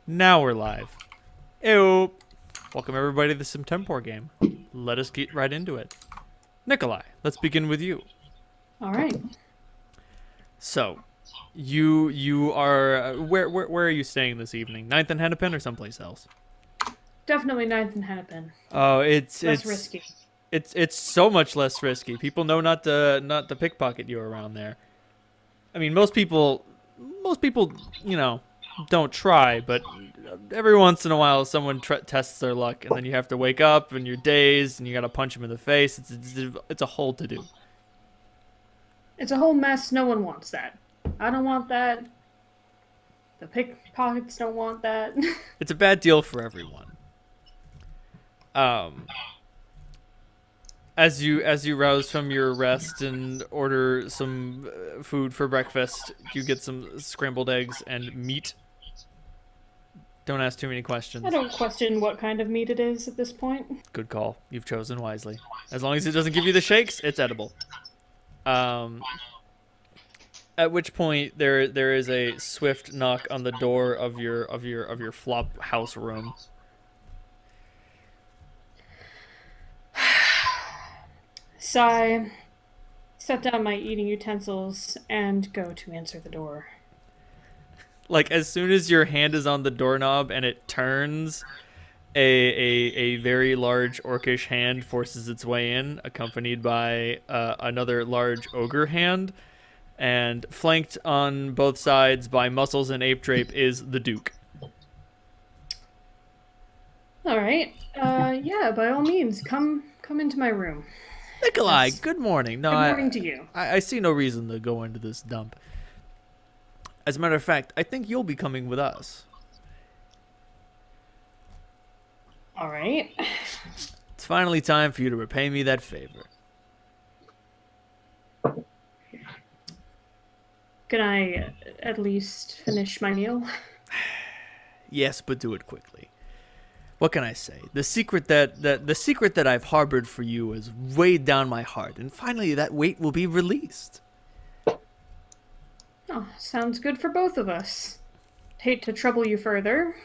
Now we're live. Ew. Welcome everybody to the Septemport game. Let us get right into it. Nikolai, let's begin with you. All right. So, you are where are you staying this evening? Ninth and Hennepin or someplace else? Definitely ninth and Hennepin. Oh, Less risky. it's so much less risky. People know not to pickpocket you around there. I mean, most people, you know, don't try, but every once in a while someone tests their luck, and then you have to wake up and you're dazed and you gotta punch them in the face. It's a whole to do. It's a whole mess. No one wants that. I don't want that. The pickpockets don't want that. It's a bad deal for everyone. Um, as you rouse from your rest and order some food for breakfast, you get some scrambled eggs and meat. Don't ask too many I questions. don't question what kind of meat it is at this point. Good call. You've chosen wisely. As long as it doesn't give you the shakes, it's edible. Um, at which point there is a swift knock on the door of your flop house room. Sigh, set down my eating utensils, and go to answer the door. Like as soon as your hand is on the doorknob and it turns, a very large orcish hand forces its way in, accompanied by another large ogre hand, and flanked on both sides by muscles and ape drape is the Duke. All right. Yeah, by all means, come into my room. Nikolai, Yes. good morning. No, Good morning to you. I see no reason to go into this dump. As a matter of fact, I think you'll be coming with us. All right. It's finally time for you to repay me that favor. Can I at least finish my meal? Yes, but do it quickly. What can I say? The secret that I've harbored for you has weighed down my heart, and finally that weight will be released. Oh, sounds good for both of us. Hate to trouble you further.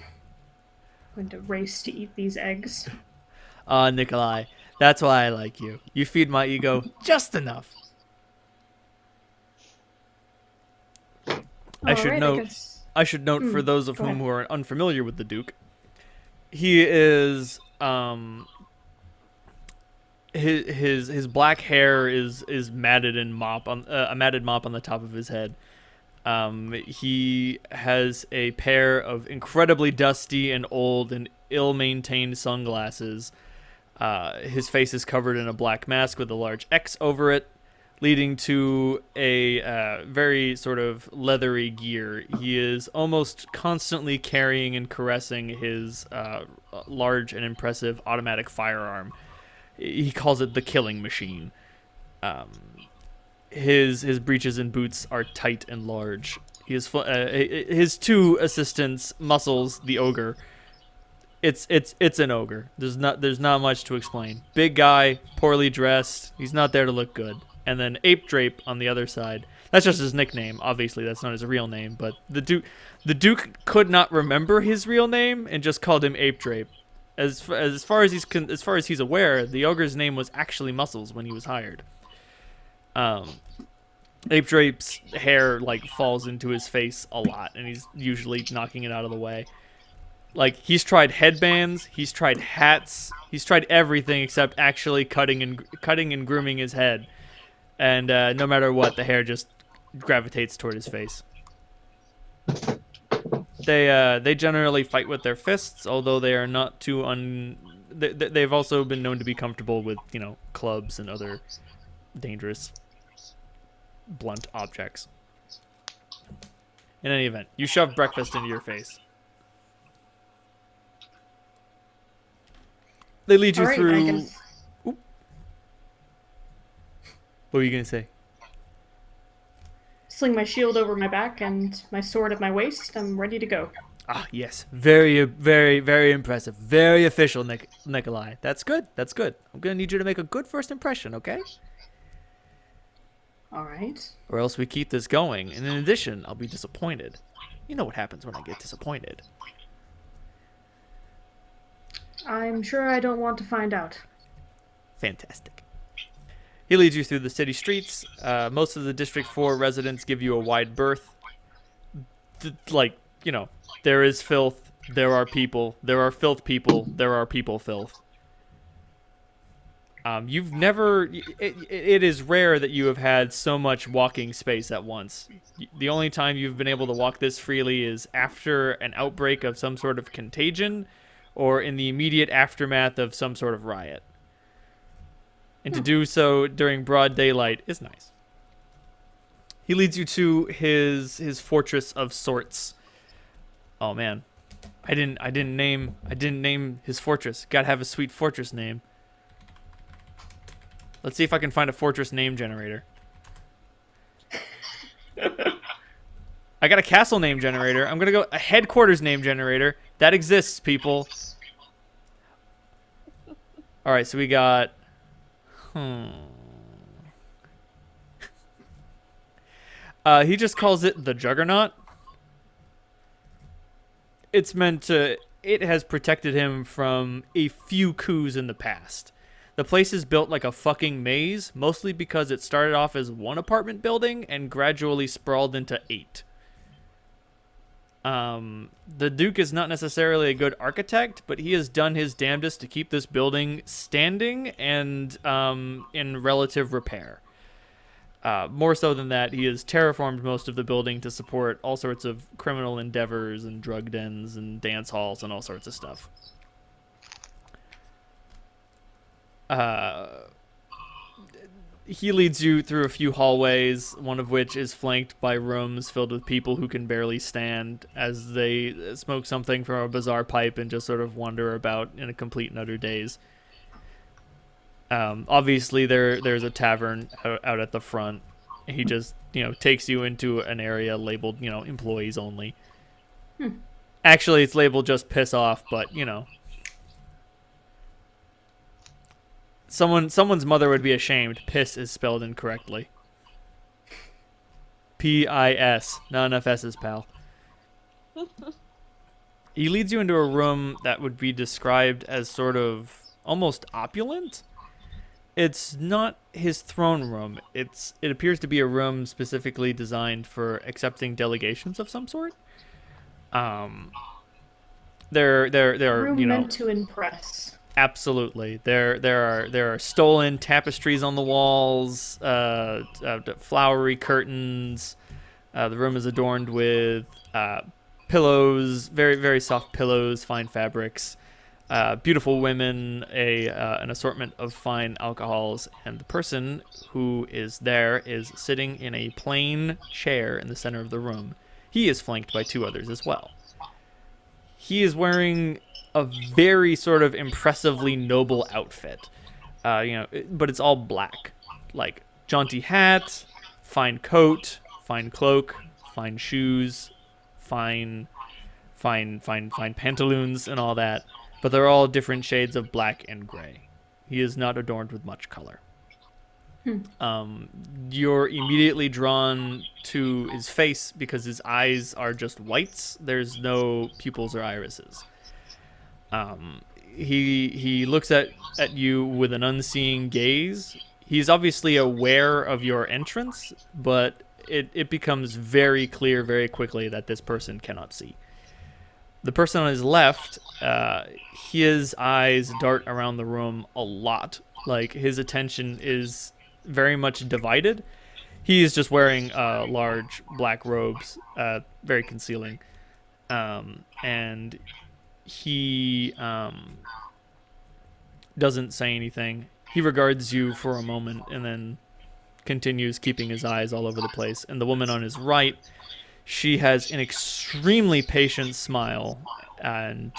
I'm going to race to eat these eggs. Ah, Nikolai, that's why I like you. You feed my ego just enough. I All should right, I note. guess. I should note for those of Go whom ahead. who are unfamiliar with the Duke, he is his black hair is matted and mop on a matted mop on the top of his head. He has a pair of incredibly dusty and old and ill-maintained sunglasses. His face is covered in a black mask with a large X over it, leading to a very sort of leathery gear. He is almost constantly carrying and caressing his large and impressive automatic firearm. He calls it the killing machine. Um, his breeches and boots are tight and large. His two assistants, Muscles, the ogre. It's an ogre. There's not much to explain. Big guy, poorly dressed. He's not there to look good. And then Ape Drape on the other side. That's just his nickname. Obviously, that's not his real name. But the Duke could not remember his real name and just called him Ape Drape. As far as he's aware, the ogre's name was actually Muscles when he was hired. Um, Ape Drape's hair like falls into his face a lot, and he's usually knocking it out of the way. Like he's tried headbands, he's tried hats, he's tried everything except actually cutting and grooming his head. And no matter what, the hair just gravitates toward his face. They generally fight with their fists, although they are not too un. They've also been known to be comfortable with clubs and other dangerous blunt objects. In any event, you shove breakfast into your face. They lead All you right, I through. guess. Oop, what were you gonna say? Sling my shield over my back and my sword at my waist. I'm ready to go. Ah, yes, very, very, very impressive, very official, Nikolai. That's good. That's good. I'm gonna need you to make a good first impression, okay? All right. Or else we keep this going. And in addition, I'll be disappointed. You know what happens when I get disappointed. I'm sure I don't want to find out. Fantastic. He leads you through the city streets. Most of the District 4 residents give you a wide berth. Like, you know, there is filth. There are people. There are filth people. There are people filth. You've never. It is rare that you have had so much walking space at once. The only time you've been able to walk this freely is after an outbreak of some sort of contagion or in the immediate aftermath of some sort of riot. And to do so during broad daylight is nice. He leads you to his fortress of sorts. Oh man, I didn't name his fortress. Gotta have a sweet fortress name. Let's see if I can find a fortress name generator. I got a castle name generator. I'm gonna go a headquarters name generator. That exists, people. All right, so we got. He just calls it the Juggernaut. It's meant to. It has protected him from a few coups in the past. The place is built like a fucking maze, mostly because it started off as one apartment building and gradually sprawled into 8. The Duke is not necessarily a good architect, but he has done his damnedest to keep this building standing and in relative repair. More so than that, he has terraformed most of the building to support all sorts of criminal endeavors and drug dens and dance halls and all sorts of stuff. He leads you through a few hallways, one of which is flanked by rooms filled with people who can barely stand as they smoke something from a bizarre pipe and just sort of wander about in a complete and utter daze. Obviously, there's a tavern out at the front. He just, takes you into an area labeled, employees only. Actually, it's labeled just piss off, but, Someone's mother would be ashamed. Piss is spelled incorrectly. P-I-S. Not enough S's, pal. He leads you into a room that would be described as sort of almost opulent. It's not his throne room. It appears to be a room specifically designed for accepting delegations of some sort. There are, Room meant to impress. Absolutely. There are stolen tapestries on the walls, flowery curtains. The room is adorned with pillows, very, very soft pillows, fine fabrics, beautiful women, an assortment of fine alcohols, and the person who is there is sitting in a plain chair in the center of the room. He is flanked by 2 others as well. He is wearing a very sort of impressively noble outfit, but it's all black, like jaunty hat, fine coat, fine cloak, fine shoes, fine pantaloons, and all that. But they're all different shades of black and gray. He is not adorned with much color. You're immediately drawn to his face because his eyes are just whites. There's no pupils or irises. He looks at you with an unseeing gaze. He's obviously aware of your entrance, but it becomes very clear very quickly that this person cannot see. The person on his left, his eyes dart around the room a lot. Like, his attention is very much divided. He is just wearing large black robes, very concealing. And he doesn't say anything. He regards you for a moment and then continues keeping his eyes all over the place. And the woman on his right, she has an extremely patient smile, and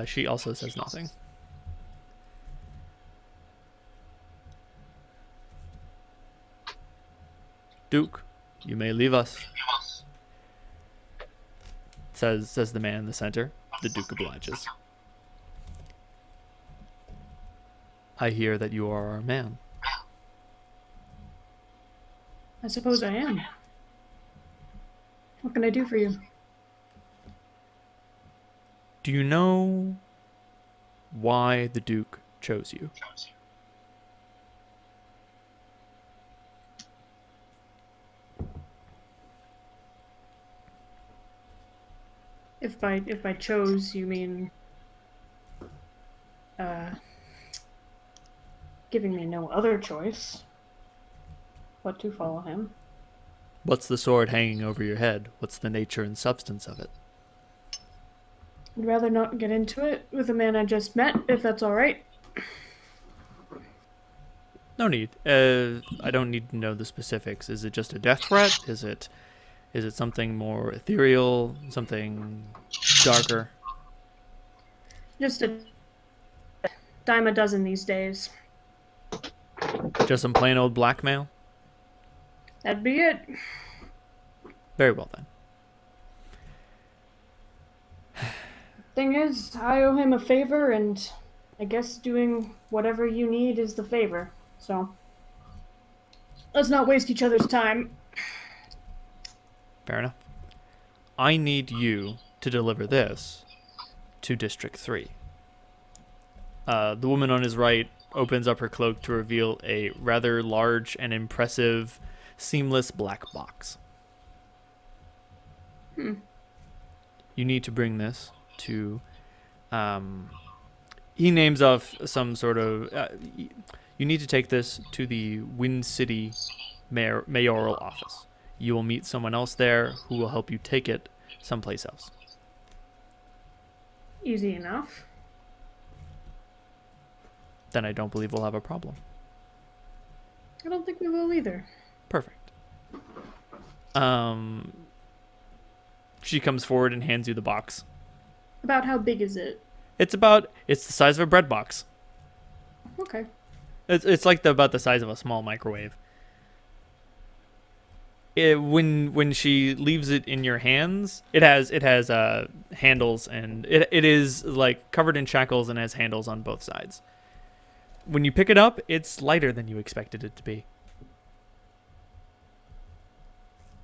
she also says nothing. Duke, you may leave us, says the man in the center. The Duke obliges. I hear that you are our man. I suppose I am. What can I do for you? Do you know why the Duke chose you. If by chose you mean giving me no other choice but to follow him. What's the sword hanging over your head? What's the nature and substance of it? I'd rather not get into it with a man I just met, if that's all right. No need. I don't need to know the specifics. Is it just a death threat? Is it something more ethereal? Something darker? Just a dime a dozen these days. Just some plain old blackmail? That'd be it. Very well then. Thing is, I owe him a favor, and I guess doing whatever you need is the favor. So, let's not waste each other's time. Fair enough. I need you to deliver this to District 3. The woman on his right opens up her cloak to reveal a rather large and impressive seamless black box. You need to bring this to... he names off some sort of... you need to take this to the Wind City mayoral office. You will meet someone else there who will help you take it someplace else. Easy enough. Then I don't believe we'll have a problem. I don't think we will either. Perfect. She comes forward and hands you the box. About how big is it? It's the size of a bread box. Okay. It's like about the size of a small microwave. When she leaves it in your hands, it has handles, and it is like covered in shackles and has handles on both sides. When you pick it up, it's lighter than you expected it to be.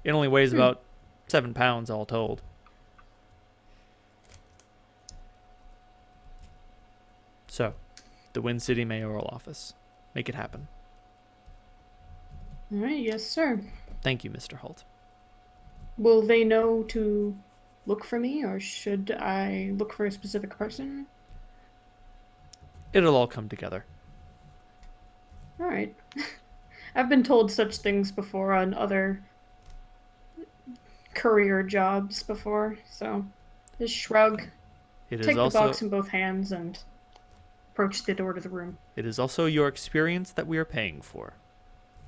It only weighs about 7 pounds all told. So, the Wind City mayoral office. Make it happen. All right, yes, sir. Thank you, Mr. Holt. Will they know to look for me, or should I look for a specific person? It'll all come together. All right. I've been told such things before on other career jobs before, so just shrug, It take is the also box in both hands, and approach the door to the room. it is also your experience that we are paying for.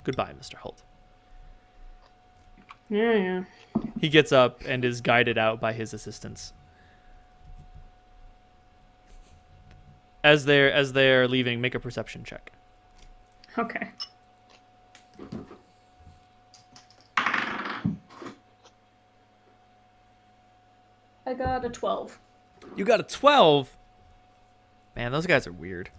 Goodbye, Mr. Holt. Yeah. He gets up and is guided out by his assistants. As they're leaving, make a perception check. Okay. I got a 12. You got a 12? Man, those guys are weird.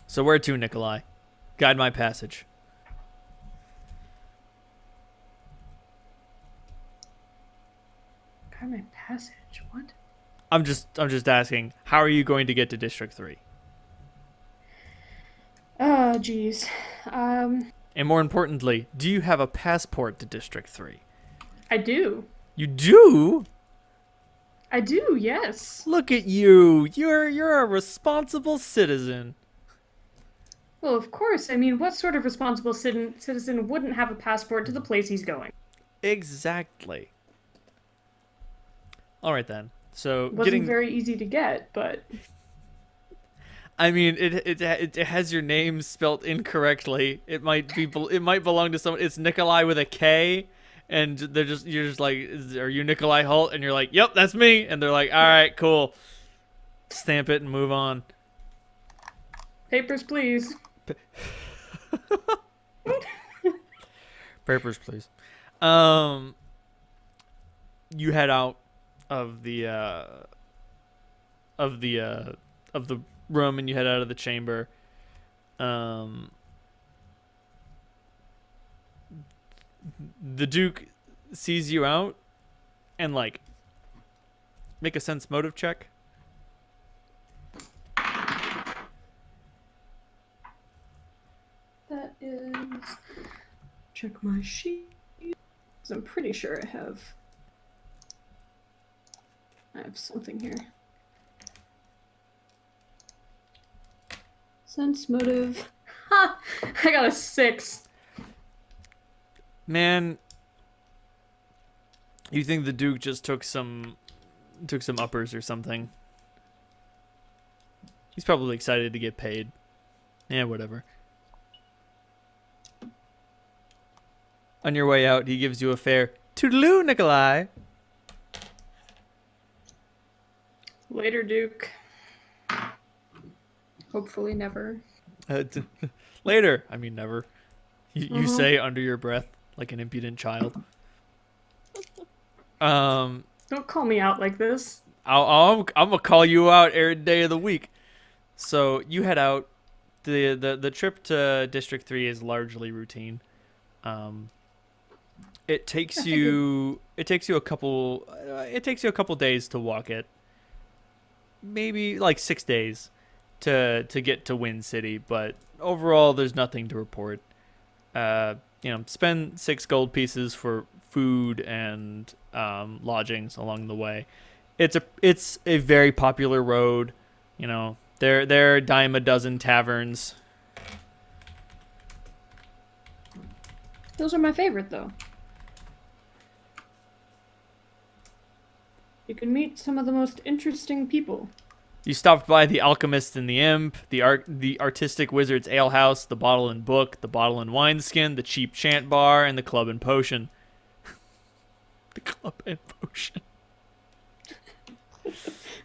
So where to, Nikolai? Guide my passage. Guide my passage? What? I'm just asking, how are you going to get to District 3? Geez. And more importantly, do you have a passport to District 3? I do. You do? I do, yes. Look at you. You're a responsible citizen. Well, of course. I mean, what sort of responsible citizen wouldn't have a passport to the place he's going? Exactly. All right then. So It wasn't very easy to get, but I mean, it has your name spelt incorrectly. It might belong to someone. It's Nikolai with a K, and you're just like, are you Nikolai Holt? And you're like, yep, that's me. And they're like, all right, cool. Stamp it and move on. papers, please. Papers, please. You head out of the room, and you head out of the chamber. The Duke sees you out and like Make a sense motive check. That is... Check my sheet. Because I'm pretty sure I have something here. Sense motive. Ha! I got a 6. Man, you think the Duke just took some uppers or something? He's probably excited to get paid. Yeah, whatever. On your way out, he gives you a fair toodaloo, Nikolai. Later, Duke. Hopefully never. Later. I mean, never. You say under your breath like an impudent child. Don't call me out like this. I'm gonna call you out every day of the week. So you head out. The trip to District 3 is largely routine. It takes you a couple days to walk it. Maybe like 6 days to get to Wind City, but overall there's nothing to report. Spend 6 gold pieces for food and lodgings along the way. It's a very popular road. There are dime a dozen taverns. Those are my favorite, though. You can meet some of the most interesting people. You stopped by the Alchemist and the Imp, the Artistic Wizard's Alehouse, the Bottle and Book, the Bottle and Wineskin, the Cheap Chant Bar, and the Club and Potion. The Club and Potion.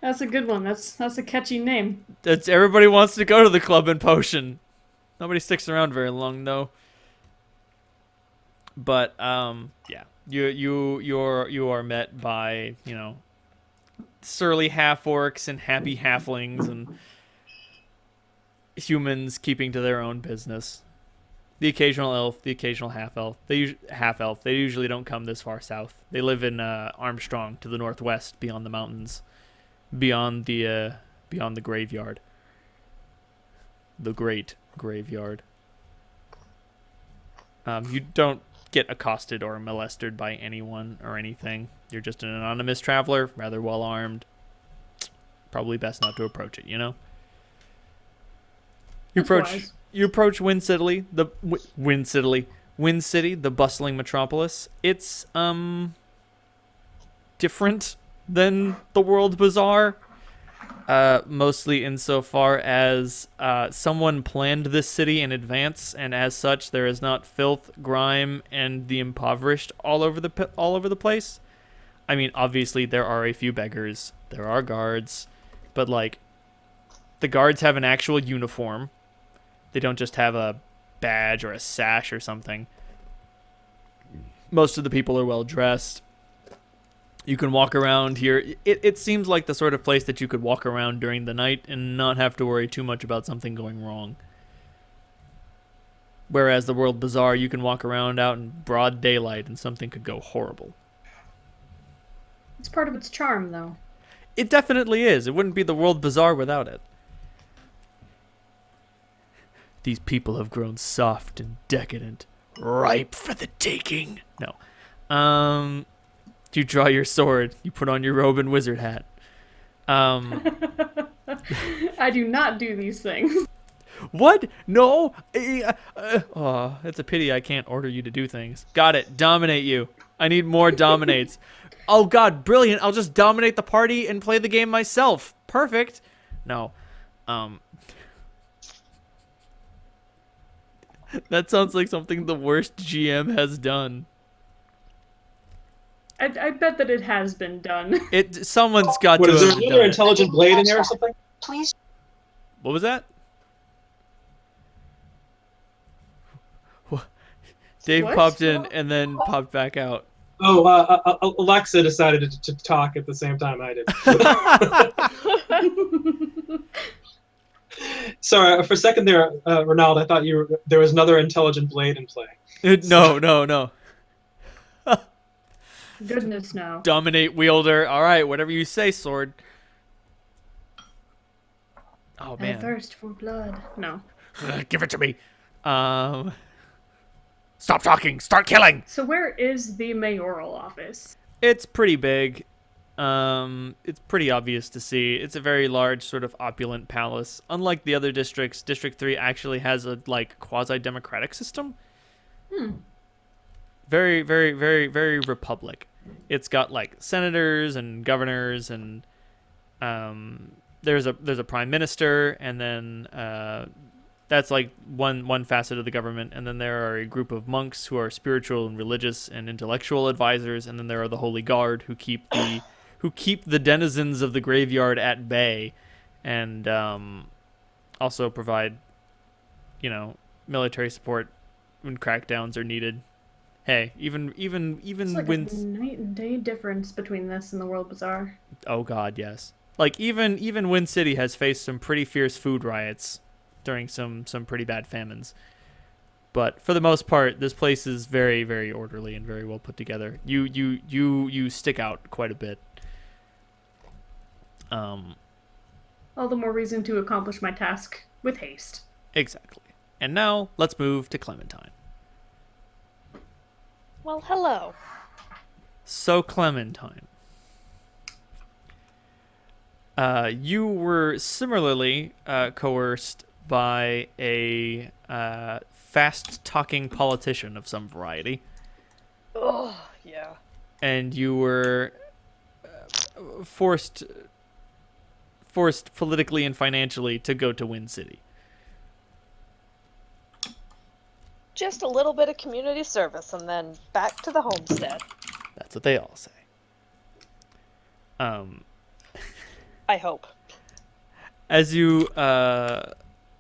That's a good one. That's a catchy name. Everybody wants to go to the Club and Potion. Nobody sticks around very long, though. But yeah, you are met by surly half orcs and happy halflings and humans keeping to their own business. The occasional elf, the occasional half elf. They usually don't come this far south. They live in Armstrong to the northwest, beyond the mountains, beyond the graveyard, the great graveyard. You don't get accosted or molested by anyone or anything. You're just an anonymous traveler, rather well armed. Probably best not to approach it, You approach Wind City, Wind City, the bustling metropolis. It's different than the World Bazaar. Mostly insofar as someone planned this city in advance, and as such, there is not filth, grime, and the impoverished all over the place. I mean, obviously, there are a few beggars. There are guards, but the guards have an actual uniform. They don't just have a badge or a sash or something. Most of the people are well dressed. You can walk around here. It seems like the sort of place that you could walk around during the night and not have to worry too much about something going wrong. Whereas the World Bazaar, you can walk around out in broad daylight and something could go horrible. It's part of its charm, though. It definitely is. It wouldn't be the World Bazaar without it. These people have grown soft and decadent, ripe for the taking. No. You draw your sword. You put on your robe and wizard hat. I do not do these things. What? No. Oh, it's a pity I can't order you to do things. Got it. Dominate you. I need more dominates. Oh God, brilliant! I'll just dominate the party and play the game myself. Perfect. No. That sounds like something the worst GM has done. I bet that it has been done. Someone's got What, to is there have another done it. intelligent blade in there or something? Please. What was that? What? Dave What? popped in and then popped back out. Oh, Alexa decided to talk at the same time I did. Sorry, for a second there, Ronald, I thought there was another intelligent blade in play. No. Goodness no. Dominate wielder. All right, whatever you say, sword. Oh I man, thirst for blood. No. give it to me. Stop talking. Start killing. So where is the mayoral office? It's pretty big. It's pretty obvious to see. It's a very large, sort of opulent palace. Unlike the other districts, District 3 actually has a like quasi-democratic system. Very, very, very, very republic. It's got like senators and governors, and there's a prime minister, and then that's like one facet of the government, and then there are a group of monks who are spiritual and religious and intellectual advisors, and then there are the holy guard who keep the denizens of the graveyard at bay, and also provide, military support when crackdowns are needed. Hey, even It's like when a night and day difference between this and the World Bazaar. oh god, yes. Like even Wind City has faced some pretty fierce food riots during some pretty bad famines. But for the most part, this place is very, very orderly and very well put together. You stick out quite a bit. All the more reason to accomplish my task with haste. Exactly. And now let's move to Clementine. Well, hello. So Clementine, you were similarly coerced by a fast-talking politician of some variety, Oh, yeah. and you were forced politically and financially to go to Wind City. Just a little bit of community service and then back to the homestead. That's what they all say. I hope. As you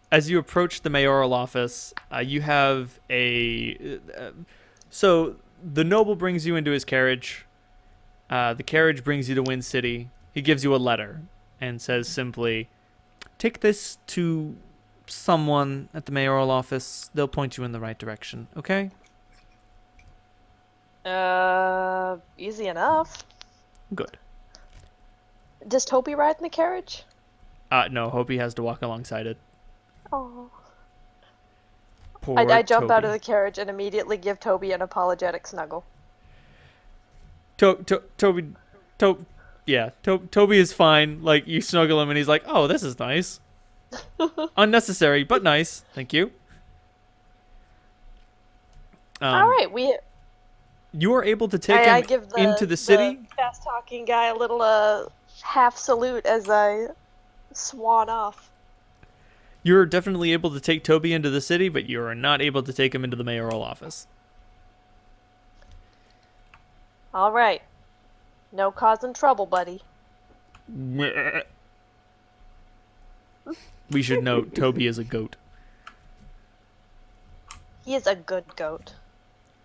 approach the mayoral office, you have so the noble brings you into his carriage. The carriage brings you to Wind City. He gives you a letter and says simply, "Take this to someone at the mayoral office. They'll point you in the right direction, okay?" Easy enough. Good. Does Toby ride in the carriage? No, Hopi has to walk alongside it. Oh. Poor I jump out Toby. of the carriage and immediately give Toby an apologetic snuggle. Toby, Toby is fine. Like, you snuggle him and he's like, "Oh, this is nice." Unnecessary, but nice. Thank you. All right, You are able to take I him give into the city. the fast-talking guy a little half salute as I swan off. You're definitely able to take Toby into the city, but you are not able to take him into the mayoral office. All right. No causing trouble, buddy. We should note Toby is a goat. He is a good goat.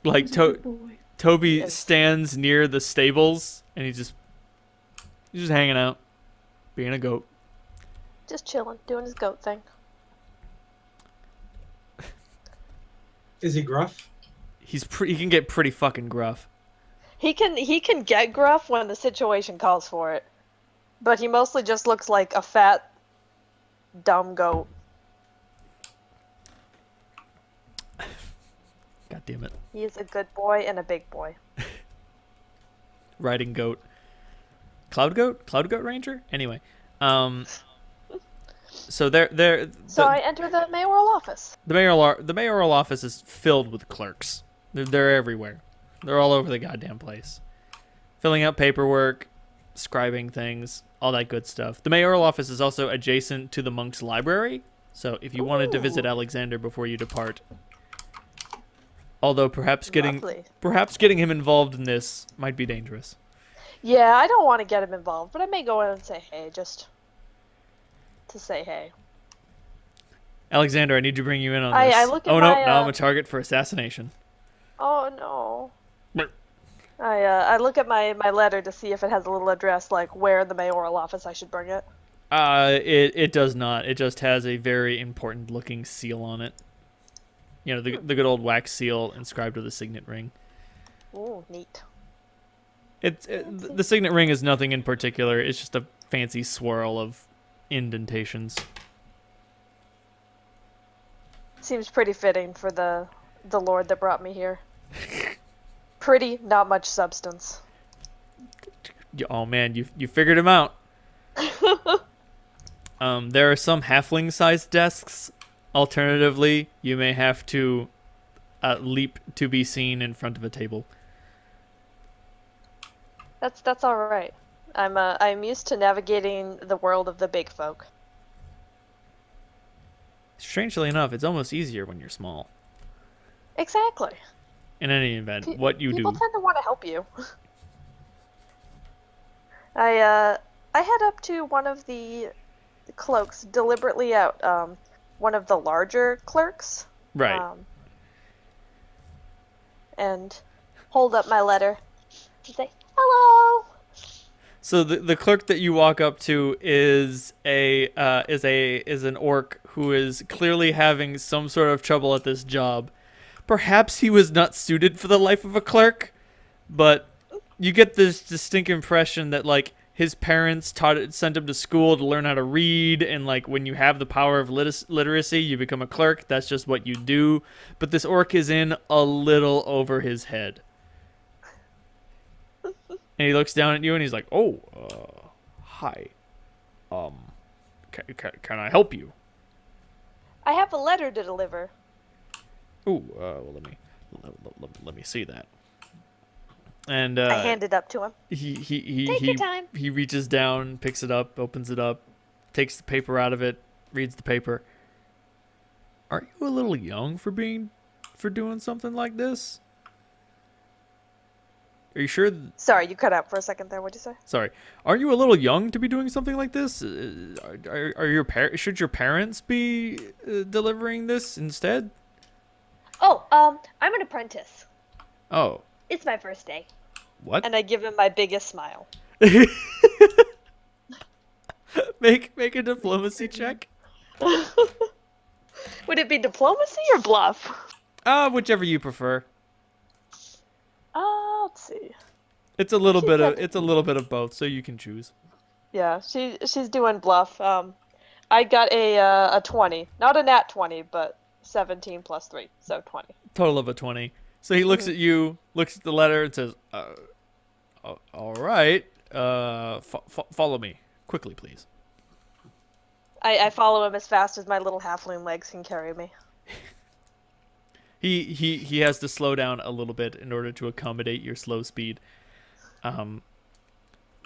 Like Boy. Toby Yes. stands near the stables and he's just hanging out, being a goat. Just chilling, doing his goat thing. Is he gruff? He can get pretty fucking gruff. He can get gruff when the situation calls for it, but he mostly just looks like a fat, dumb goat. God damn it. He is a good boy and a big boy. Riding goat. Cloud goat ranger? Anyway, so So I enter the mayoral office. the mayoral office is filled with clerks. They're everywhere. They're all over the goddamn place. Filling out paperwork, scribing things, all that good stuff. The mayoral office is also adjacent to the monk's library, so if you wanted to visit Alexander before you depart, although perhaps Lovely. getting him involved in this might be dangerous. Yeah, I don't want to get him involved, but I may go in and say hey, just to say hey. Alexander, I need to bring you in on I this. look at oh no, my, now I'm a target for assassination. Oh no. Brr. I look at my letter to see if it has a little address, like where in the mayoral office I should bring it. It does not. It just has a very important looking seal on it. The good old wax seal inscribed with a signet ring. Ooh, neat. The signet ring is nothing in particular. It's just a fancy swirl of indentations. Seems pretty fitting for the lord that brought me here. Pretty, not much substance. Oh man, you figured him out. There are some halfling-sized desks. Alternatively, you may have to leap to be seen in front of a table. That's all right. I'm used to navigating the world of the big folk. Strangely enough, it's almost easier when you're small. Exactly. In any event, what you People do. tend to want to help you. I head up to one of the cloaks deliberately out. One of the larger clerks. Right. And hold up my letter and say, "Hello." So the clerk that you walk up to is an orc who is clearly having some sort of trouble at this job. Perhaps he was not suited for the life of a clerk, but you get this distinct impression that like his parents sent him to school to learn how to read, and like when you have the power of literacy, you become a clerk. That's just what you do. But this orc is in a little over his head. And he looks down at you and he's like, "Oh, hi. Can I help you?" I have a letter to deliver. Ooh, well, let me see that. And I hand it up to him. Take your time. He reaches down, picks it up, opens it up, takes the paper out of it, reads the paper. Aren't you a little young for doing something like this? Are you sure? Sorry, you cut out for a second there. What'd you say? Sorry. Aren't you a little young to be doing something like this? Should your parents be delivering this instead? Oh, I'm an apprentice. Oh. It's my first day. What? And I give him my biggest smile. Make a diplomacy check. Would it be diplomacy or bluff? Whichever you prefer. Let's see. It's a little bit of both, so you can choose. Yeah, she's doing bluff. I got a 20, not a nat 20, but 17 plus 3, so 20. Total of a 20. So he looks at you, looks at the letter, and says, "All right, follow me quickly, please." I follow him as fast as my little halfling legs can carry me. He has to slow down a little bit in order to accommodate your slow speed.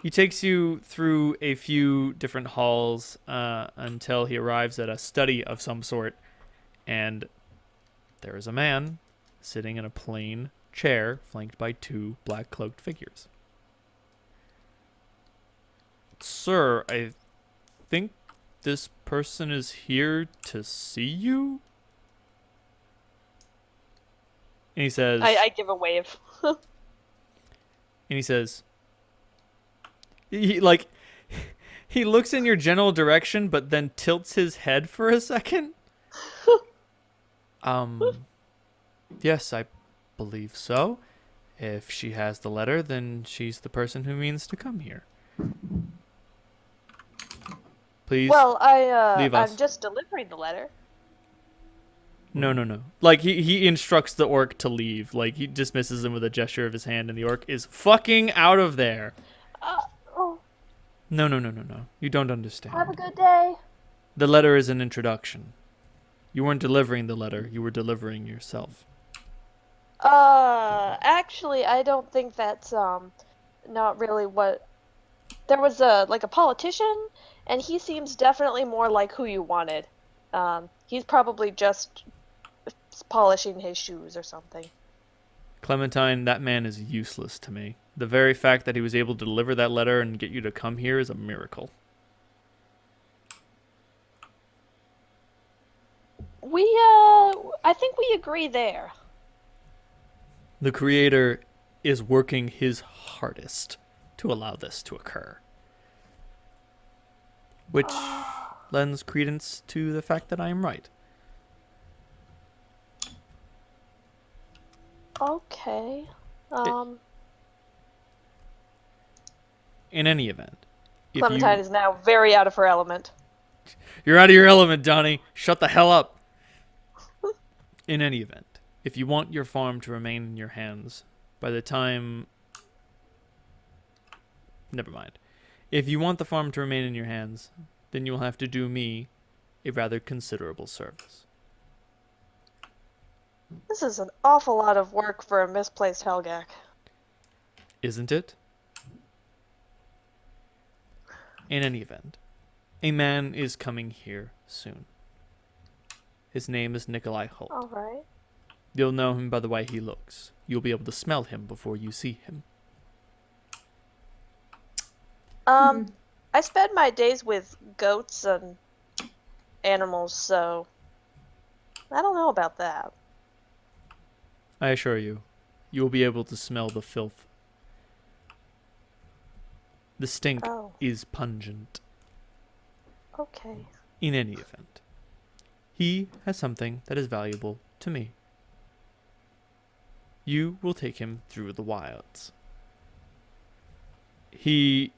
He takes you through a few different halls until he arrives at a study of some sort, and there is a man sitting in a plain chair flanked by two black-cloaked figures. "Sir, I think this person is here to see you?" And he says... I give a wave. And he says... He looks in your general direction, but then tilts his head for a second. Yes, I believe so. If she has the letter, then she's the person who means to come here. Please. Well, leave us. I'm just delivering the letter. No. Like, he instructs the orc to leave. Like, he dismisses him with a gesture of his hand, and the orc is fucking out of there. Oh. No. You don't understand. Have a good day. The letter is an introduction. You weren't delivering the letter. You were delivering yourself. Actually, I don't think that's, not really what... There was a politician, and he seems definitely more like who you wanted. He's probably just polishing his shoes or something. Clementine, that man is useless to me. The very fact that he was able to deliver that letter and get you to come here is a miracle. I think we agree there. The Creator is working his hardest to allow this to occur. Which lends credence to the fact that I am right. Okay. In any event, if Clementine is now very out of her element. you're out of your element, Donnie. Shut the hell up. In any event, if you want your farm to remain in your hands, by the time... Never mind. If you want the farm to remain in your hands, then you will have to do me a rather considerable service. This is an awful lot of work for a misplaced Helgak. Isn't it? In any event, a man is coming here soon. His name is Nikolai Holt. Alright. You'll know him by the way he looks. You'll be able to smell him before you see him. I spend my days with goats and animals, so I don't know about that. I assure you, you will be able to smell the filth. The stink Oh, is pungent. okay. In any event, he has something that is valuable to me. You will take him through the wilds. He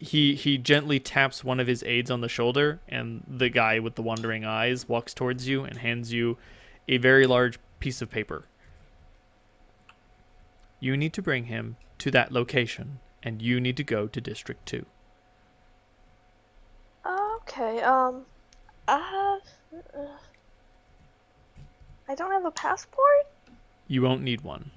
gently taps one of his aides on the shoulder, and the guy with the wandering eyes walks towards you and hands you a very large piece of paper. You need to bring him to that location, and you need to go to District 2. Okay, I don't have a passport? You won't need one.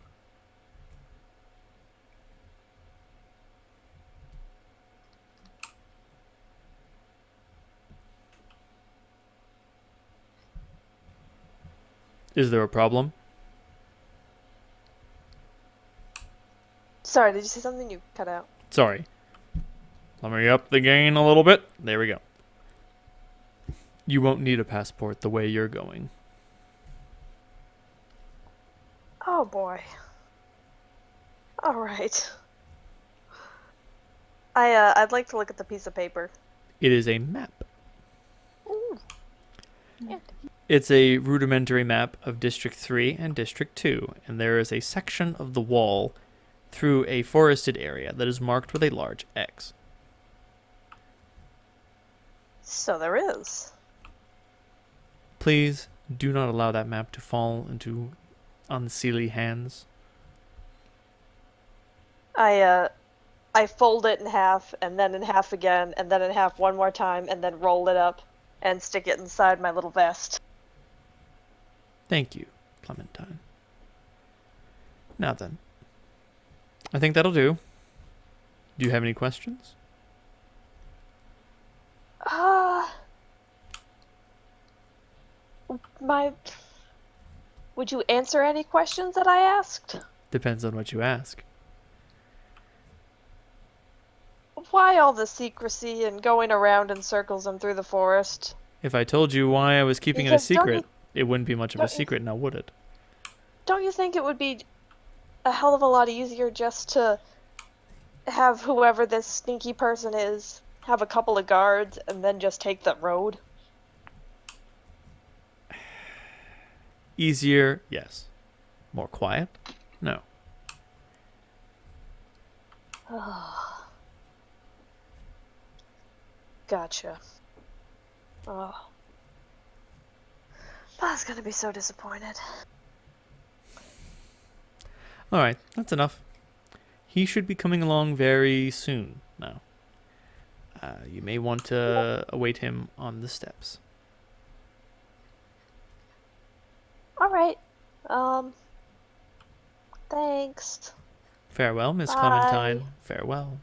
Is there a problem? Sorry, did you say something? You cut out. Sorry. Let me up the gain a little bit. There we go. You won't need a passport the way you're going. Oh boy. Alright. I'd like to look at the piece of paper. It is a map. Ooh. Yeah. It's a rudimentary map of District 3 and District 2, and there is a section of the wall through a forested area that is marked with a large X. So there is. Please do not allow that map to fall into unseelie hands. I fold it in half, and then in half again, and then in half one more time, and then roll it up and stick it inside my little vest. Thank you, Clementine. Now then, I think that'll do. Do you have any questions? Would you answer any questions that I asked? Depends on what you ask. Why all the secrecy and going around in circles and through the forest? If I told you why I was keeping it a Because don't secret, it wouldn't be much of a don't you- secret now, would it? Don't you think it would be a hell of a lot easier just to have whoever this sneaky person is have a couple of guards and then just take the road? Easier, yes. More quiet? No. Gotcha. Oh. Pa's gonna be so disappointed. Alright, that's enough. He should be coming along very soon now. You may want to await him on the steps. Alright. Thanks. Farewell, Miss Bye. Clementine. Farewell.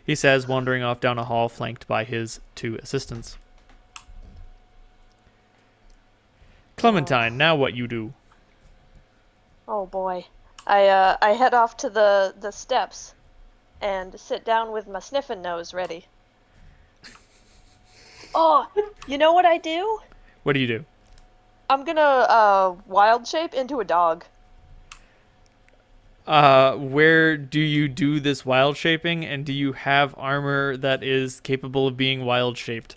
He says, wandering off down a hall flanked by his 2 assistants. Clementine, now what you do? Oh boy. I head off to the steps and sit down with my sniffing nose ready. Oh, you know what I do? What do you do? I'm gonna wild shape into a dog. Where do you do this wild shaping, and do you have armor that is capable of being wild shaped?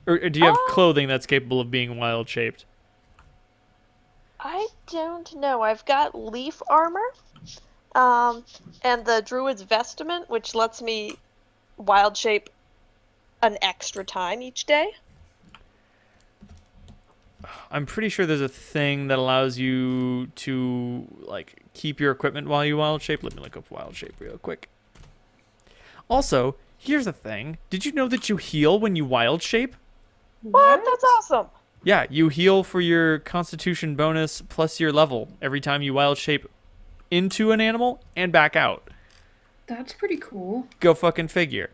Or do you have clothing that's capable of being wild shaped? I don't know. I've got leaf armor, And the Druid's Vestment, which lets me wild shape an extra time each day. I'm pretty sure there's a thing that allows you to like keep your equipment while you wild shape. Let me look up wild shape real quick. Also, here's the thing. Did you know that you heal when you wild shape? What? That's awesome. Yeah, you heal for your constitution bonus plus your level every time you wild shape into an animal and back out. That's pretty cool. Go fucking figure.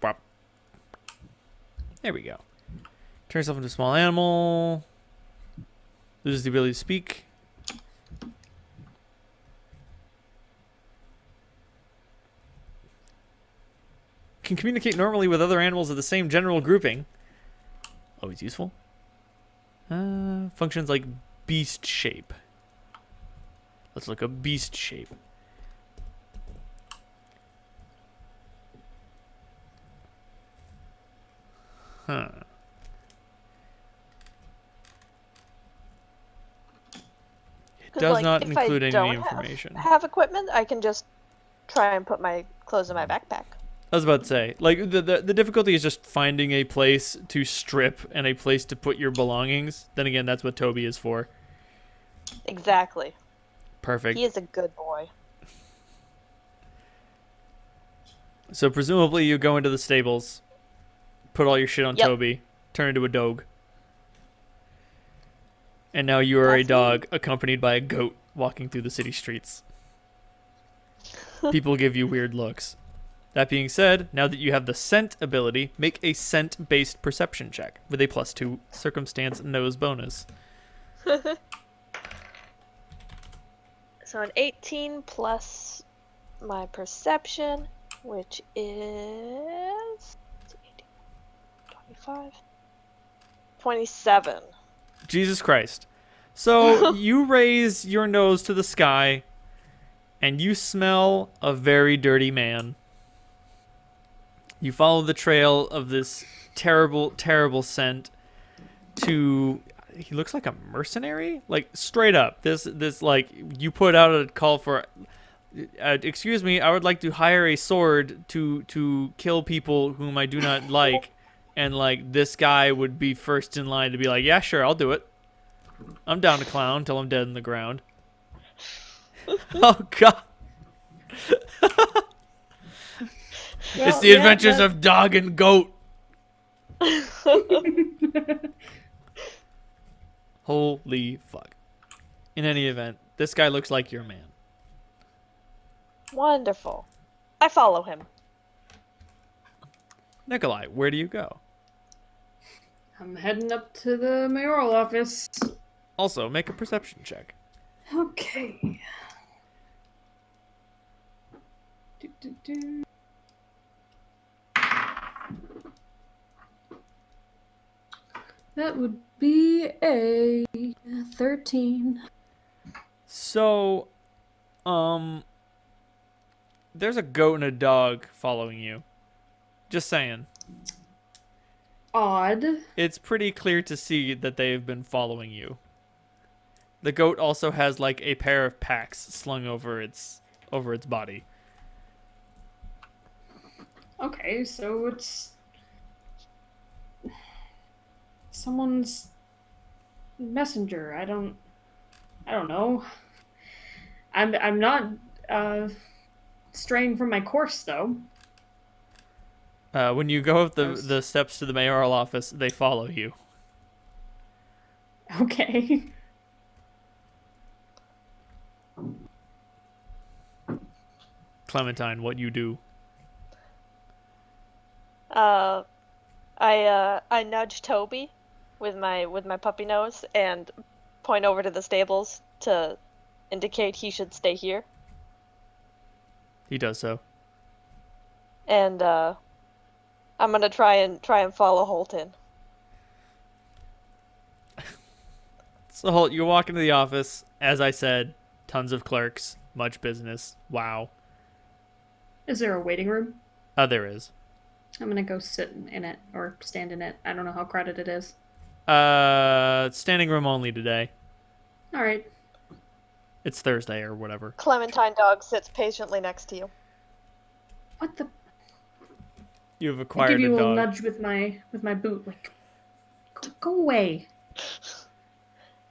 Bop. There we go. Turn yourself into a small animal. Loses the ability to speak. Can communicate normally with other animals of the same general grouping. Always useful. Functions like beast shape. Let's look up beast shape. Huh. It 'Cause, does like, not if I include any don't information. have equipment, I can just try and put my clothes in my backpack. I was about to say, like, the difficulty is just finding a place to strip and a place to put your belongings. Then again, that's what Toby is for. Exactly. Perfect. He is a good boy. So presumably you go into the stables, put all your shit on Yep. Toby, turn into a dog. And now you are a That's me. dog accompanied by a goat walking through the city streets. People give you weird looks. That being said, now that you have the scent ability, make a scent-based perception check with a +2 circumstance nose bonus. So an 18 plus my perception, which is 25, 27. Jesus Christ. So you raise your nose to the sky and you smell a very dirty man. You follow the trail of this terrible, terrible scent to... He looks like a mercenary? Like, straight up. This like, you put out a call for... excuse me, I would like to hire a sword to kill people whom I do not like. And, like, this guy would be first in line to be like, yeah, sure, I'll do it. I'm down to clown till I'm dead in the ground. Oh, God. It's the adventures of dog and goat. Holy fuck. In any event, this guy looks like your man. Wonderful. I follow him. Nikolai, where do you go? I'm heading up to the mayoral office. Also, make a perception check. Okay. Do. That would be a 13. So, there's a goat and a dog following you. Just saying. Odd. It's pretty clear to see that they've been following you. The goat also has like a pair of packs slung over its body. Okay, so it's someone's messenger. I don't know. I'm not straying from my course though. When you go up the steps to the mayoral office, they follow you. Okay. Clementine, what you do? I nudge Toby with my puppy nose and point over to the stables to indicate he should stay here. He does so. And I'm gonna try and follow Holton. So Holt, you walk into the office. As I said, tons of clerks, much business. Wow. Is there a waiting room? There is. I'm gonna go sit in it or stand in it. I don't know how crowded it is. Standing room only today. All right. It's Thursday or whatever. Clementine dog sits patiently next to you. What the? You have I acquired give you a a little dog. nudge with my boot. Like, go away.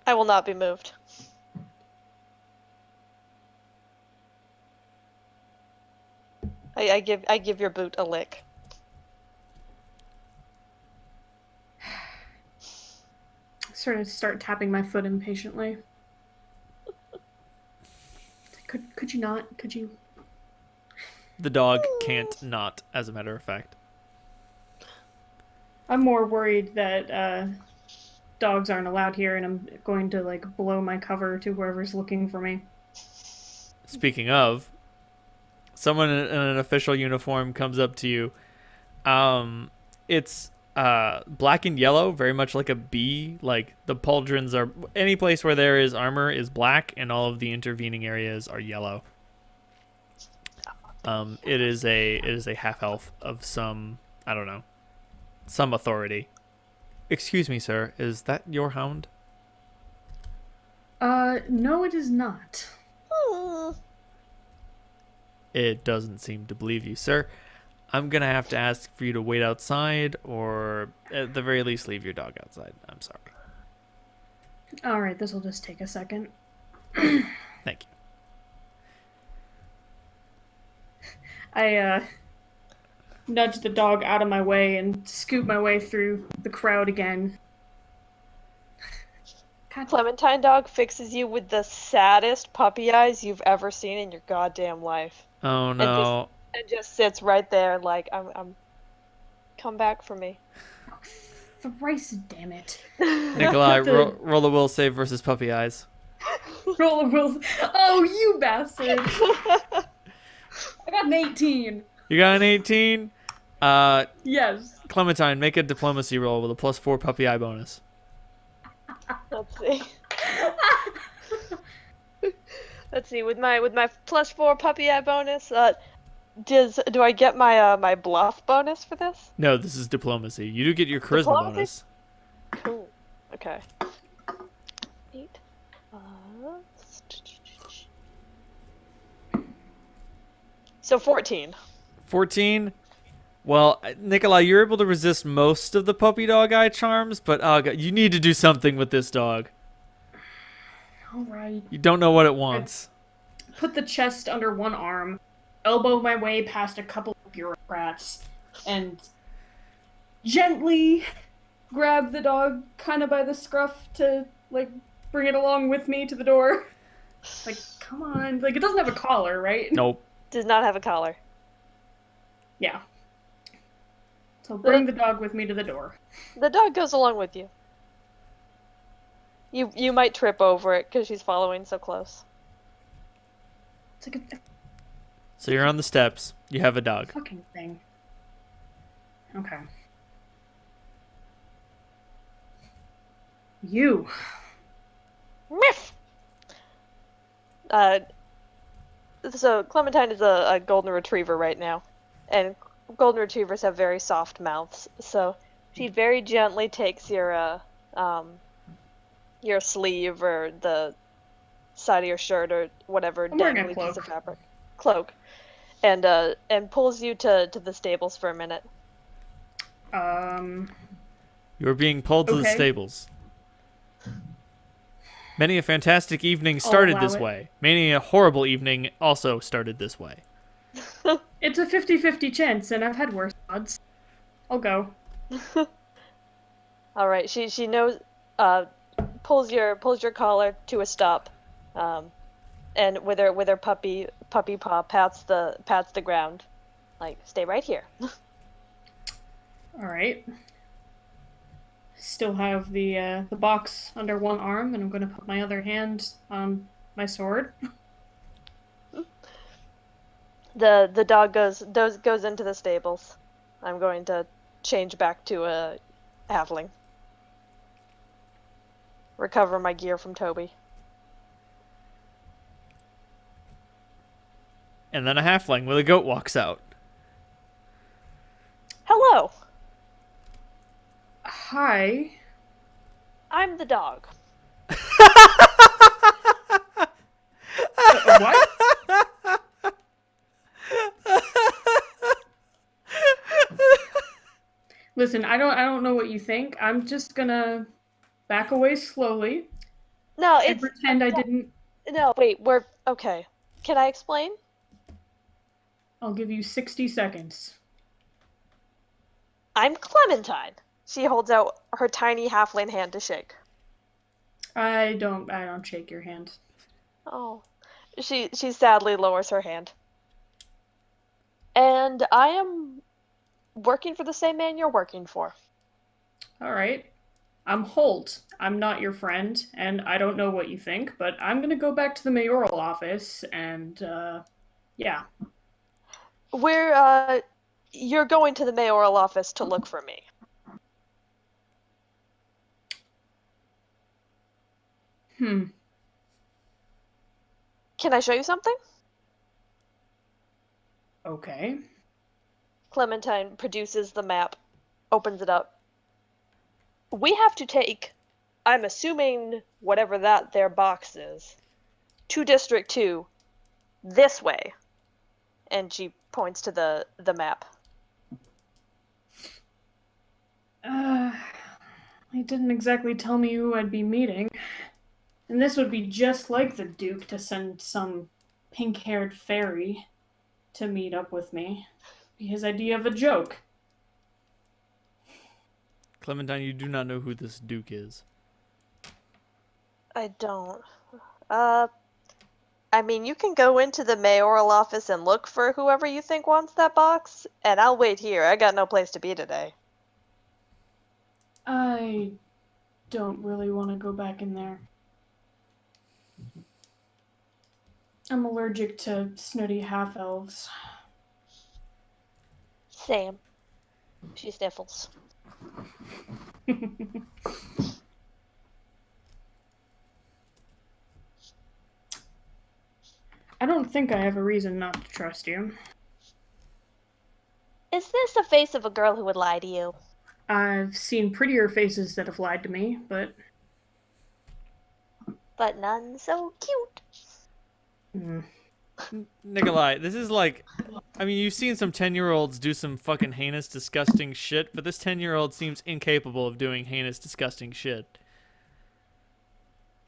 I will not be moved. I give your boot a lick. Sort of start tapping my foot impatiently. Could you not? Could you? The dog can't not, as a matter of fact. I'm more worried that dogs aren't allowed here, and I'm going to like blow my cover to whoever's looking for me. Speaking of, someone in an official uniform comes up to you. It's black and yellow, very much like a bee. Like the pauldrons are any place where there is armor is black, and all of the intervening areas are yellow. It is a half elf of some, I don't know, some authority. Excuse me, sir. Is that your hound? No, it is not. It doesn't seem to believe you, sir. I'm gonna have to ask for you to wait outside, or at the very least, leave your dog outside. I'm sorry. All right, this will just take a second. Thank you. I nudge the dog out of my way and scoot my way through the crowd again. God. Clementine dog fixes you with the saddest puppy eyes you've ever seen in your goddamn life. Oh no. And just sits right there like I'm come back for me. Thrice, damn it. Nikolai, roll a will save versus puppy eyes. Roll a will. Oh, you bastard. I got an 18. You got an 18? Yes. Clementine, make a diplomacy roll with a +4 puppy eye bonus. Let's see. Let's see. With my +4 puppy eye bonus, do I get my my bluff bonus for this? No, this is diplomacy. You do get your charisma Diplomacy? bonus. Cool. Okay. 8. So 14. 14? Well, Nikolai, you're able to resist most of the puppy dog eye charms, but oh God, you need to do something with this dog. All right. You don't know what it wants. Put the chest under one arm, elbow my way past a couple of bureaucrats, and gently grab the dog kind of by the scruff to, like, bring it along with me to the door. Like, come on. Like, it doesn't have a collar, right? Nope. Does not have a collar. Yeah. So bring the dog with me to the door. The dog goes along with you. You might trip over it because she's following so close. It's like a So you're on the steps. You have a dog. fucking thing. Okay. You. Miff! So Clementine is a golden retriever right now, and golden retrievers have very soft mouths. So she very gently takes your sleeve or the side of your shirt or whatever I'm wearing a dangly piece of cloak. cloak, and pulls you to the stables for a minute. You're being pulled to the Okay. stables. Many a fantastic evening started allow this it. way. Many a horrible evening also started this way. It's a 50-50 chance, and I've had worse odds. I'll go. All right, she knows. Pulls your collar to a stop, and with her puppy paw pats the ground, like stay right here. All right. Still have the box under one arm, and I'm going to put my other hand on my sword. The dog goes into the stables. I'm going to change back to a halfling. Recover my gear from Toby. And then a halfling with a goat walks out. Hello. Hi. I'm the dog. What? Listen, I don't know what you think. I'm just gonna back away slowly No, and it's pretend I didn't. no. Wait, we're okay. Can I explain? I'll give you 60 seconds. I'm Clementine. She holds out her tiny halfling hand to shake. I don't shake your hand. Oh, she sadly lowers her hand. And I am working for the same man you're working for. All right. I'm Holt. I'm not your friend, and I don't know what you think, but I'm gonna go back to the mayoral office and, yeah. You're going to the mayoral office to look for me. Can I show you something? Okay. Clementine produces the map, opens it up. We have to take, I'm assuming whatever that their box is, to District 2 this way. And she points to the map. They didn't exactly tell me who I'd be meeting. And this would be just like the Duke to send some pink-haired fairy to meet up with me. Be his idea of a joke. Clementine, you do not know who this Duke is. I don't. I mean, you can go into the mayoral office and look for whoever you think wants that box, and I'll wait here. I got no place to be today. I don't really want to go back in there. I'm allergic to snooty half-elves. Same. She sniffles. I don't think I have a reason not to trust you. Is this the face of a girl who would lie to you? I've seen prettier faces that have lied to me, but... But none so cute. Nikolai, this is like... I mean, you've seen some 10-year-olds do some fucking heinous, disgusting shit, but this 10-year-old seems incapable of doing heinous, disgusting shit.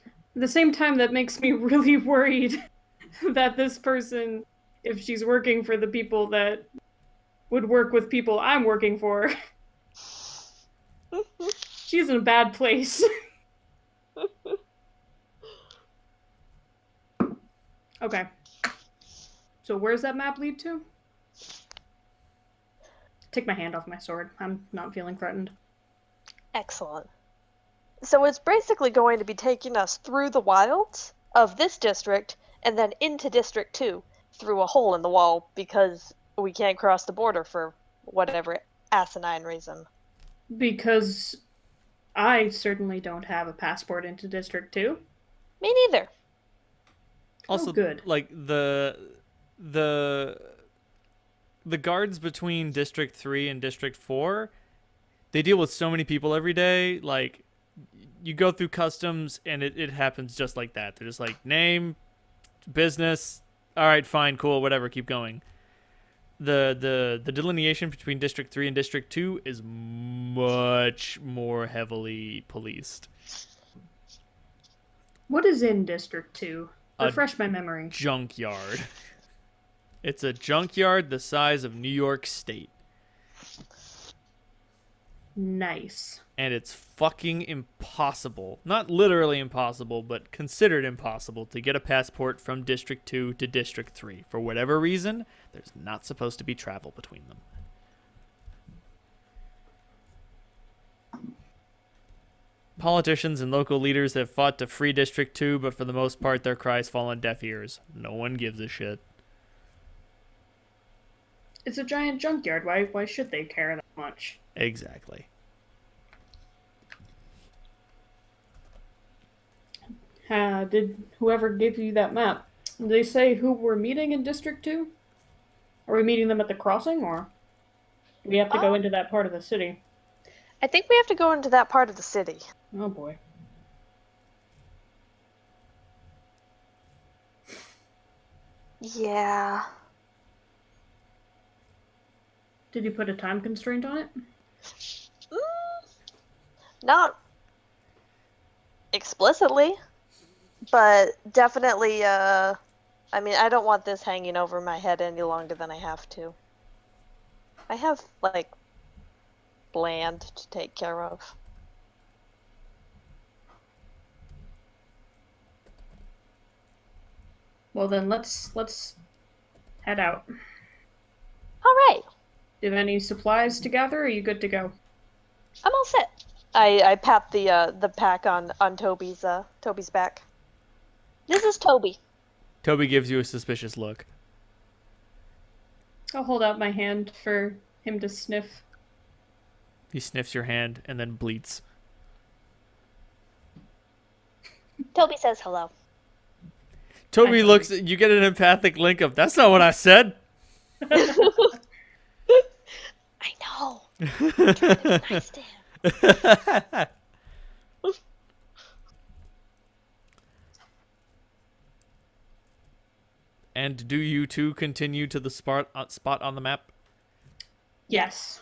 At the same time, that makes me really worried that this person, if she's working for the people that would work with people I'm working for, she's in a bad place. Okay. So where's that map lead to? Take my hand off my sword. I'm not feeling threatened. Excellent. So it's basically going to be taking us through the wilds of this district and then into District 2 through a hole in the wall because we can't cross the border for whatever asinine reason. Because I certainly don't have a passport into District 2. Me neither. Also, good. like the guards between District 3 and District 4, they deal with so many people every day. Like, you go through customs and it happens just like that. They're just like, name, business, all right, fine, cool, whatever, keep going. The delineation between District 3 and District 2 is much more heavily policed. What is in District 2? Refresh my memory. Junkyard. It's a junkyard the size of New York State. Nice. And it's fucking impossible. Not literally impossible, but considered impossible to get a passport from District 2 to District 3. For whatever reason, there's not supposed to be travel between them. Politicians and local leaders have fought to free District 2, but for the most part, their cries fall on deaf ears. No one gives a shit. It's a giant junkyard. Why should they care that much? Exactly. Did whoever gave you that map, did they say who we're meeting in District 2? Are we meeting them at the crossing, or do we have to go into that part of the city? I think we have to go into that part of the city. Oh boy. Yeah. Did you put a time constraint on it? Not explicitly, but definitely, I mean, I don't want this hanging over my head any longer than I have to. I have, like, land to take care of. Well then, let's head out. Do Alright, you have any supplies to gather, or are you good to go? I'm all set. I pat the pack on Toby's back. This is Toby. Toby gives you a suspicious look. I'll hold out my hand for him to sniff. He sniffs your hand and then bleats. Toby says hello. Toby looks at you, get an empathic link of, that's not what I said. I know. I'm trying to be nice to him. And do you two continue to the spot on the map? Yes.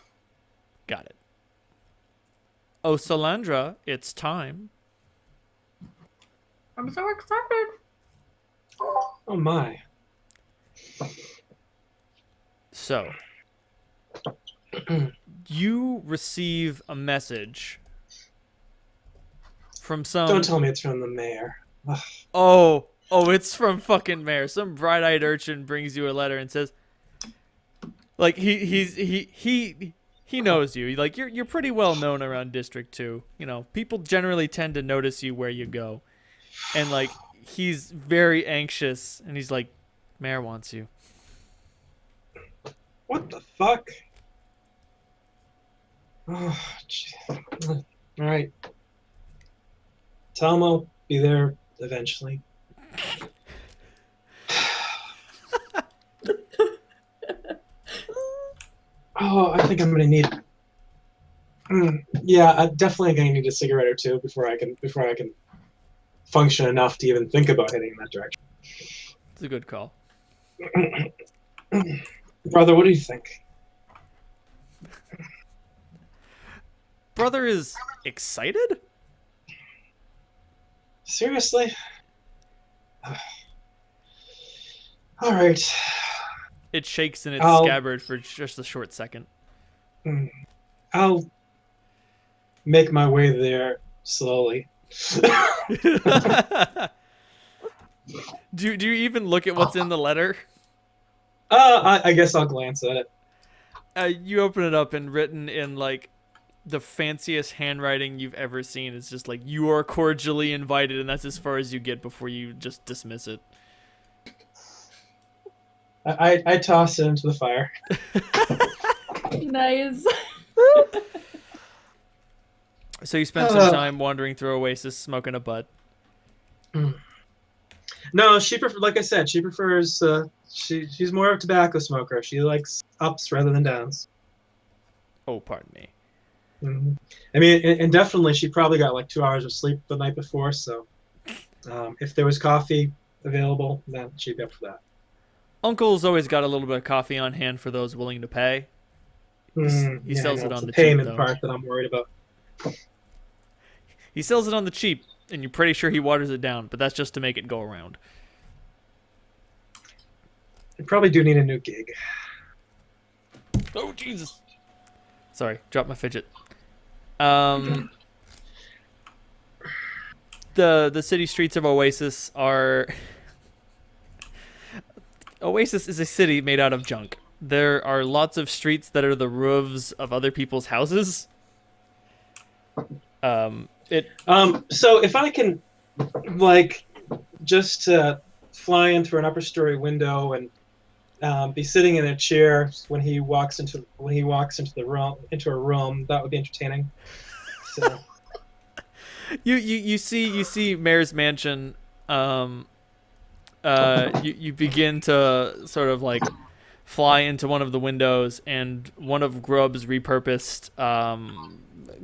Got it. Oh, Salandra, it's time. I'm so excited. Oh my. So, you receive a message from some... Don't tell me it's from the mayor. Ugh. Oh, it's from fucking Mayor. Some bright-eyed urchin brings you a letter and says, like, he knows you. Like, you're pretty well known around District 2. You know, people generally tend to notice you where you go. And, like, he's very anxious, and he's like, Mayor wants you. What the fuck? Oh, gee. All right. Tell him I'll be there eventually. Oh, I think I'm gonna need. Yeah, I'm definitely gonna need a cigarette or two before I can function enough to even think about heading in that direction. It's a good call. Brother, what do you think? Brother is excited? Seriously? All right. It shakes in its I'll- scabbard for just a short second. I'll make my way there slowly. Do you even look at what's in the letter? I guess I'll glance at it. You open it up, and written in, like, the fanciest handwriting you've ever seen. It's just like, you are cordially invited, and that's as far as you get before you just dismiss it. I toss it into the fire. Nice. So you spend some time wandering through Oasis, smoking a butt. No, like I said, she prefers. She's more of a tobacco smoker. She likes ups rather than downs. Oh, pardon me. Mm-hmm. I mean, and definitely, she probably got like 2 hours of sleep the night before. So, if there was coffee available, then she'd be up for that. Uncle's always got a little bit of coffee on hand for those willing to pay. He sells it on the cheap, payment though. part that I'm worried about. He sells it on the cheap, and you're pretty sure he waters it down, but that's just to make it go around. I probably do need a new gig. Oh, Jesus. Sorry, drop my fidget. The city streets of Oasis are... Oasis is a city made out of junk. There are lots of streets that are the roofs of other people's houses. So if I can, like, just fly in through an upper story window and be sitting in a chair when he walks into a room, that would be entertaining. So. You see Mayor's Mansion. You begin to sort of like fly into one of the windows, and one of Grubb's repurposed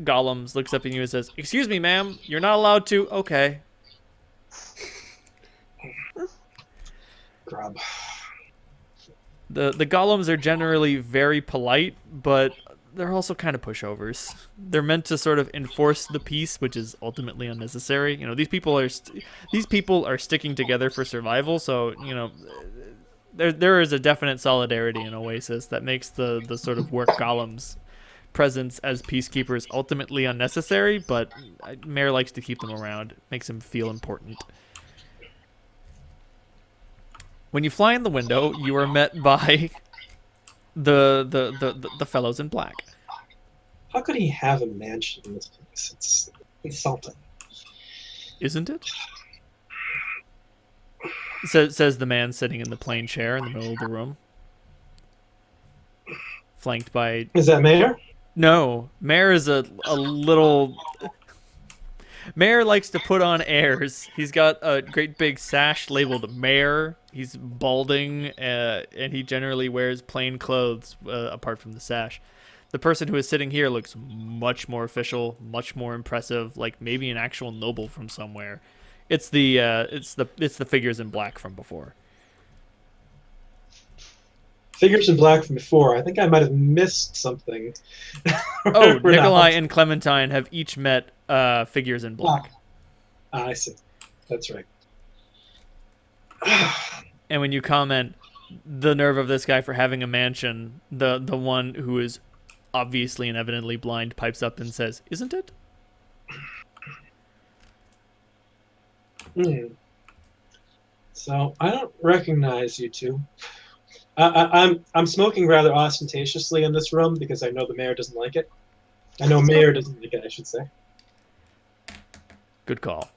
golems looks up at you and says, "Excuse me, ma'am, you're not allowed to." Okay. Grub. The golems are generally very polite, but they're also kind of pushovers. They're meant to sort of enforce the peace, which is ultimately unnecessary. These people are sticking together for survival, so there is a definite solidarity in Oasis that makes the sort of work golems presence as peacekeepers ultimately unnecessary, but Mayor likes to keep them around. Makes him feel important. When you fly in the window, you are met by the fellows in black. How could he have a mansion in this place? It's insulting. Isn't it? Says the man sitting in the plain chair in the middle of the room. Flanked by... Is that Mayor? No. Mayor is a little... Mayor likes to put on airs. He's got a great big sash labeled Mayor. He's balding, and he generally wears plain clothes apart from the sash. The person who is sitting here looks much more official, much more impressive, like maybe an actual noble from somewhere. It's the figures in black from before. Figures in black from before. I think I might have missed something. Oh, Nikolai and Clementine have each met figures in black. I see. That's right. And when you comment the nerve of this guy for having a mansion, the one who is obviously and evidently blind pipes up and says, "Isn't it?" So I don't recognize you two. I'm smoking rather ostentatiously in this room because I know the mayor doesn't like it. I know Mayor doesn't like it, I should say. Good call.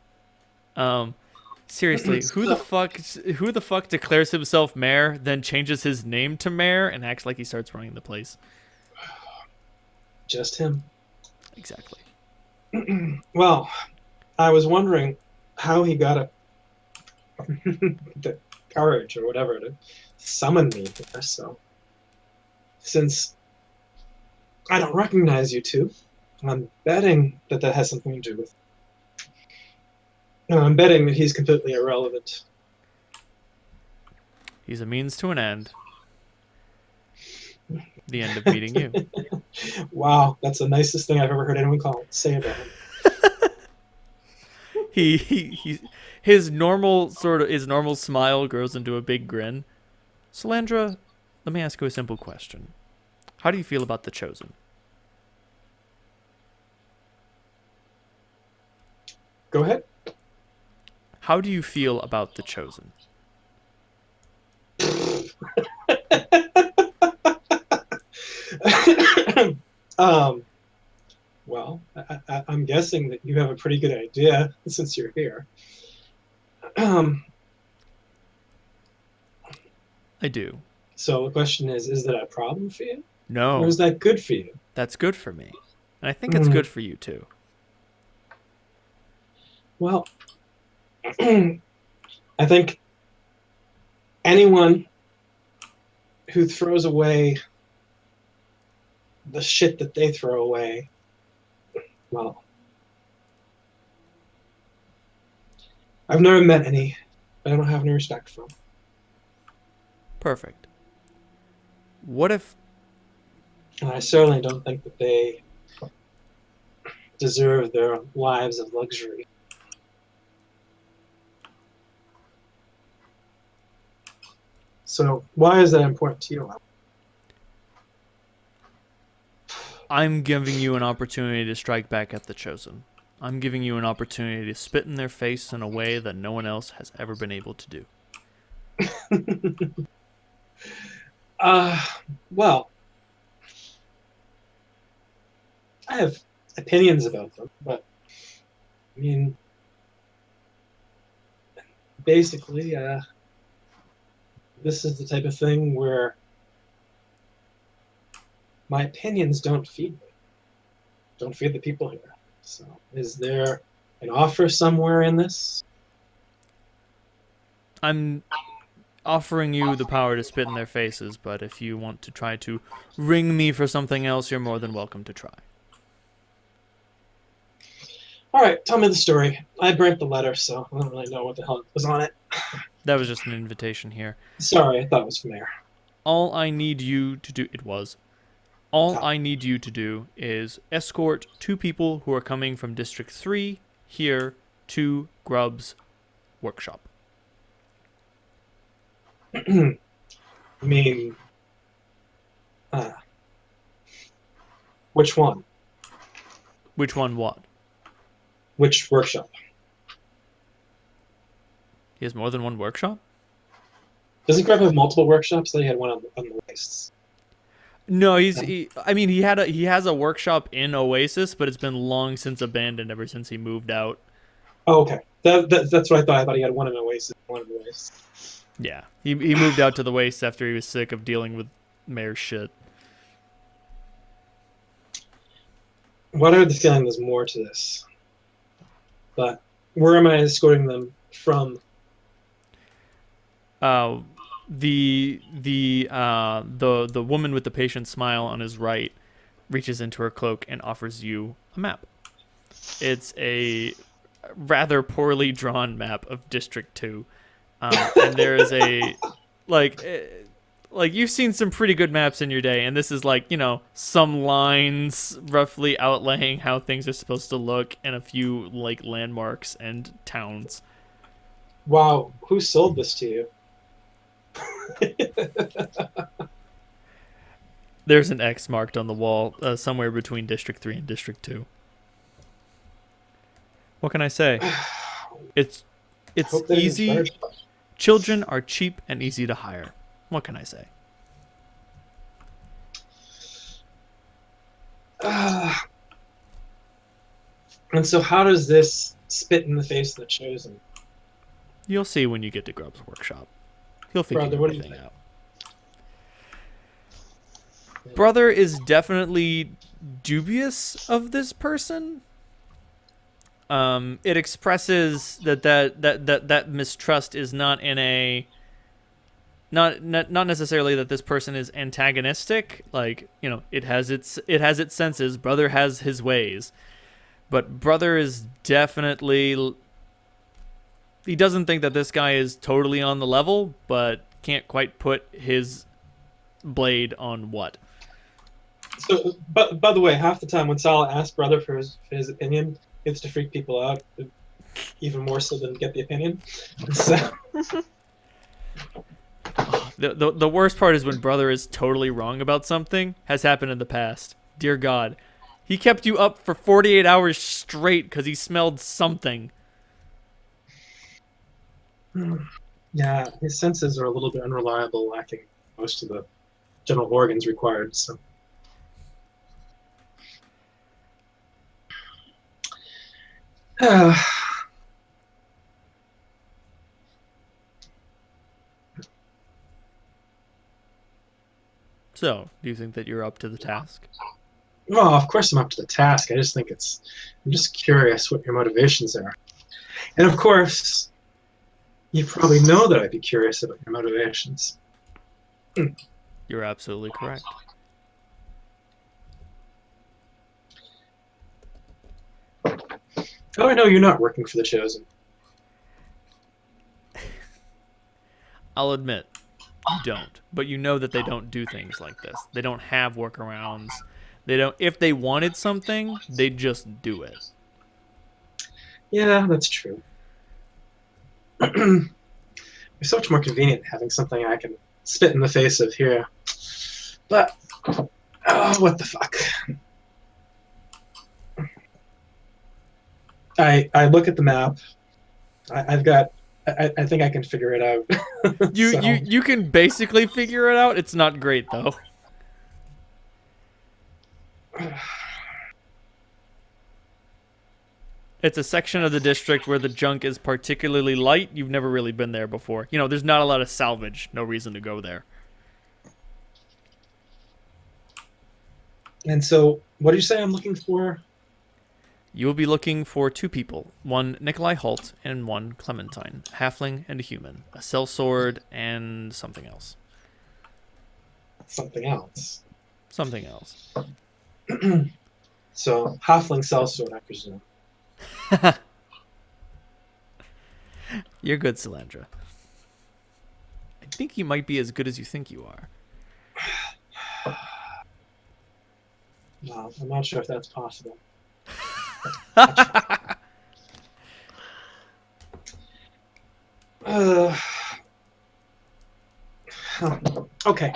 Seriously, who the fuck declares himself mayor, then changes his name to mayor and acts like he starts running the place? Just him. Exactly. Well, I was wondering how he got the courage or whatever to summon me here. So, since I don't recognize you two, I'm betting that has something to do with. No, I'm betting that he's completely irrelevant. He's a means to an end. The end of meeting you. Wow, that's the nicest thing I've ever heard anyone say about him. His normal smile grows into a big grin. Solandra, let me ask you a simple question. How do you feel about the Chosen? Go ahead. How do you feel about the Chosen? Well, I'm guessing that you have a pretty good idea since you're here. I do. So the question is that a problem for you? No. Or is that good for you? That's good for me. And I think it's good for you, too. Well, I think anyone who throws away the shit that they throw away, well, I've never met any that I don't have any respect for. Perfect. What if... And I certainly don't think that they deserve their lives of luxury. So why is that important to you? I'm giving you an opportunity to strike back at the Chosen. I'm giving you an opportunity to spit in their face in a way that no one else has ever been able to do. Well, I have opinions about them, but I mean, basically, this is the type of thing where my opinions don't feed me, don't feed the people here. So, is there an offer somewhere in this? I'm offering you the power to spit in their faces, but if you want to try to ring me for something else, you're more than welcome to try. All right, tell me the story. I burnt the letter, so I don't really know what the hell was on it. That was just an invitation here. Sorry, I thought it was from there. All I need you to do is escort 2 people who are coming from District 3 here to Grubb's workshop. I mean, which one? Which one what? Which workshop? He has more than one workshop? Doesn't Grub have multiple workshops? They had one on the wastes. No, he has a workshop in Oasis, but it's been long since abandoned ever since he moved out. Oh, okay. That's what I thought. I thought he had one in Oasis, one in the wastes. Yeah, he moved out to the Wastes after he was sick of dealing with mayor shit. What I had the feeling there's more to this. But where am I escorting them from? The woman with the patient smile on his right reaches into her cloak and offers you a map. It's a rather poorly drawn map of District 2. And there is a like you've seen some pretty good maps in your day, and this is some lines roughly outlaying how things are supposed to look and a few landmarks and towns. Wow, who sold this to you? There's an X marked on the wall somewhere between District 3 and District 2. What can I say? It's easy. Children are cheap and easy to hire. What can I say? And so how does this spit in the face of the Chosen? You'll see when you get to Grubb's workshop. He'll figure everything out. Brother is definitely dubious of this person. It expresses that mistrust is not in a not necessarily that this person is antagonistic. It has its senses. Brother has his ways, but brother is definitely. He doesn't think that this guy is totally on the level, but can't quite put his blade on what. So, but by the way, half the time when Sala asks brother for his opinion, it's to freak people out, even more so than get the opinion. So. The worst part is when brother is totally wrong about something. Has happened in the past. Dear God, he kept you up for 48 hours straight because he smelled something. Yeah, his senses are a little bit unreliable, lacking most of the general organs required. So. So, do you think that you're up to the task? Well, of course I'm up to the task. I'm just curious what your motivations are. And of course, you probably know that I'd be curious about your motivations. You're absolutely correct. How do I know you're not working for the Chosen? I'll admit, you don't. But you know that they don't do things like this. They don't have workarounds. They don't. If they wanted something, they'd just do it. Yeah, that's true. It's so much more convenient having something I can spit in the face of here. But, oh, what the fuck. I look at the map. I think I can figure it out. You can basically figure it out. It's not great though. It's a section of the district where the junk is particularly light. You've never really been there before. There's not a lot of salvage. No reason to go there. And so, what did you say I'm looking for? You will be looking for 2 people. One Nikolai Holt and one Clementine. A halfling and a human. A sellsword and something else. Something else. Something else. So, halfling sellsword, I presume. You're good, Salandra. I think you might be as good as you think you are. Well, I'm not sure if that's possible. Uh, okay.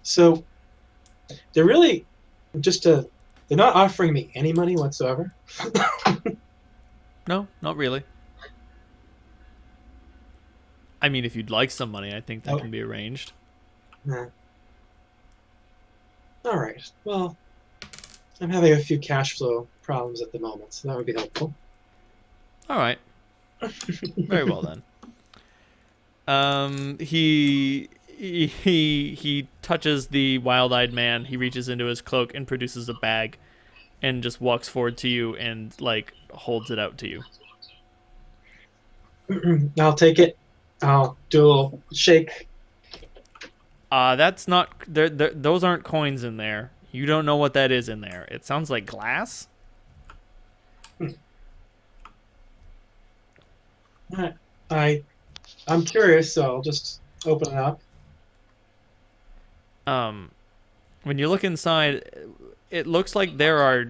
So they're really they're not offering me any money whatsoever. No, not really. I mean, if you'd like some money, I think that can be arranged. Nah. All right. Well, I'm having a few cash flow problems at the moment, so that would be helpful. All right. Very well then. He touches the wild-eyed man. He reaches into his cloak and produces a bag, and just walks forward to you and like holds it out to you. I'll take it. I'll do a little shake. That's not there. Those aren't coins in there. You don't know what that is in there. It sounds like glass. I'm curious, so I'll just open it up. When you look inside, it looks like there are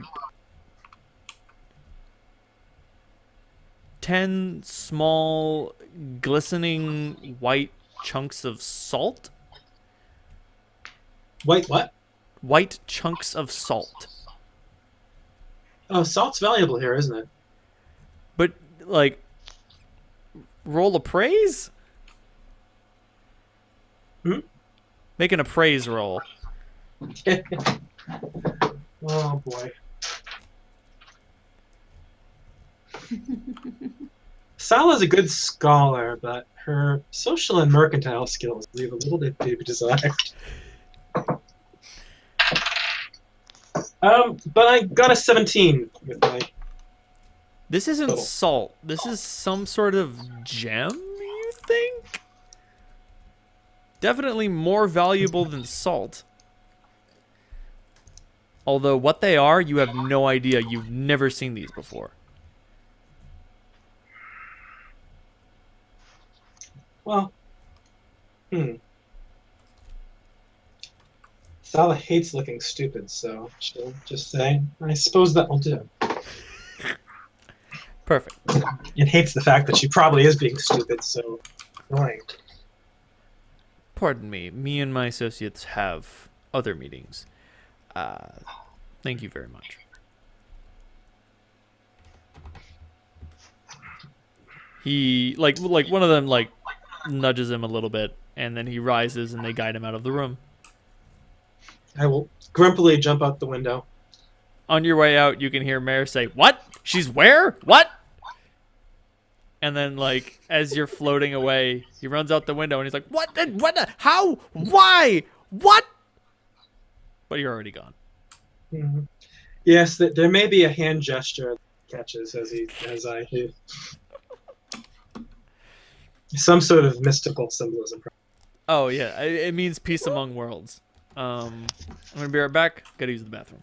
10 small, glistening white chunks of salt. Wait, what? White chunks of salt. Oh, salt's valuable here, isn't it? But, like, roll appraise? Make an appraise roll. Oh, boy. Sala's a good scholar, but her social and mercantile skills leave a little bit to be desired. But I got a 17 with my... This isn't salt. This is some sort of gem, you think? Definitely more valuable than salt. Although what they are, you have no idea. You've never seen these before. Well, Sala hates looking stupid, so she'll just say, I suppose that will do. Perfect. And hates the fact that she probably is being stupid, so annoying. Pardon me. Me and my associates have other meetings. Thank you very much. He like one of them like nudges him a little bit, and then he rises and they guide him out of the room. I will grumpily jump out the window. On your way out, you can hear Mare say, "What? She's where? What?" And then, like, as you're floating away, he runs out the window and he's like, "What? What? How? Why? What?" But you're already gone. Mm-hmm. Yes, there may be a hand gesture that catches as I do. Some sort of mystical symbolism. Oh yeah, it means peace among worlds. I'm gonna be right back. Gotta use the bathroom.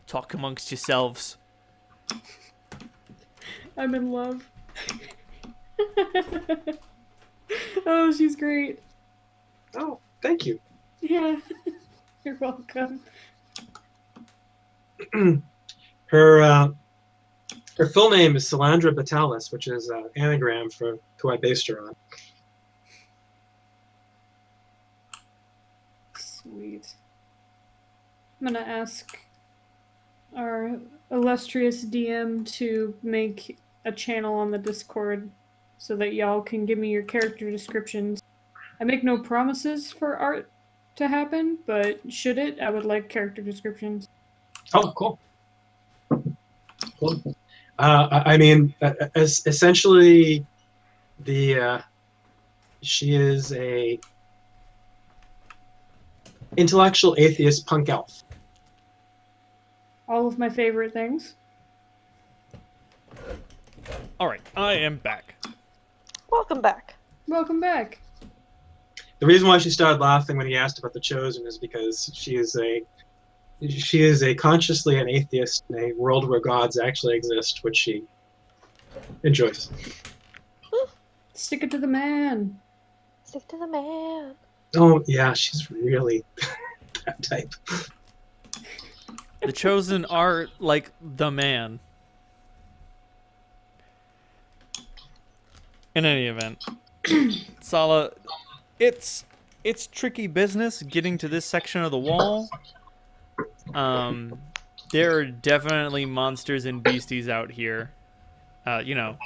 Talk amongst yourselves. I'm in love. Oh, she's great. Oh, thank you. Yeah. You're welcome. Her full name is Salandra Batalis, which is an anagram for who I based her on. Sweet. I'm gonna ask our illustrious DM to make a channel on the Discord so that y'all can give me your character descriptions. I make no promises for art to happen, but should it, I would like character descriptions. Oh, cool. Cool. I mean, essentially, she is a intellectual atheist punk elf. All of my favorite things. All right, I am back. Welcome back. Welcome back. The reason why she started laughing when he asked about the Chosen is because she is a consciously an atheist in a world where gods actually exist, which she enjoys. Stick it to the man. Stick to the man. Oh yeah, she's really that type. The Chosen are like the man. In any event, Sala, it's tricky business getting to this section of the wall. There are definitely monsters and beasties out here. You know,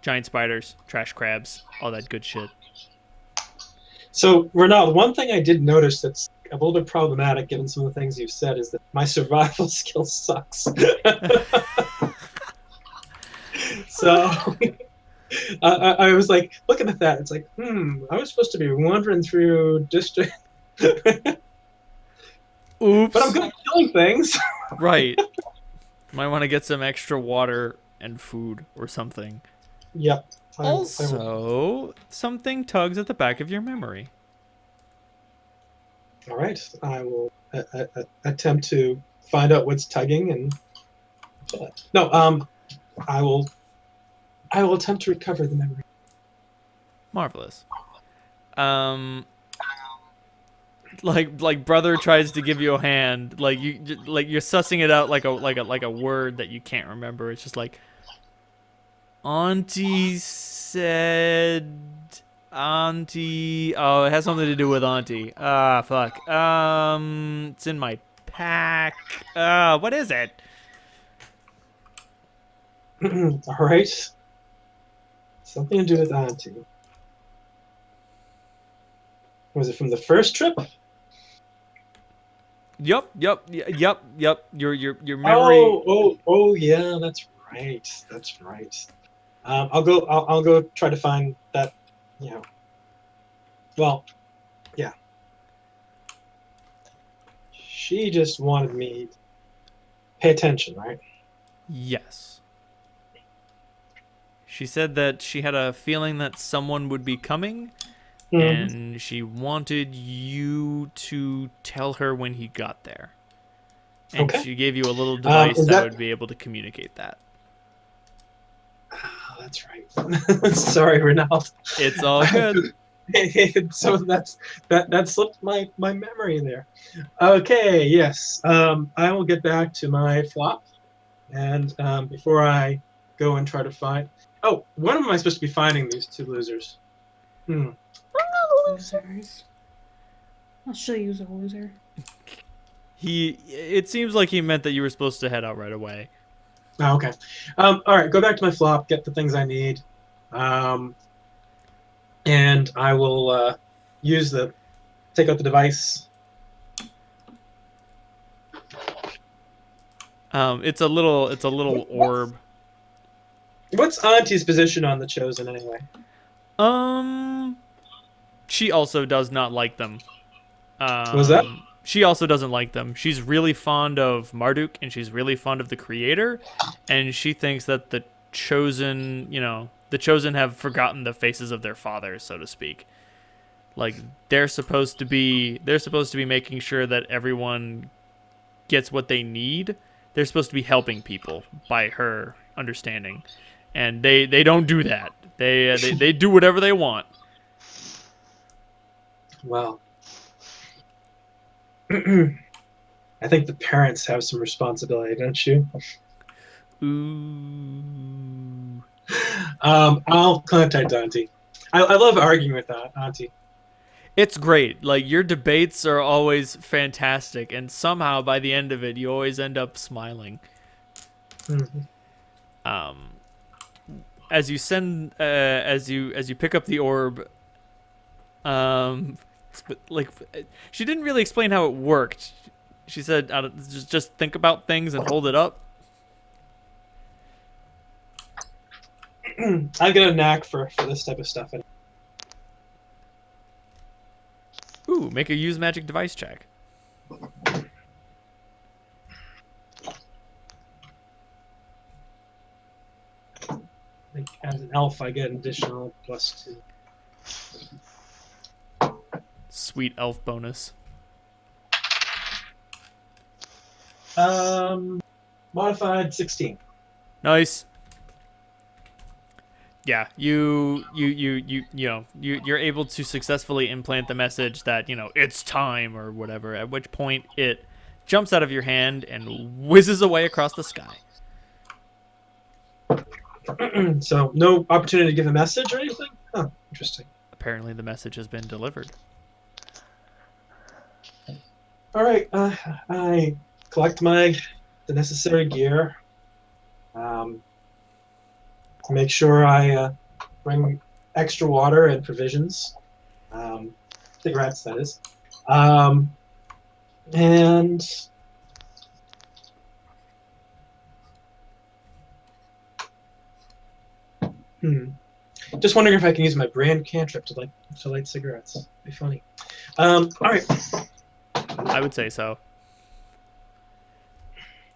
giant spiders, trash crabs, all that good shit. So, Ronald, one thing I did notice that's a little bit problematic, given some of the things you've said, is that my survival skill sucks. So, I was like looking at that. It's like, I was supposed to be wandering through district, but Oops. I'm good at killing things. Right. Might want to get some extra water and food or something. Yep. Also, something tugs at the back of your memory. All right. I will attempt to find out what's tugging and. No. I will attempt to recover the memory. Marvelous. Like brother tries to give you a hand, like you're sussing it out like a word that you can't remember. It's just like Auntie said Auntie. Oh, it has something to do with Auntie. Ah, fuck. It's in my pack. What is it? All right. Something to do with Auntie. Was it from the first trip? Yup. Your memory. Oh, yeah. That's right. I'll go try to find that. You know. Well, yeah. She just wanted me to pay attention, right? Yes. She said that she had a feeling that someone would be coming, and she wanted you to tell her when he got there. And Okay. she gave you a little device Is that that would be able to communicate that. Oh, that's right. Sorry, Ronald. It's all good. So that slipped my memory there. Okay, yes. I will get back to my flop, and before I go and try to find. Oh, when am I supposed to be finding these two losers? Losers. I'll show you as a loser. It seems like he meant that you were supposed to head out right away. Oh, okay. All right, go back to my flop, get the things I need, and I will take out the device. It's a little orb. What's Auntie's position on the Chosen anyway? She also does not like them. Was that? She also doesn't like them. She's really fond of Marduk, and she's really fond of the Creator, and she thinks that the Chosen have forgotten the faces of their fathers, so to speak. Like they're supposed to be making sure that everyone gets what they need. They're supposed to be helping people, by her understanding, and they don't do that. They do whatever they want. Well, I think the parents have some responsibility, don't you? Ooh. I'll contact Auntie. I love arguing with Auntie. It's great. Like your debates are always fantastic, and somehow by the end of it, you always end up smiling. Mm-hmm. As you pick up the orb, like she didn't really explain how it worked. She said, "Just think about things and hold it up." I get a knack for this type of stuff. Ooh, make a use magic device check. Like, as an elf, I get an additional +2. Sweet elf bonus. Modified 16. Nice. Yeah, you're able to successfully implant the message that, it's time or whatever, at which point it jumps out of your hand and whizzes away across the sky. So no opportunity to give a message or anything? Huh, interesting. Apparently the message has been delivered. All right, I collect the necessary gear. Make sure I bring extra water and provisions, cigarettes, that is, and just wondering if I can use my brand cantrip to light cigarettes. It'd be funny. All right. I would say so.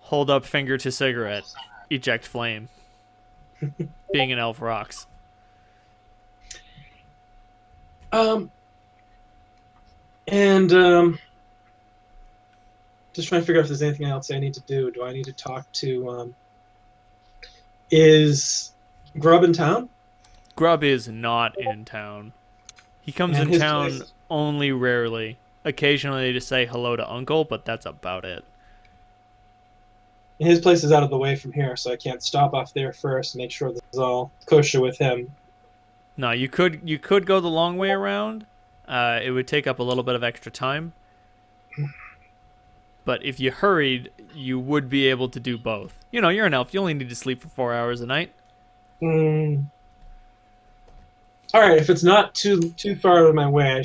Hold up finger to cigarette. Eject flame. Being an elf rocks. Just trying to figure out if there's anything else I need to do. Do I need to talk to, is Grub in town? Grub is not in town. He comes And in his town place- only rarely. Occasionally to say hello to Uncle, but that's about it. His place is out of the way from here, so I can't stop off there first and make sure this is all kosher with him. No, you could go the long way around. It would take up a little bit of extra time. But if you hurried, you would be able to do both. You're an elf. You only need to sleep for 4 hours a night. All right, if it's not too far out of my way,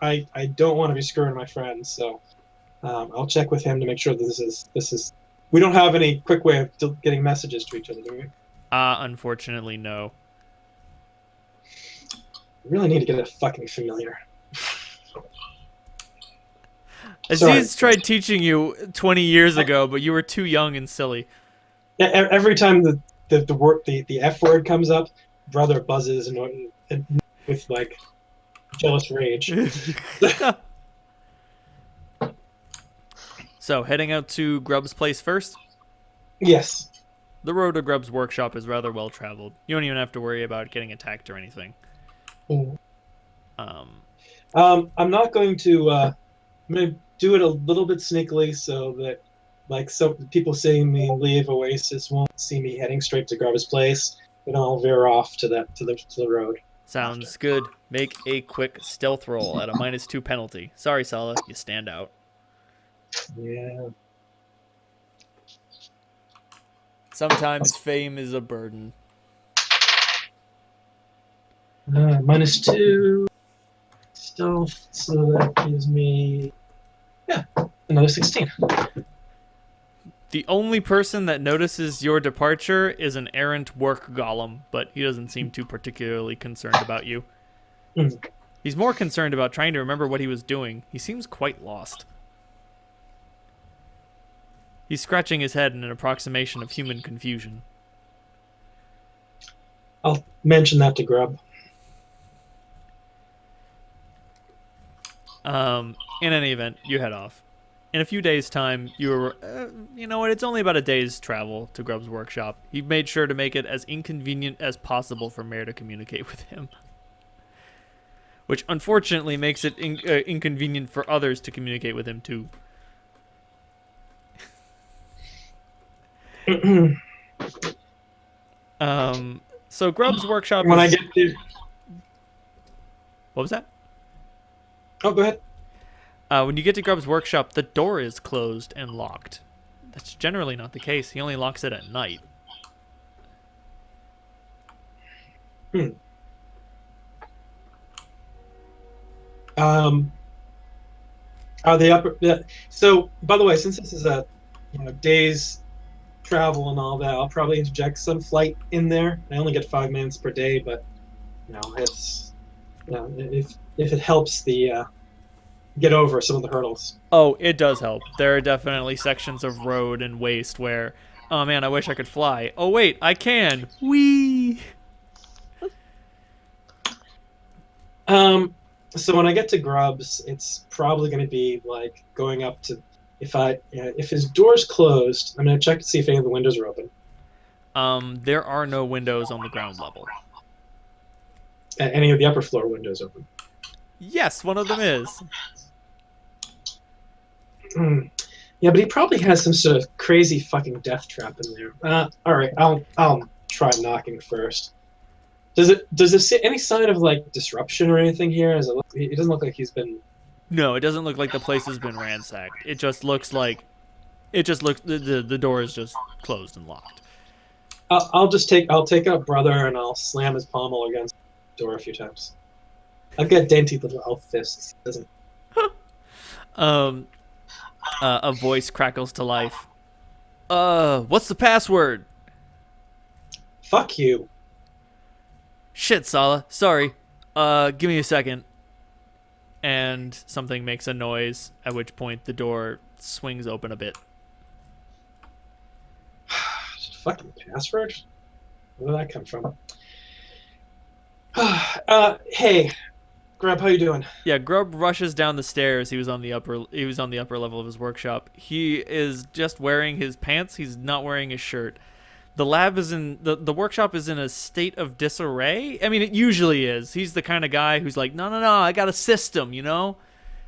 I don't want to be screwing my friends, so I'll check with him to make sure that this is. We don't have any quick way of getting messages to each other, do we? Unfortunately, no. I really need to get a fucking familiar. Aziz tried teaching you 20 years ago, but you were too young and silly. Every time the F word comes up, brother buzzes and with like jealous rage. So, heading out to Grub's place first? Yes. The road to Grub's workshop is rather well traveled. You don't even have to worry about getting attacked or anything. I'm not going to. I'm going to do it a little bit sneakily so that, so people seeing me leave Oasis won't see me heading straight to Grub's place. Then I'll veer off to the road. Sounds good. Make a quick stealth roll at a -2 penalty. Sorry, Sala, you stand out. Yeah. Sometimes fame is a burden. -2 stealth, so that gives me another 16. The only person that notices your departure is an errant work golem, but he doesn't seem too particularly concerned about you. He's more concerned about trying to remember what he was doing. He seems quite lost. He's scratching his head in an approximation of human confusion. I'll mention that to Grub. In any event, you head off. In a few days' time, you know what? It's only about a day's travel to Grub's workshop. He made sure to make it as inconvenient as possible for Mare to communicate with him, which unfortunately makes it inconvenient for others to communicate with him too. So Grub's workshop. When I get to. What was that? Oh, go ahead. When you get to Grub's workshop, the door is closed and locked. That's generally not the case. He only locks it at night. Are they up? So, by the way, since this is a day's travel and all that, I'll probably interject some flight in there. I only get 5 minutes per day, but it's if it helps the get over some of the hurdles. Oh, it does help. There are definitely sections of road and waste where, oh man, I wish I could fly. Oh wait, I can. Whee! So when I get to Grub's, it's probably going to be like going up to if his door's closed, I'm going to check to see if any of the windows are open. There are no windows on the ground level. any of the upper floor windows open? Yes, one of them is. Yeah, but he probably has some sort of crazy fucking death trap in there. All right, I'll try knocking first. Does it see any sign of like disruption or anything here? It doesn't look like he's been. No, it doesn't look like the place has been ransacked. It just looks like the door is just closed and locked. I'll take out brother and I'll slam his pommel against the door a few times. I've got dainty little elf fists. Doesn't. A voice crackles to life. What's the password? Fuck you. Shit, Sala. Sorry. Give me a second. And something makes a noise, at which point the door swings open a bit. Fucking password? Where did that come from? Hey, Grub, how you doing? Yeah, Grub rushes down the stairs. He was on the upper level of his workshop. He is just wearing his pants. He's not wearing his shirt. The lab is in the workshop is in a state of disarray. I mean, it usually is. He's the kind of guy who's like, no, I got a system, you know?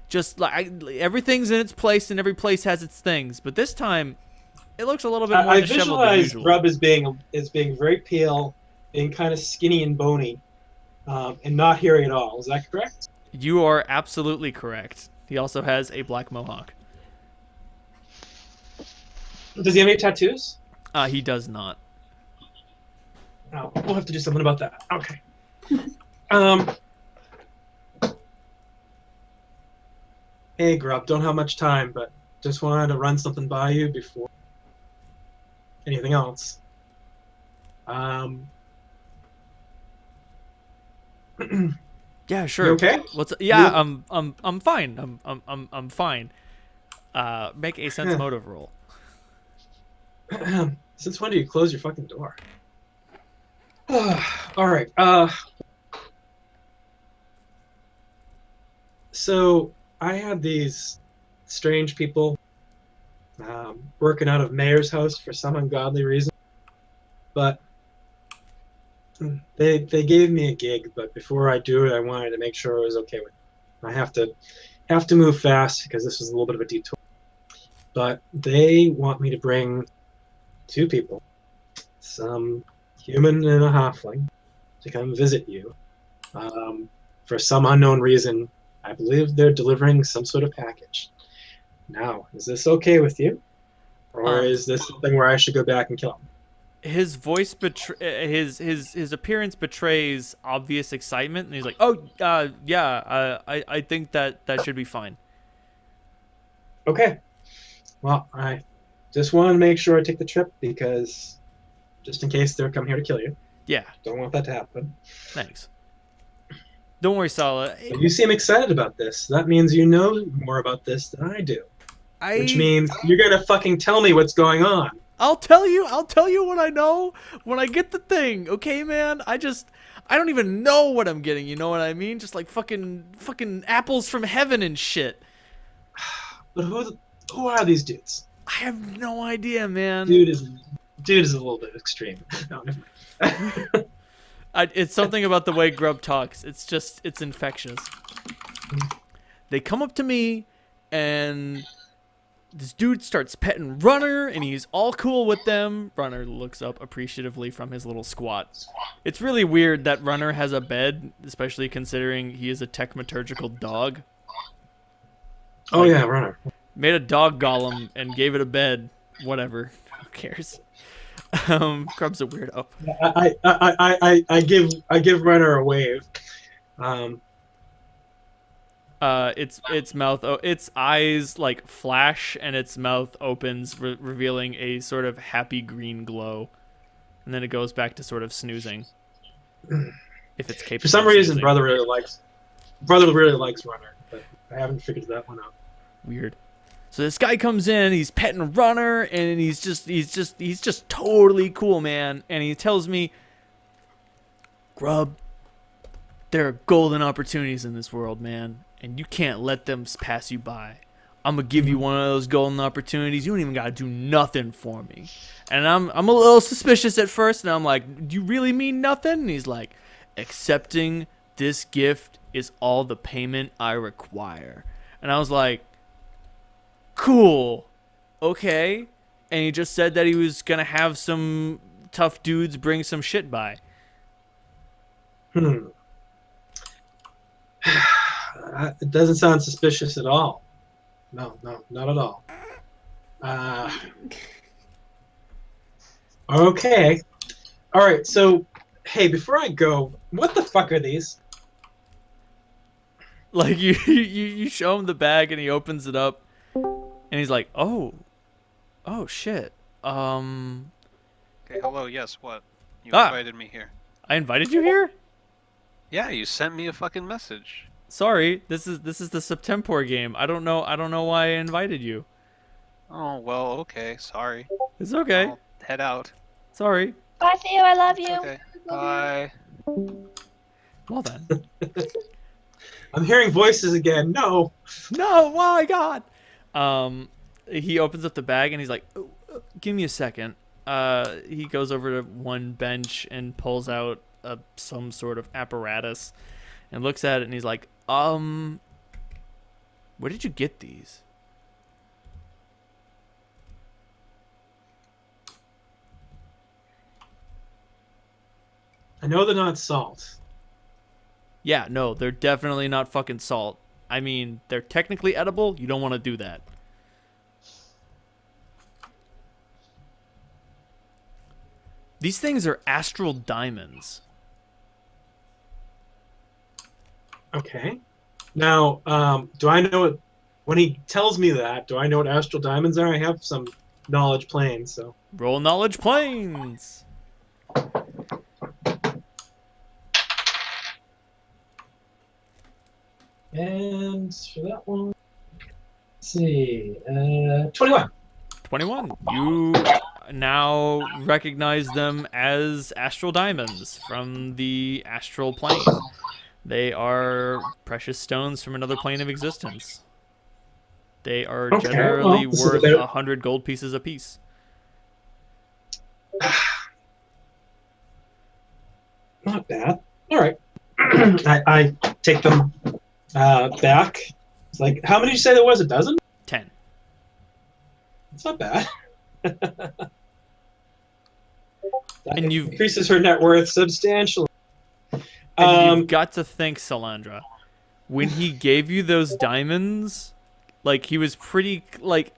Just like everything's in its place and every place has its things. But this time, it looks a little bit more I disheveled than visualize usual. Grub as being very pale, being kind of skinny and bony, and not hairy at all. Is that correct? You are absolutely correct. He also has a black mohawk. Does he have any tattoos? He does not. Oh, we'll have to do something about that. Okay. Hey, Grub, don't have much time, but just wanted to run something by you before anything else. Yeah, sure. You okay? Yeah, I'm fine. I'm fine. Make a sense motive roll. Since when do you close your fucking door? All right. So I had these strange people working out of Mayor's house for some ungodly reason, but they gave me a gig. But before I do it, I wanted to make sure it was okay with me. I have to move fast because this was a little bit of a detour. But they want me to bring two people, some human and a halfling, to come visit you. For some unknown reason, I believe they're delivering some sort of package. Now, is this okay with you? Or is this something where I should go back and kill him? His voice his appearance betrays obvious excitement, and he's like, "Oh, yeah, I think that should be fine." Okay. Well, I just want to make sure I take the trip because just in case they're coming here to kill you. Yeah. Don't want that to happen. Thanks. Don't worry, Sala. But you seem excited about this. That means you know more about this than I do. Which means you're gonna fucking tell me what's going on. I'll tell you what I know when I get the thing, okay, man? I don't even know what I'm getting, you know what I mean? Just like fucking apples from heaven and shit. But who are these dudes? I have no idea, man. Dude is a little bit extreme. No, never mind. It's something about the way Grub talks. It's infectious. They come up to me, and this dude starts petting Runner, and he's all cool with them. Runner looks up appreciatively from his little squat. It's really weird that Runner has a bed, especially considering he is a techmaturgical dog. Oh yeah, Runner. Made a dog golem and gave it a bed. Whatever. Who cares? Grub's a weirdo. I give Runner a wave. Its eyes like flash, and its mouth opens, revealing a sort of happy green glow, and then it goes back to sort of snoozing. If it's capable. For some reason, Brother really likes Runner, but I haven't figured that one out. Weird. So this guy comes in, he's petting Runner, and he's just totally cool, man. And he tells me, Grub, there are golden opportunities in this world, man, and you can't let them pass you by. I'm gonna give you one of those golden opportunities. You don't even gotta do nothing for me. And I'm a little suspicious at first, and I'm like, do you really mean nothing? And he's like, accepting This gift is all the payment I require. And I was like, cool. Okay. And he just said that he was going to have some tough dudes bring some shit by. It doesn't sound suspicious at all. No, not at all. Okay. All right, so, hey, before I go, what the fuck are these? Like, you show him the bag, and he opens it up, and he's like, oh shit. Okay, hello, yes, what? You Ah. invited me here. I invited you here? Yeah, you sent me a fucking message. Sorry, this is the Septemport game. I don't know why I invited you. Oh, well, okay, sorry. It's okay. I'll head out. Sorry. Bye, Theo. I love you. Okay, bye. Well then. I'm hearing voices again. No. No, my God. He opens up the bag and he's like, "Oh, give me a second." He goes over to one bench and pulls out some sort of apparatus and looks at it and he's like, where did you get these? I know they're not salt. Yeah, no, they're definitely not fucking salt. I mean, they're technically edible. You don't want to do that. These things are astral diamonds. Okay. Now, do I know what, when he tells me that, do I know what astral diamonds are? I have some knowledge planes, so. Roll knowledge planes. And for that one, let's see, 21. 21. You now recognize them as astral diamonds from the astral plane. They are precious stones from another plane of existence. They are Okay, generally well, this is worth about- 100 gold pieces apiece. Not bad. All right. I take them back. It's like, how many did you say there was? A dozen? 10. It's not bad. That And you've- increases her net worth substantially. And you've got to think, Salandra, when he gave you those diamonds, like, he was pretty, like,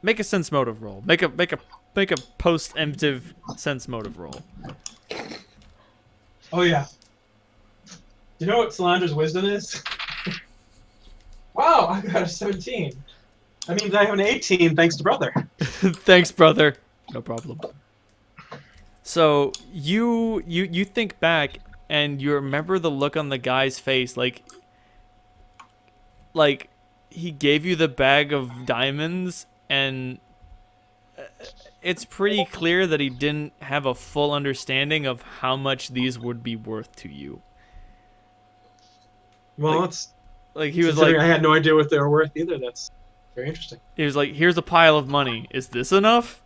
make a sense motive roll. Make a post-emptive sense motive roll. Oh yeah. You know what Solandra's wisdom is? Wow, I got a 17. That means I have an 18 thanks to brother. Thanks, brother. No problem. So you think back and you remember the look on the guy's face, like he gave you the bag of diamonds, and it's pretty clear that he didn't have a full understanding of how much these would be worth to you. Well, Like- that's Like he was like, I had no idea what they were worth either. That's very interesting. he was like, here's a pile of money. Is this enough?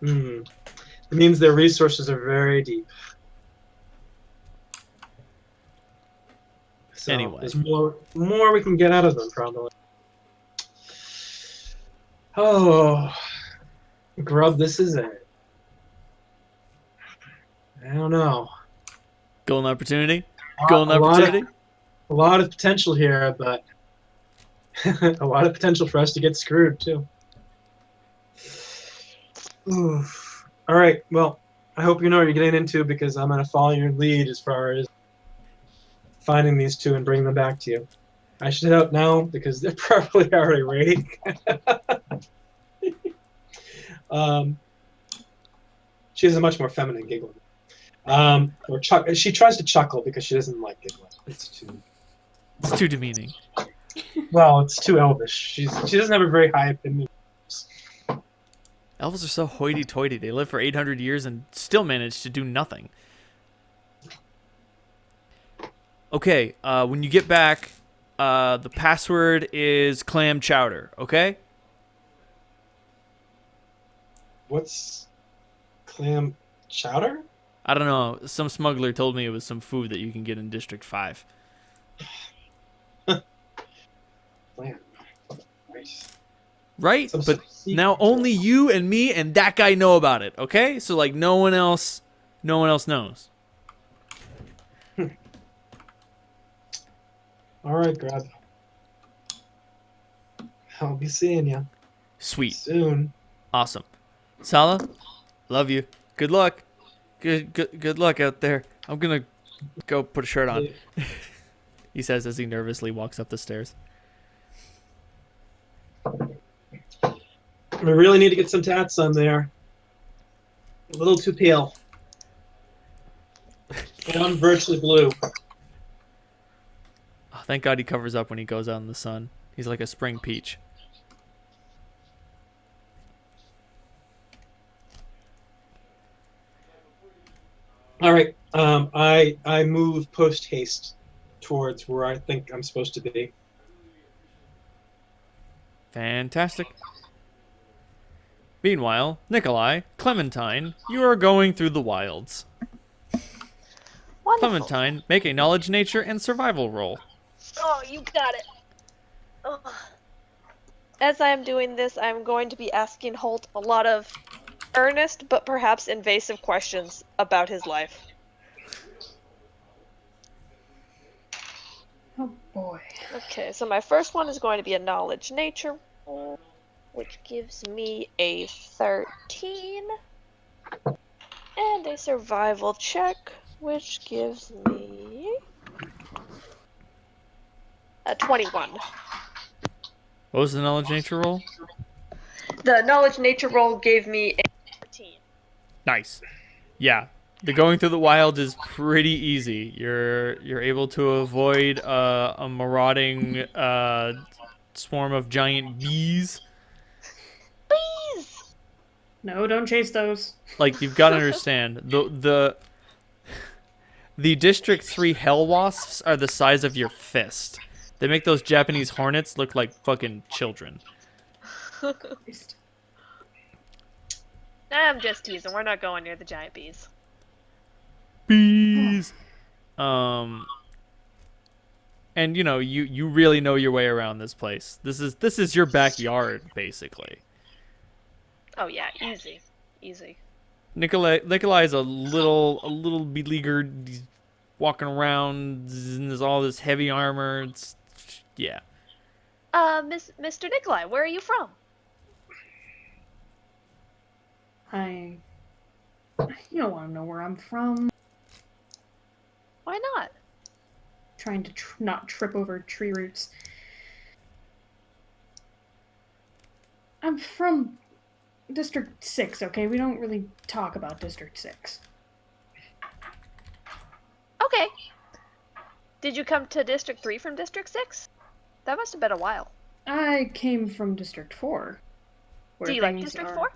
Hmm. It means their resources are very deep. So Anyway. there's more we can get out of them, probably. Oh, grub, this is it. I don't know. Golden opportunity. A Golden lot of- opportunity. A lot of potential here, but a lot of potential for us to get screwed too. Oof. All right. Well, I hope you know what you're getting into, because I'm going to follow your lead as far as finding these two and bring them back to you. I should head out now because they're probably already waiting. She has a much more feminine giggle. She tries to chuckle because she doesn't like giggling. It's It's too demeaning. it's too elvish. She doesn't have a very high opinion. Elves are so hoity-toity. They live for 800 years and still manage to do nothing. Okay, when you get back, the password is clam chowder, okay? What's clam chowder? I don't know. Some smuggler told me it was some food that you can get in District 5. Man. Nice. Right? Some But sort of secret now only you and me and that guy know about it, okay? So like no one else knows. All right, Grab. I'll be seeing you Sweet. soon. Awesome. Sala, love you. Good luck. Good luck out there. I'm going to go put a shirt on. He says as he nervously walks up the stairs. We really need to get some tats on there. A little too pale. And I'm virtually blue. Oh, thank God he covers up when he goes out in the sun. He's like a spring peach. All right. I move post haste towards where I think I'm supposed to be. Fantastic. Meanwhile, Nikolai, Clementine, you are going through the wilds. Wonderful. Clementine, make a knowledge, nature, and survival roll. Oh, you got it. Ugh. As I am doing this, I'm going to be asking Holt a lot of earnest but perhaps invasive questions about his life. Oh boy. Okay, so my first one is going to be a knowledge nature roll, which gives me a 13. And a survival check, which gives me a 21. What was the knowledge, nature roll? The knowledge nature roll gave me a 14. Nice. Yeah, the going through the wild is pretty easy. You're able to avoid a marauding swarm of giant bees. Bees! No, don't chase those. Like you've got to understand the District 3 hell wasps are the size of your fist. They make those Japanese hornets look like fucking children. I'm just teasing. We're not going near the giant bees. Bees. And you know, you really know your way around this place. This is your backyard basically. Oh yeah, easy. Easy. Nikolai is a little beleaguered. He's walking around and there's all this heavy armor. Yeah. Mr. Nikolai, where are you from? You don't want to know where I'm from. Why not? Trying to not trip over tree roots. I'm from District 6, okay? We don't really talk about District 6. Okay. Did you come to District 3 from District 6? That must have been a while. I came from District 4. Do you like District 4?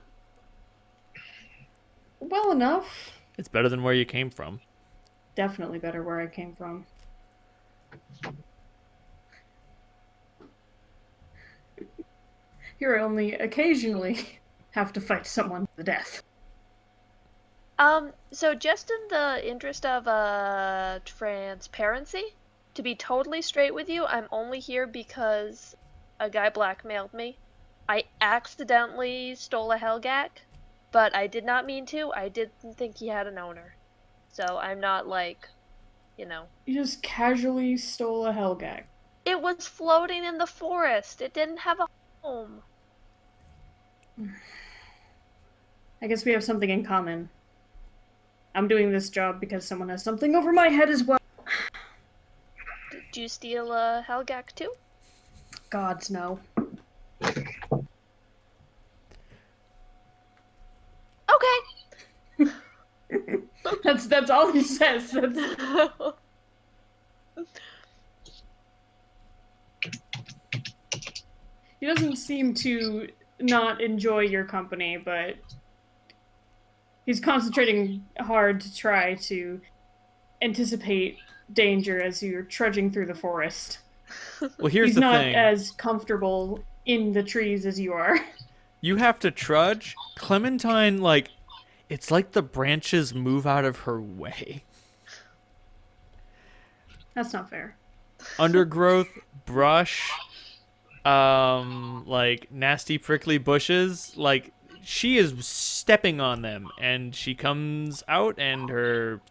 Well enough. It's better than where you came from. Definitely better where I came from. Here I only occasionally have to fight someone to the death. So just in the interest of, transparency, to be totally straight with you, I'm only here because a guy blackmailed me. I accidentally stole a Hellgak, but I did not mean to. I didn't think he had an owner. So I'm not like, you know. You just casually stole a Hellgak. It was floating in the forest. It didn't have a home. I guess we have something in common. I'm doing this job because someone has something over my head as well. Did you steal a Hellgak too? Gods no. Okay. That's all he says. He doesn't seem to not enjoy your company, but he's concentrating hard to try to anticipate danger as you're trudging through the forest. Well, here's He's the not thing. as comfortable in the trees as you are. You have to trudge. Clementine, like, It's like the branches move out of her way. That's not fair. Undergrowth, brush, like nasty prickly bushes, like she is stepping on them, and she comes out and her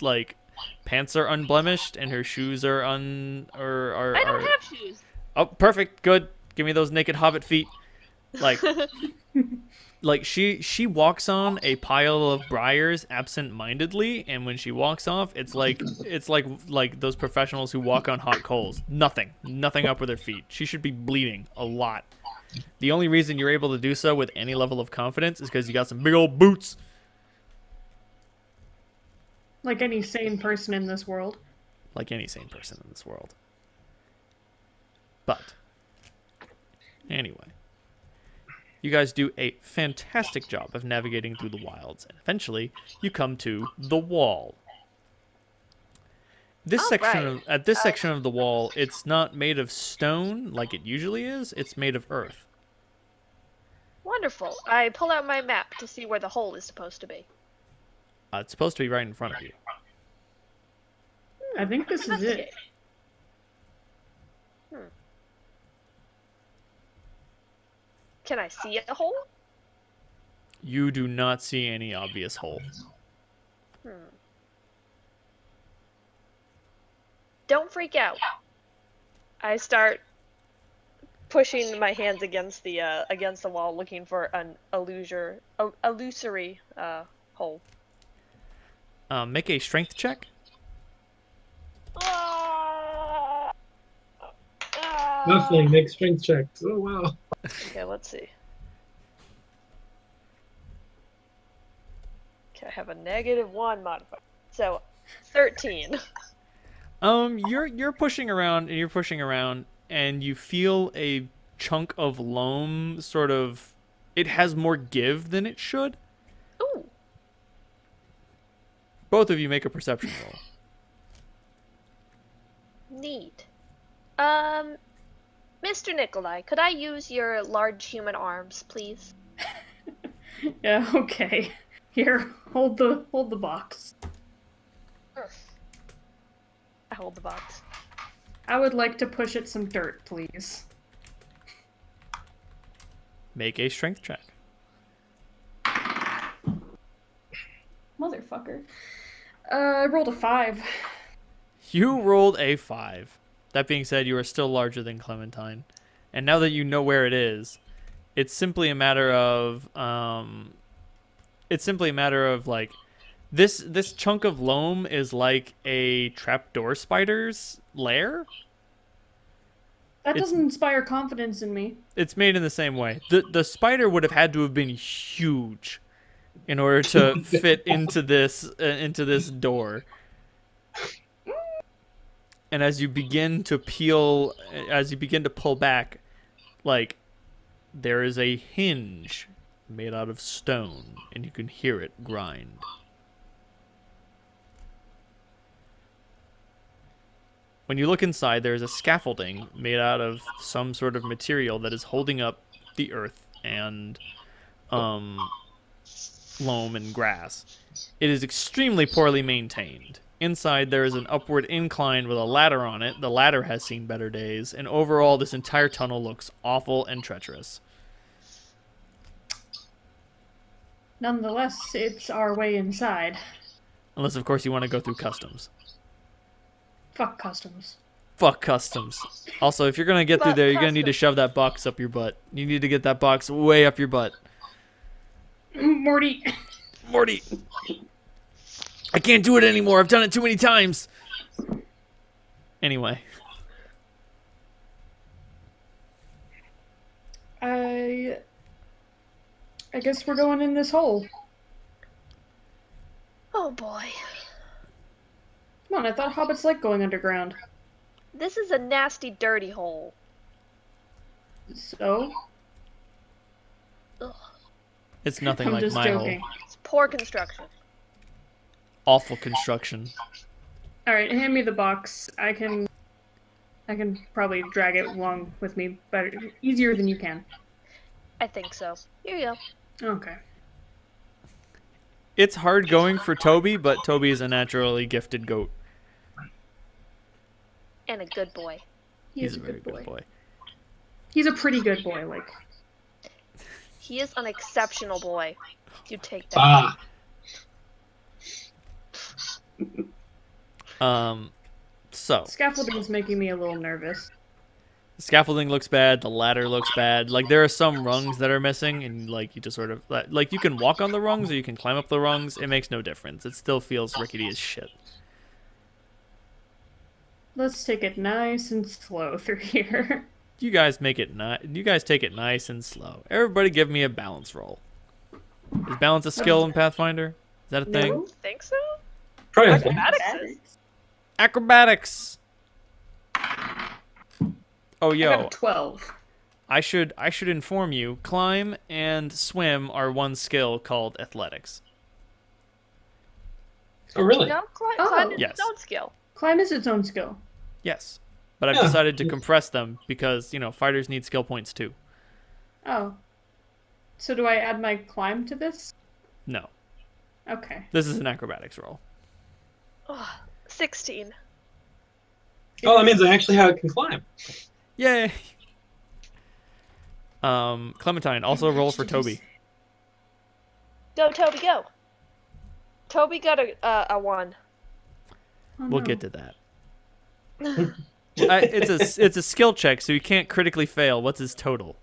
like pants are unblemished and her shoes are I don't have shoes. Oh, perfect, good. Give me those naked hobbit feet. Like like she walks on a pile of briars absent-mindedly, and when she walks off, it's like those professionals who walk on hot coals. Nothing up with her feet. She should be bleeding a lot. The only reason you're able to do so with any level of confidence is because you got some big old boots. Like any sane person in this world. Like any sane person in this world. But anyway, you guys do a fantastic job of navigating through the wilds, and eventually you come to the wall. This section of the wall, it's not made of stone like it usually is. It's made of earth. Wonderful. I pull out my map to see where the hole is supposed to be. It's supposed to be right in front of you. I think this is it. Can I see a hole? You do not see any obvious hole. Don't freak out. I start pushing my hands against the wall, looking for an illusory hole. Make a strength check. Definitely make strength checks. Oh wow. Okay, let's see. Okay, I have a -1 modifier. So 13. You're pushing around and you're pushing around, and you feel a chunk of loam sort of. It has more give than it should. Ooh. Both of you make a perception roll. Neat. Mr. Nikolai, could I use your large human arms, please? Yeah, okay. Here, hold the box. I hold the box. I would like to push it some dirt, please. Make a strength check. Motherfucker. I rolled a 5. You rolled a 5. That being said, you are still larger than Clementine. And now that you know where it is, it's simply a matter of like this chunk of loam is like a trapdoor spider's lair. That doesn't inspire confidence in me. It's made in the same way. The spider would have had to have been huge in order to fit into this door. And as you begin to pull back, like, there is a hinge made out of stone, and you can hear it grind. When you look inside, there is a scaffolding made out of some sort of material that is holding up the earth and loam and grass. It is extremely poorly maintained. Inside, there is an upward incline with a ladder on it. The ladder has seen better days, and overall, this entire tunnel looks awful and treacherous. Nonetheless, it's our way inside. Unless, of course, you want to go through customs. Fuck customs. Fuck customs. Also, if you're going to get through there, you're going to need to shove that box up your butt. You need to get that box way up your butt. Morty! I can't do it anymore. I've done it too many times. Anyway. I guess we're going in this hole. Oh boy. Come on, I thought hobbits like going underground. This is a nasty, dirty hole. So? Ugh. It's nothing I'm like just my joking. hole. It's poor construction. Awful construction. Alright, hand me the box. I can probably drag it along with me better, easier than you can. I think so. Here you go. Okay. It's hard going for Toby, but Toby is a naturally gifted goat. And a good boy. He's a very good boy. He's a pretty good boy. Like, He is an exceptional boy. You take that. Ah, So scaffolding's making me a little nervous. the scaffolding looks bad. The ladder looks bad. Like there are some rungs that are missing, and like you just sort of like you can walk on the rungs or you can climb up the rungs. It makes no difference. It still feels rickety as shit. Let's take it nice and slow through here. You guys make it You guys take it nice and slow. Everybody, give me a balance roll. Is balance a skill in Pathfinder? Is that a thing? No. Think so? probably a Okay. thing. Acrobatics. Acrobatics. Oh, I got yo, a 12. I should inform you. Climb and swim are one skill called athletics. Oh, really? No, Oh. climb is Yes. its own skill. Climb is its own skill. Yes, but I've Yeah. decided to compress them because fighters need skill points too. Oh. So do I add my climb to this? No, Okay. this is an acrobatics roll. Ugh, 16. Oh, that means I actually have it can climb. Yay. Clementine, also roll for Toby. Go, Toby, go. Toby got a 1. Oh, We'll no. get to that. It's a skill check, so you can't critically fail. What's his total?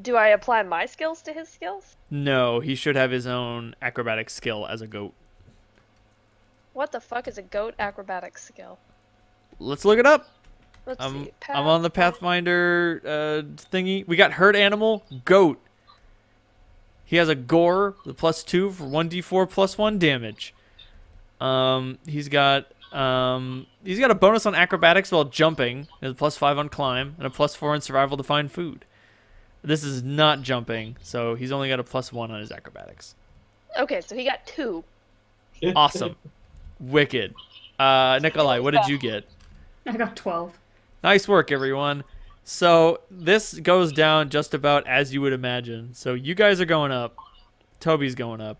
Do I apply my skills to his skills? No, he should have his own acrobatic skill as a goat. What the fuck is a goat acrobatics skill? Let's look it up. Let's I'm see. on the Pathfinder thingy. We got herd animal, goat. He has a gore, the +2 for 1d4 +1 damage. He's got a bonus on acrobatics while jumping, and a +5 on climb, and a +4 in survival to find food. This is not jumping, so he's only got a +1 on his acrobatics. Okay, so he got 2. Awesome. Wicked. Nikolai, what did you get? I got 12. Nice work, everyone. So this goes down just about as you would imagine. So you guys are going up. Toby's going up.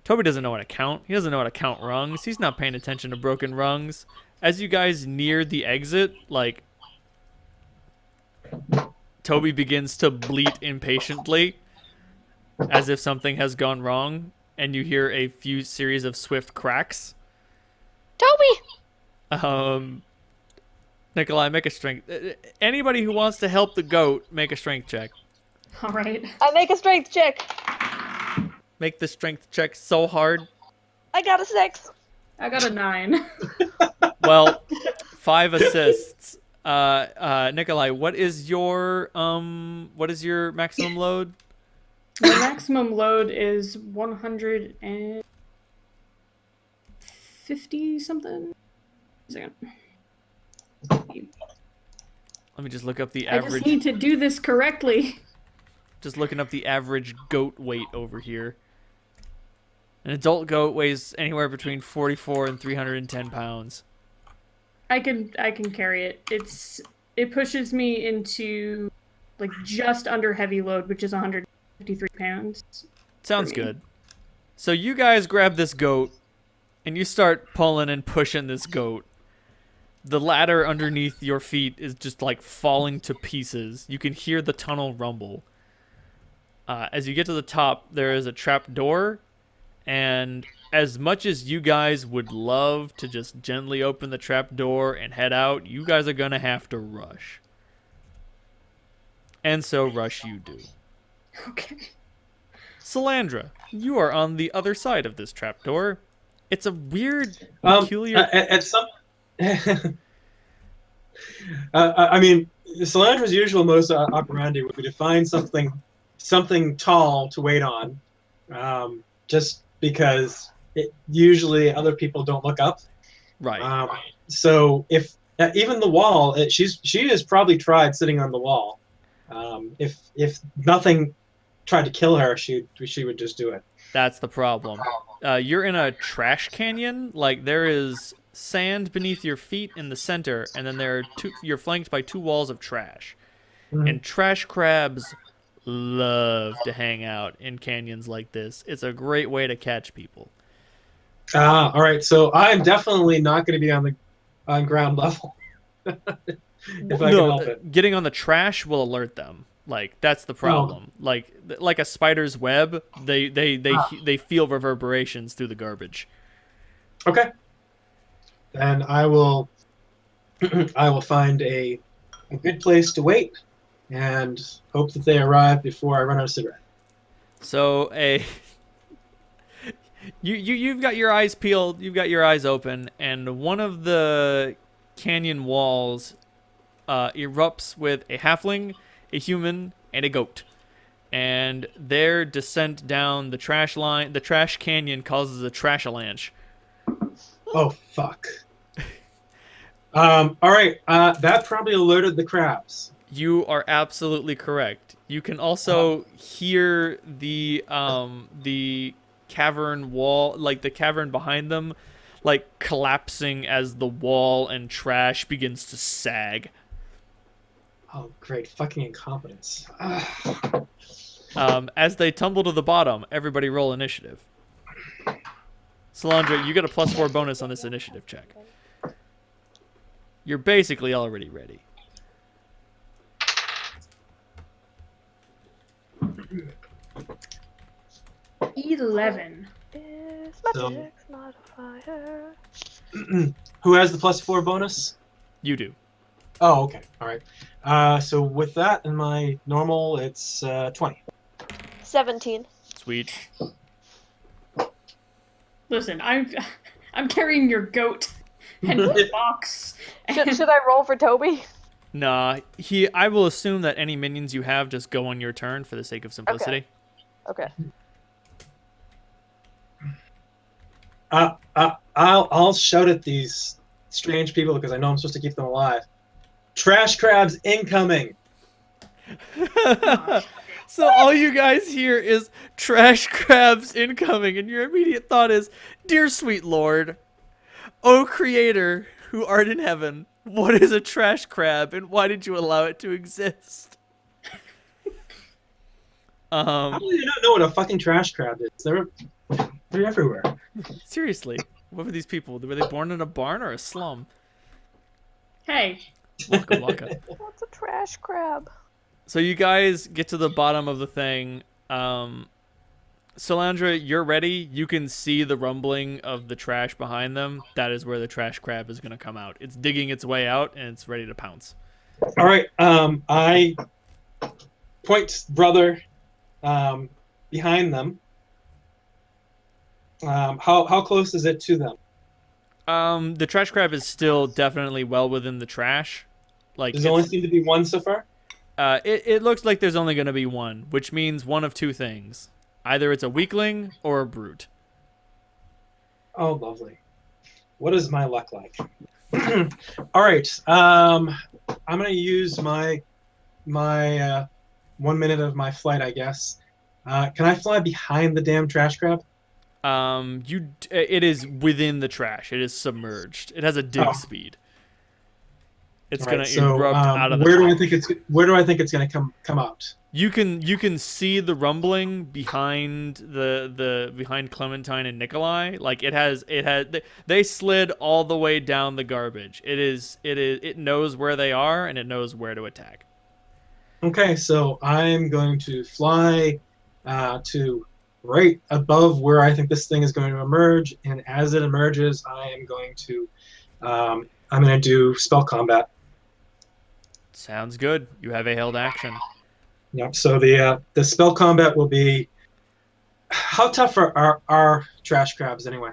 Toby doesn't know how to count. He doesn't know how to count rungs. He's not paying attention to broken rungs. As you guys near the exit, like, Toby begins to bleat impatiently as if something has gone wrong, and you hear a few series of swift cracks. Toby! Nikolai, make a strength. Anybody who wants to help the goat, make a strength check. All right. I make a strength check. Make the strength check so hard. I got a 6. I got a 9. Well, 5 assists. Nikolai, what is your maximum load? My maximum load is 150 something. Second. Let me just look up the I just average. need to do this correctly. Just looking up the average goat weight over here. An adult goat weighs anywhere between 44 and 310 pounds. I can carry it. It pushes me into like just under heavy load, which is 153 pounds. Sounds for me. good. So you guys grab this goat, and you start pulling and pushing this goat. The ladder underneath your feet is just like falling to pieces. You can hear the tunnel rumble. As you get to the top, there is a trap door, and as much as you guys would love to just gently open the trap door and head out, you guys are gonna have to rush. And so rush you do. Okay. Salandra, you are on the other side of this trapdoor. It's a weird, Um, peculiar. At some, I mean, Solandra's usual modus operandi would be to find something tall to wait on, just because usually other people don't look up. Right. So if even the wall, she has probably tried sitting on the wall. If nothing tried to kill her, she would just do it. That's the problem. You're in a trash canyon. Like, there is sand beneath your feet in the center, and then you're flanked by 2 walls of trash. Mhm. And trash crabs love to hang out in canyons like this. It's a great way to catch people. All right. So I'm definitely not going to be on ground level if I can No, help it. getting on the trash will alert them. Like that's the Oh, problem. Like a spider's web, ah, they feel reverberations through the garbage. okay. Then I will I will find a good place to wait and hope that they arrive before I run out of cigarette. So a you've got your eyes peeled, you've got your eyes open, and one of the canyon walls erupts with a halfling, a human, and a goat. And their descent down the trash canyon causes a trash avalanche. Oh fuck. All right. That probably alerted the crabs. You are absolutely correct. You can also hear the cavern wall, like the cavern behind them, like collapsing as the wall and trash begins to sag. Oh great, fucking incompetence. As they tumble to the bottom, everybody roll initiative. Solandra, you get a +4 bonus on this initiative check. You're basically already ready. $11. Is So- my dex modifier? Who has the +4 bonus? You do. Oh, okay. All right. So with that in my normal, it's 20. 17. Sweet. Listen, I'm carrying your goat and the box. Should I roll for Toby? Nah, I will assume that any minions you have just go on your turn for the sake of simplicity. Okay. I'll shout at these strange people because I know I'm supposed to keep them alive. Trash crabs incoming. So all you guys hear is trash crabs incoming, and your immediate thought is, "Dear sweet Lord, O Creator who art in heaven, what is a trash crab, and why did you allow it to exist?" How do you not know what a fucking trash crab is? They're everywhere. Seriously, what were these people? Were they born in a barn or a slum? Hey, Waka waka. What's a trash crab? So you guys get to the bottom of the thing. Solandra, you're ready. You can see the rumbling of the trash behind them. That is where the trash crab is going to come out. It's digging its way out, and it's ready to pounce. All right. I point brother behind them. How close is it to them? The trash crab is still definitely well within the trash. Like Does there only seem to be one so far? it looks like there's only going to be one, which means one of two things. Either it's a weakling or a brute. Oh, lovely. What is my luck like? All right. I'm gonna use my 1 minute of my flight, I guess. Can I fly behind the damn trash crab? It is within the trash. It is submerged. It has a dig Oh. speed. It's All gonna right, so, erupt out of the where trash. do I think it's gonna come out? You can see the rumbling behind the behind Clementine and Nikolai. Like they slid all the way down the garbage. It knows where they are and it knows where to attack. Okay, so I'm going to fly to right above where I think this thing is going to emerge, and as it emerges, I'm going to do spell combat. Sounds good. You have a held action. Yep. So the spell combat will be. How tough are our trash crabs anyway?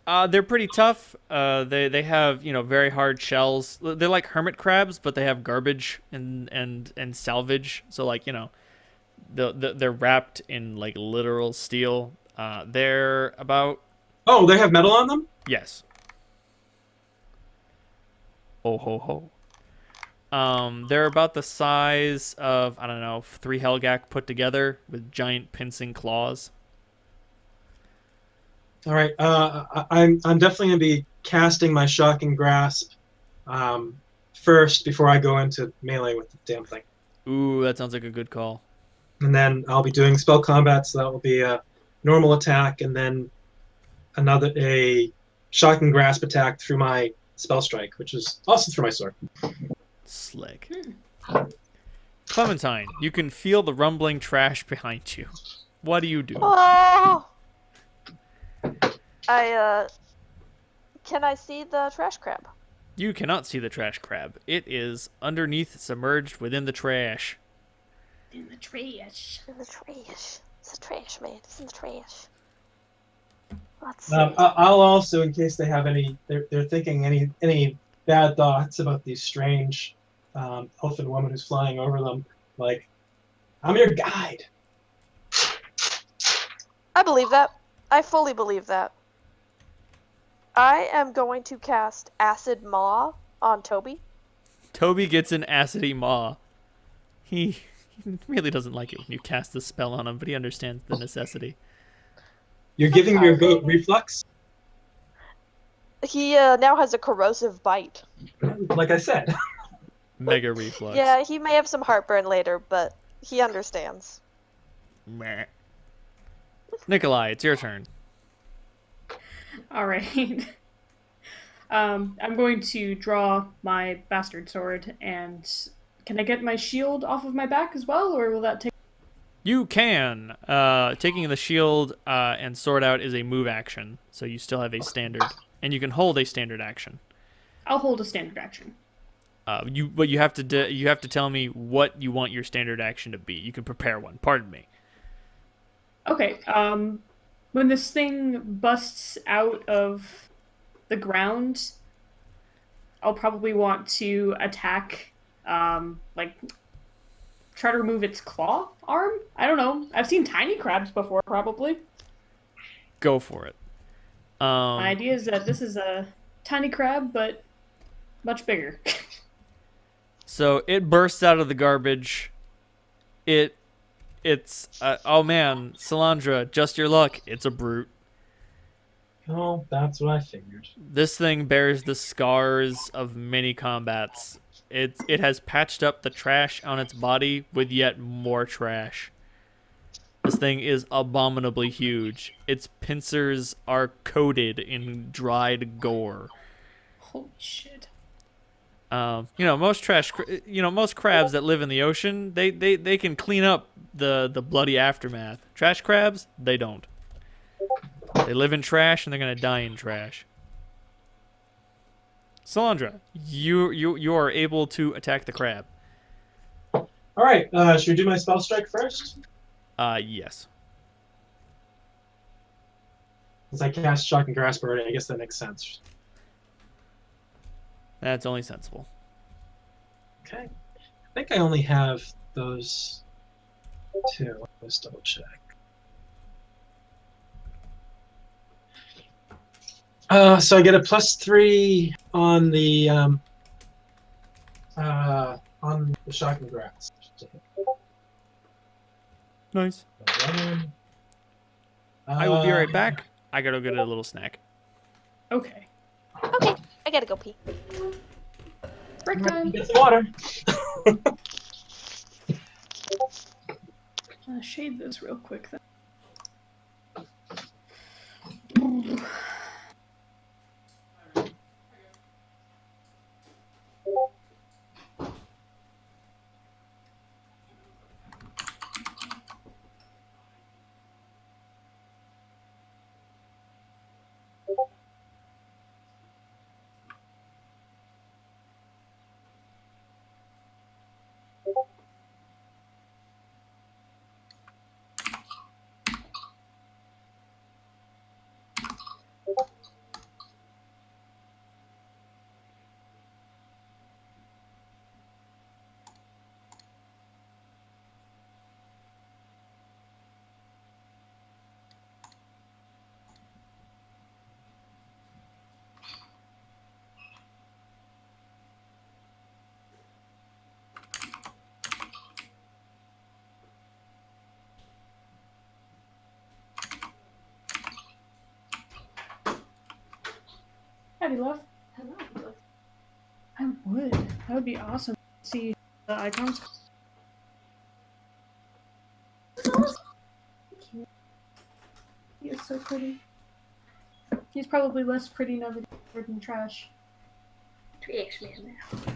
They're pretty tough. They have very hard shells. They're like hermit crabs, but they have garbage and salvage. So they're wrapped in like literal steel. They're about Oh, they have metal on them? yes. Oh ho ho. They're about the size of, I don't know, 3 Helgak put together with giant pincing claws. All right. I'm definitely gonna be casting my shocking grasp first before I go into melee with the damn thing. Ooh, that sounds like a good call. And then I'll be doing spell combat, so that will be a normal attack, and then a shocking grasp attack through my spell strike, which is also through my sword. Slick. Clementine, you can feel the rumbling trash behind you. What do you do? Oh! Can I see the trash crab? You cannot see the trash crab. It is underneath, submerged within the trash. In the trash. In the trash. It's the trash, man. It's in the trash. Let's see. I'll also, in case they have they're thinking any bad thoughts about these strange elfin woman who's flying over them. Like, I'm your guide. I believe that. I fully believe that. I am going to cast Acid Maw on Toby. Toby gets an acidy maw. He really doesn't like it when you cast the spell on him, but he understands the necessity. You're giving your goat reflux? He now has a corrosive bite. Like I said. Mega reflux. Yeah, he may have some heartburn later, but he understands. Meh. Nikolai, it's your turn. All right. I'm going to draw my bastard sword, and can I get my shield off of my back as well, or will that take? You can. Taking the shield and sword out is a move action, so you still have a standard, and you can hold a standard action. I'll hold a standard action. But you have to tell me what you want your standard action to be. You can prepare one. Pardon me. Okay. When this thing busts out of the ground, I'll probably want to attack, try to remove its claw arm? I don't know. I've seen tiny crabs before, probably. Go for it. My idea is that this is a tiny crab, but much bigger. So it bursts out of the garbage. It's oh man, Salandra, just your luck. It's a brute. Oh, that's what I figured. This thing bears the scars of many combats. It has patched up the trash on its body with yet more trash. This thing is abominably huge. Its pincers are coated in dried gore. Holy shit. Most crabs that live in the ocean, they can clean up the bloody aftermath. Trash crabs, they don't. They live in trash and they're gonna die in trash. Salandra, you are able to attack the crab. All right. Should we do my spell strike first? Yes. Since I cast shock and grasp already, I guess that makes sense. That's only sensible. Okay. I think I only have those two. Let's double check. So I get a +3 on the shock and grasp. Nice. I will be right back. I gotta go get a little snack. Okay. Okay, I gotta go pee. Break time. Get some water. Shade this real quick then. Abby love. Hello. I would. That would be awesome to see the icons. He is so pretty. He's probably less pretty now that he's covered in trash. X-Men now.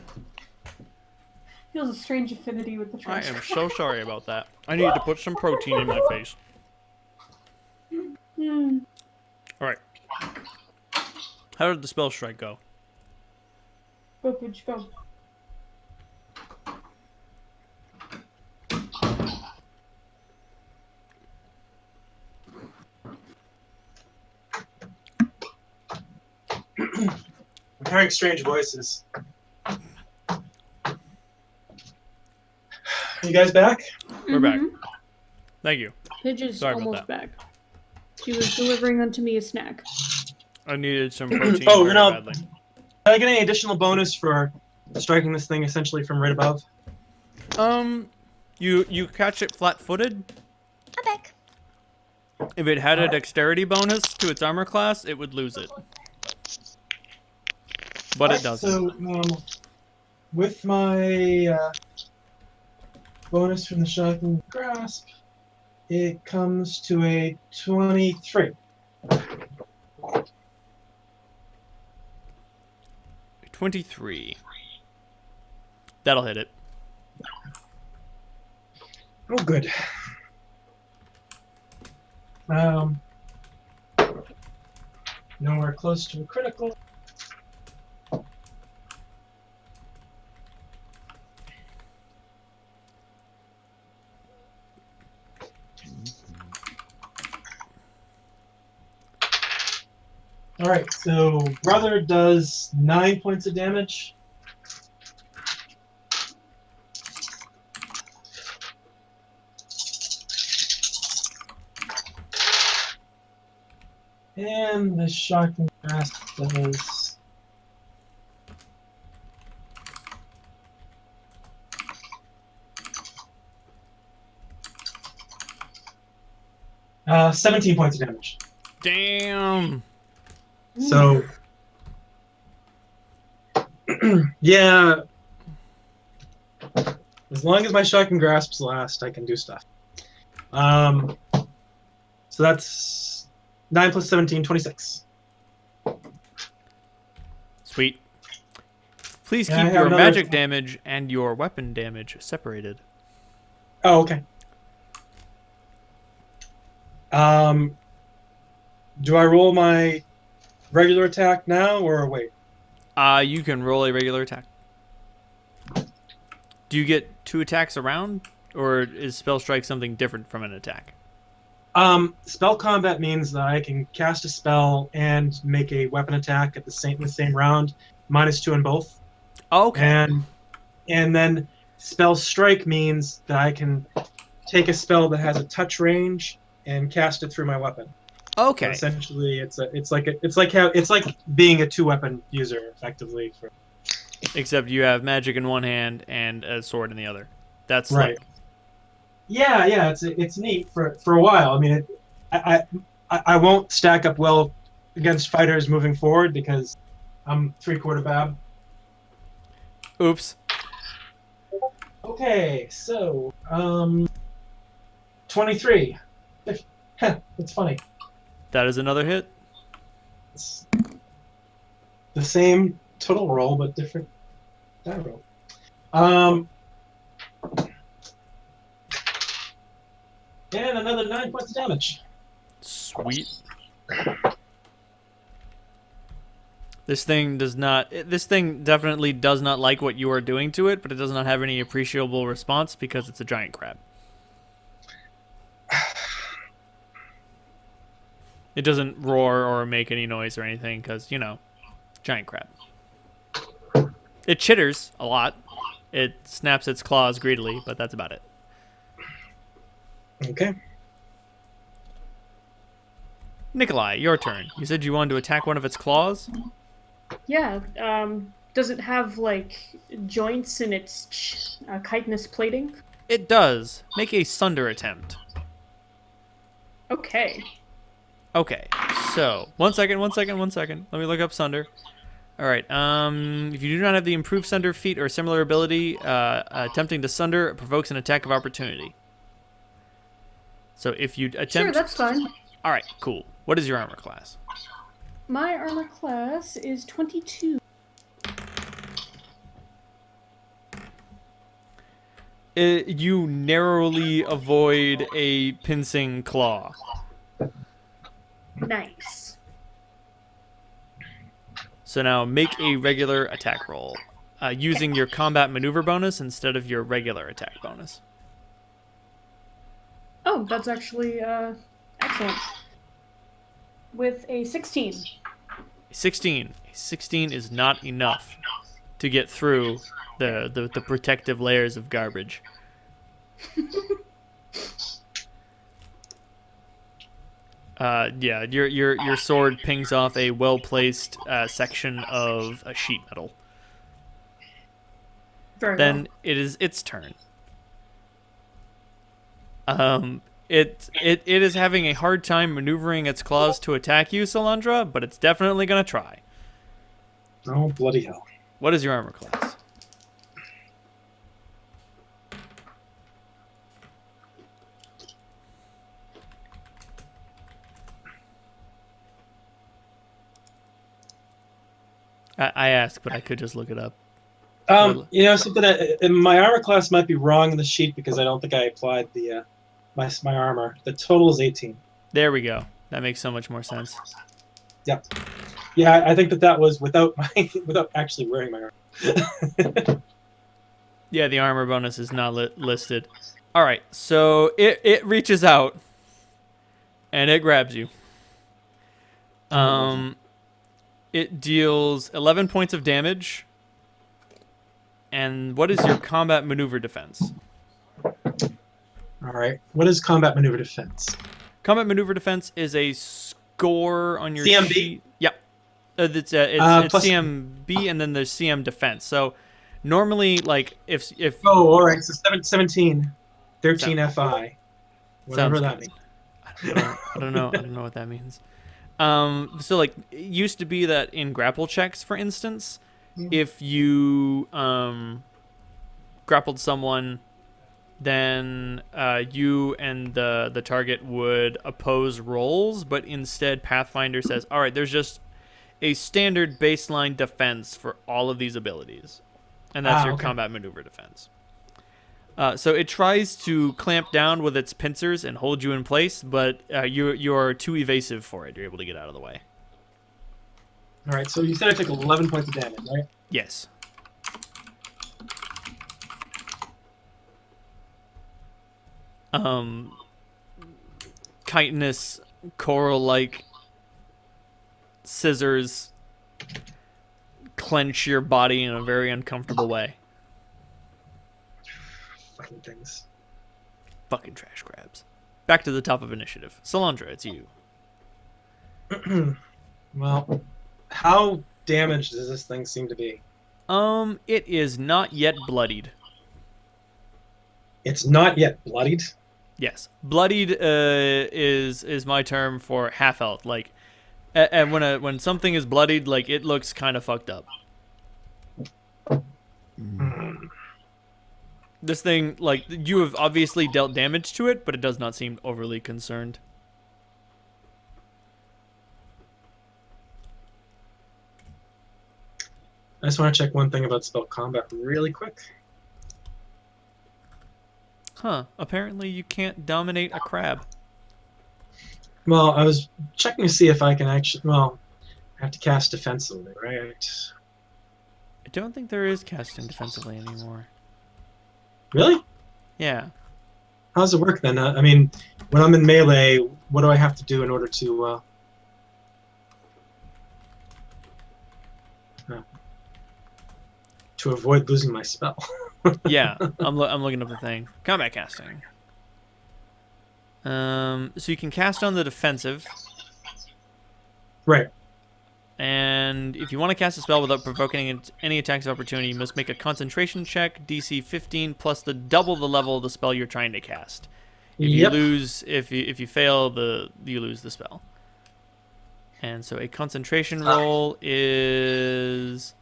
Feels a strange affinity with the I trash. am so sorry about that. I need to put some protein in my face. Mm. All right. How did the spell strike go? Go, Pidge, go. I'm hearing strange voices. Are you guys back? We're back. Mhm. Thank you. Pidge is Sorry about almost that. back. She was delivering unto me a snack. I needed some protein Oh, very no. badly. Did I get any additional bonus for striking this thing essentially from right above? You catch it flat-footed. I'm back. If it had a dexterity bonus to its armor class, it would lose it. But it doesn't. So, with my bonus from the shocking grasp, it comes to a 23. 23. That'll hit it. Oh, good. Nowhere close to a critical. All right, so brother does 9 points of damage. And the shocking grasp does 17 points of damage. Damn. So, yeah. As long as my shocking grasps last, I can do stuff. So that's 9 plus 17, 26. Sweet. Please Yeah, I keep have your another- magic damage and your weapon damage separated. Oh, okay. Do I roll my regular attack now or wait? You can roll a regular attack. Do you get 2 attacks around, or is spell strike something different from an attack? Spell combat means that I can cast a spell and make a weapon attack at the same round, -2 in both. Okay. And then spell strike means that I can take a spell that has a touch range and cast it through my weapon. So Okay. essentially, it's like being a 2-weapon user effectively. Except you have magic in one hand and a sword in the other. That's Right. like, Yeah, it's neat for a while. I mean, I won't stack up well against fighters moving forward because I'm 3/4 bab. oops. Okay, so 23. It's funny. That is another hit. It's the same total roll but different die roll. And another 9 points of damage. Sweet. This thing definitely does not like what you are doing to it, but it does not have any appreciable response because it's a giant crab. It doesn't roar or make any noise or anything because, giant crab. It chitters a lot. It snaps its claws greedily, but that's about it. Okay. Nikolai, your turn. You said you wanted to attack one of its claws? Yeah, does it have, like, joints in its chitinous plating? It does. Make a sunder attempt. Okay. Okay, so, one second. Let me look up sunder. Alright, if you do not have the improved sunder feat or similar ability, attempting to sunder provokes an attack of opportunity. So if you attempt... Sure, that's fine. All right, cool. What is your armor class? My armor class is 22. You narrowly avoid a pincing claw. Nice. So now make a regular attack roll using your combat maneuver bonus instead of your regular attack bonus. Oh, that's actually excellent. With a 16. 16. 16 is not enough to get through the protective layers of garbage. Yeah, your sword pings off a well-placed section of a sheet metal. Very Then well. it is its turn. It is having a hard time maneuvering its claws to attack you, Salandra, but it's definitely gonna try. Oh, bloody hell. What is your armor class? I asked, but I could just look it up. You know, something that my armor class might be wrong in the sheet because I don't think I applied the my armor. The total is 18. There we go. That makes so much more sense. Yep. Yeah, I think that was without without actually wearing my armor. Yeah, the armor bonus is not listed. All right, so it reaches out and it grabs you. It deals 11 points of damage. And what is your combat maneuver defense? All right. What is combat maneuver defense? Combat maneuver defense is a score on your CMB? sheet. Yep. It's plus- CMB and then there's CM defense. So normally, like if Oh, all right. So 17, 13 FI, whatever sounds that good. means. I don't know what that means. So like it used to be that in grapple checks, for instance, if you grappled someone, then you and the target would oppose rolls, but instead Pathfinder says, all right, there's just a standard baseline defense for all of these abilities, and that's your okay. combat maneuver defense. So it tries to clamp down with its pincers and hold you in place, but you are too evasive for it. You're able to get out of the way. All right. So you said I took 11 points of damage, right? Yes. Chitinous, coral-like scissors clench your body in a very uncomfortable way. Fucking things. Fucking trash crabs. Back to the top of initiative. Salandra, it's you. Well, how damaged does this thing seem to be? It is not yet bloodied. It's not yet bloodied. Yes, bloodied is my term for half health. Like, and when something is bloodied, like it looks kind of fucked up. This thing, like, you have obviously dealt damage to it, but it does not seem overly concerned. I just want to check one thing about spell combat really quick. Huh? Apparently, you can't dominate a crab. Well, I was checking to see if I can actually. Well, I have to cast defensively, right? I don't think there is casting defensively anymore. Really? Yeah. How does it work then? I mean, when I'm in melee, what do I have to do in order to avoid losing my spell? Yeah, I'm looking up the thing. Combat casting. So you can cast on the defensive, Right. and if you want to cast a spell without provoking any attacks of opportunity, you must make a concentration check, DC 15, plus double the level of the spell you're trying to cast. If you Yep. lose, if you fail, you lose the spell. And so a concentration roll is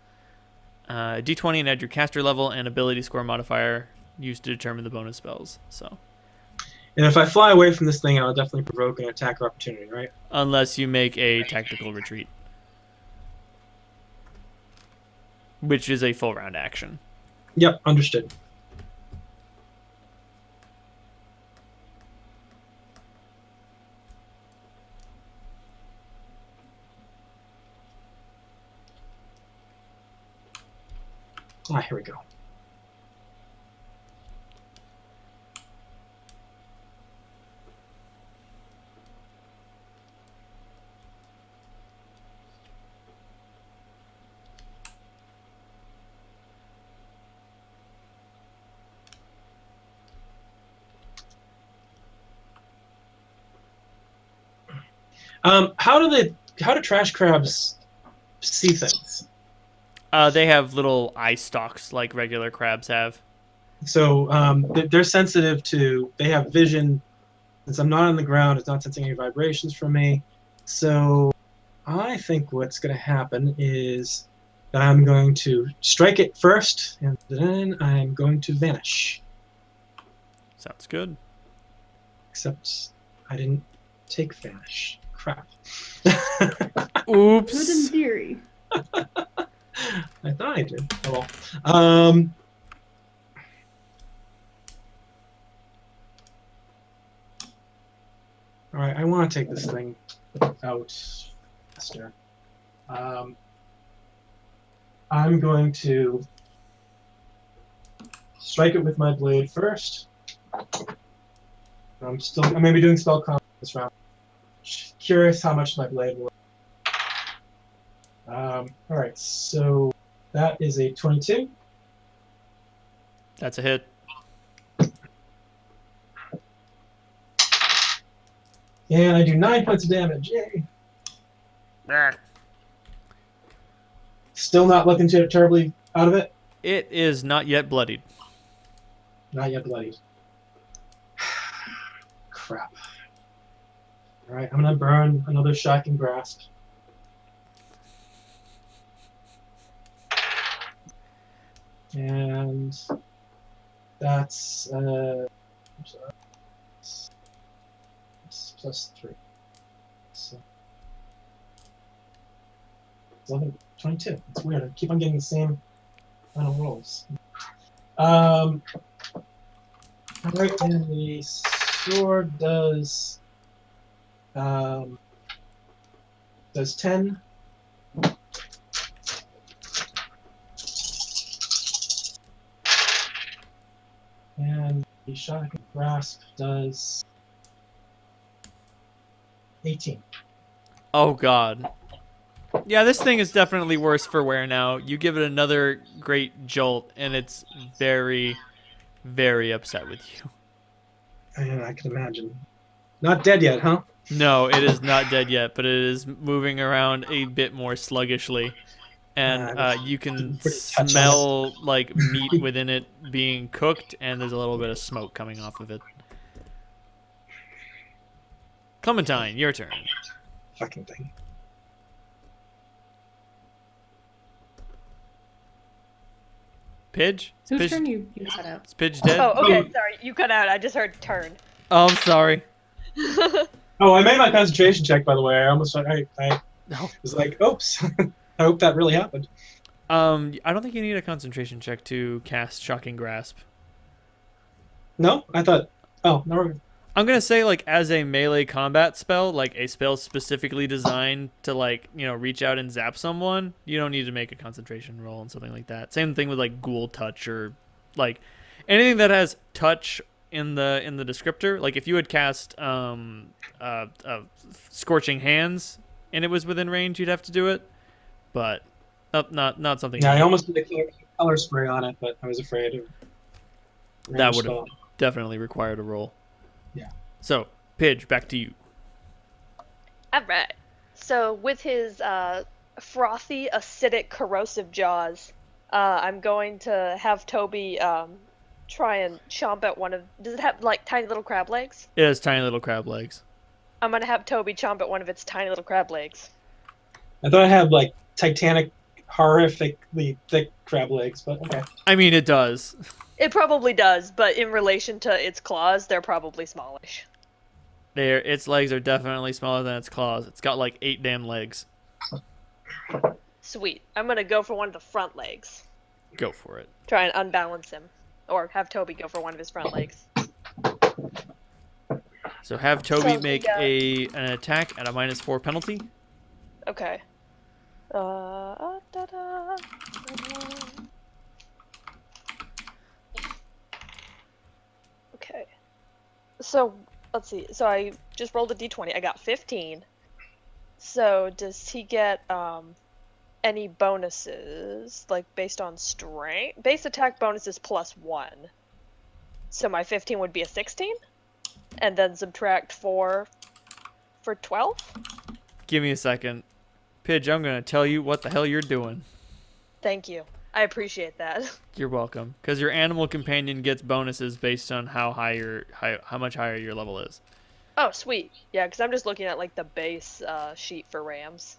D20 and add your caster level and ability score modifier used to determine the bonus spells. So And if I fly away from this thing, I'll definitely provoke an attack or opportunity, right? Unless you make a tactical retreat, which is a full round action. Yep, understood. Here we go. How do trash crabs see things? They have little eye stalks like regular crabs have. So they're sensitive to. They have vision. Since I'm not on the ground, it's not sensing any vibrations from me. So I think what's going to happen is that I'm going to strike it first, and then I'm going to vanish. Sounds good. Except I didn't take vanish. Crap. Good in Oops. theory. I thought I did. Oh well. All right, I want to take this thing out faster. I'm going to strike it with my blade first. I'm maybe doing spell combat this round. Curious how much my blade will. All right, so that is a 22. That's a hit. And I do 9 points of damage. Yay! Still not looking too terribly out of it. It is not yet bloodied. Not yet bloodied. Crap. All right, I'm gonna burn another shocking grasp. And that's plus 3. So 11, 22. It's weird. I keep on getting the same final rolls. All right, and the sword does 10. And the shocking grasp does 18. Oh god. Yeah, this thing is definitely worse for wear now. You give it another great jolt, and it's very, very upset with you. And I can imagine. Not dead yet, huh? No, it is not dead yet, but it is moving around a bit more sluggishly. And you can pretty touch on it. smell like meat within it being cooked, and there's a little bit of smoke coming off of it. Clementine, your turn. Fucking thing. Pidge? Whose Pidge, turn you cut out? is Pidge dead? Oh, okay. Sorry, you cut out. I just heard turn. Oh, I'm sorry. Oh, I made my concentration check, by the way. I almost I No. was like, oops. I hope that really happened. I don't think you need a concentration check to cast Shocking Grasp. No, I thought. Oh, no. I'm gonna say, like, as a melee combat spell, like a spell specifically designed to, like, you know, reach out and zap someone, you don't need to make a concentration roll and something like that. Same thing with like Ghoul Touch or like anything that has touch in the descriptor. Like if you had cast Scorching Hands and it was within range, you'd have to do it. But not something. Yeah, I almost did a color spray on it, but I was afraid of. That would have definitely required a roll. Yeah. So, Pidge, back to you. All right. So with his frothy, acidic, corrosive jaws, I'm going to have Toby try and chomp at one of. Does it have like tiny little crab legs? It has tiny little crab legs. I'm gonna have Toby chomp at one of its tiny little crab legs. I thought I had like Titanic, horrifically thick crab legs, but okay. I mean, it does. It probably does, but in relation to its claws, they're probably smallish. Its legs are definitely smaller than its claws. It's got like 8 damn legs. Sweet. I'm gonna go for one of the front legs. Go for it. Try and unbalance him. Or have Toby go for one of his front legs. So have Toby So we make got- an attack at a -4 penalty. Okay. Da-da. Okay. So, let's see. So I just rolled a d20. I got 15. So does he get any bonuses, like based on strength? Base attack bonus is +1. So my 15 would be a 16? And then subtract 4 for 12? Give me a second. Pidge, I'm going to tell you what the hell you're doing. Thank you. I appreciate that. You're welcome. Because your animal companion gets bonuses based on how much higher your level is. Oh, sweet. Yeah, because I'm just looking at like the base sheet for Rams.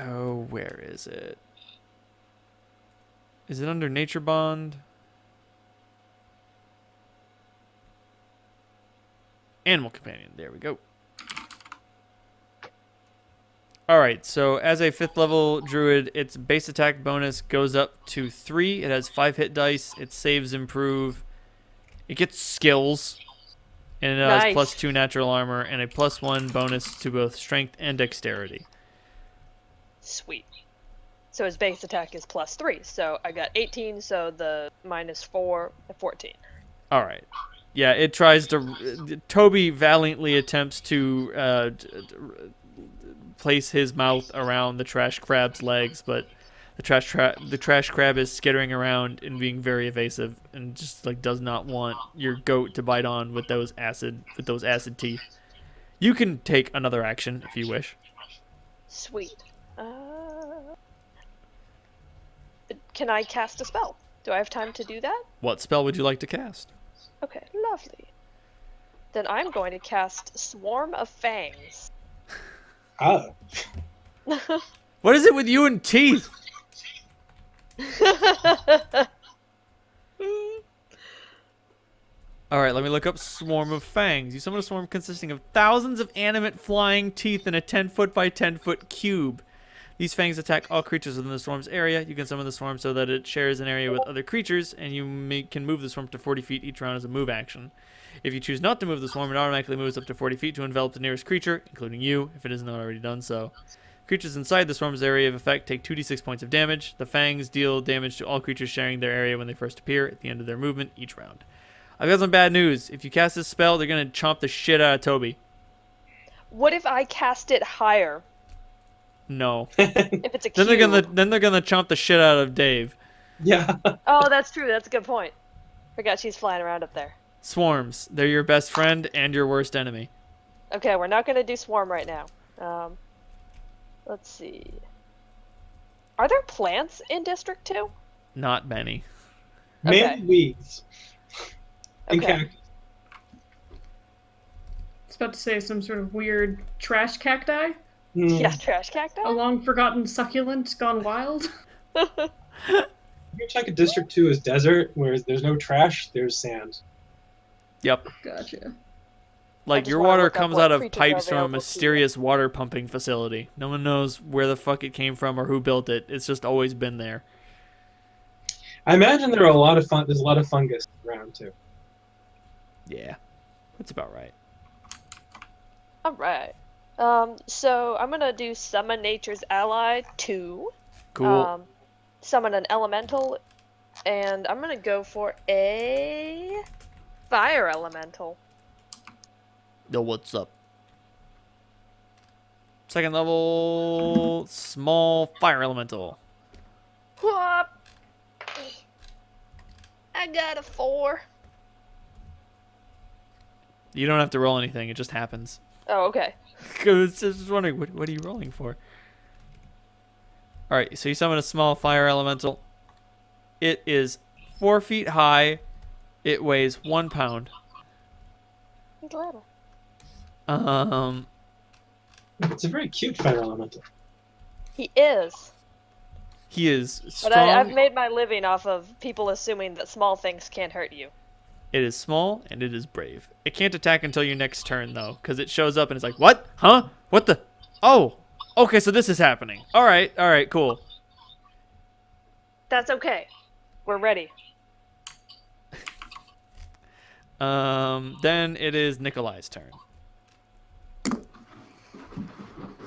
Oh, where is it? Is it under Nature Bond? Animal companion. There we go. Alright, so as a 5th level druid, its base attack bonus goes up to 3. It has 5 hit dice. Its saves improve. It gets skills. And it has Nice. +2 natural armor and a +1 bonus to both strength and dexterity. Sweet. So his base attack is +3. So I got 18, so the -4, 14. Alright. Yeah, it tries to... Toby valiantly attempts to place his mouth around the trash crab's legs, but the trash crab is skittering around and being very evasive and just like does not want your goat to bite on with those acid teeth. You can take another action if you wish. Sweet. Can I cast a spell? Do I have time to do that? What spell would you like to cast? Okay, lovely. Then I'm going to cast Swarm of Fangs. Oh. What is it with you and teeth? Alright, let me look up Swarm of Fangs. You summon a swarm consisting of thousands of animate flying teeth in a 10-foot by 10-foot cube. These fangs attack all creatures within the swarm's area. You can summon the swarm so that it shares an area with other creatures, and you can move the swarm to 40 feet each round as a move action. If you choose not to move the swarm, it automatically moves up to 40 feet to envelop the nearest creature, including you, if it has not already done so. Creatures inside the swarm's area of effect take 2d6 points of damage. The fangs deal damage to all creatures sharing their area when they first appear at the end of their movement each round. I've got some bad news. If you cast this spell, they're going to chomp the shit out of Toby. What if I cast it higher? No. If it's a Then cube. they're gonna chomp the shit out of Dave. Yeah. Oh, that's true. That's a good point. Forgot she's flying around up there. Swarms. They're your best friend and your worst enemy. Okay, we're not gonna do Swarm right now. Let's see. Are there plants in District 2? Not many. Mainly Okay. weeds. And Okay. cactus. I was about to say some sort of weird trash cacti. Yeah, trash cacti? A long forgotten succulent gone wild. Your chunk of District 2 is desert, where there's no trash, there's sand. Yep. Gotcha. Like, just your wanna water look up comes what out of creatures are pipes from a available to you. mysterious water pumping facility. No one knows where the fuck it came from or who built it. It's just always been there. I imagine there are a lot of there's a lot of fungus around too. Yeah. That's about right. Alright. So I'm gonna do Summon Nature's Ally 2. Cool. Summon an Elemental, and I'm gonna go for a Fire Elemental. Yo, what's up? Second level, small fire elemental. Whoop! I got a 4. You don't have to roll anything. It just happens. Oh, okay. I was just wondering, what are you rolling for? Alright, so you summon a small fire elemental. It is 4 feet high. It weighs 1 pound. He's little. It's a very cute fire elemental. He is. He is But strong. I've made my living off of people assuming that small things can't hurt you. It is small and it is brave. It can't attack until your next turn though, because it shows up and it's like, what? Huh? What the? Oh, okay. So this is happening. All right, cool. That's okay. We're ready. Then it is Nikolai's turn.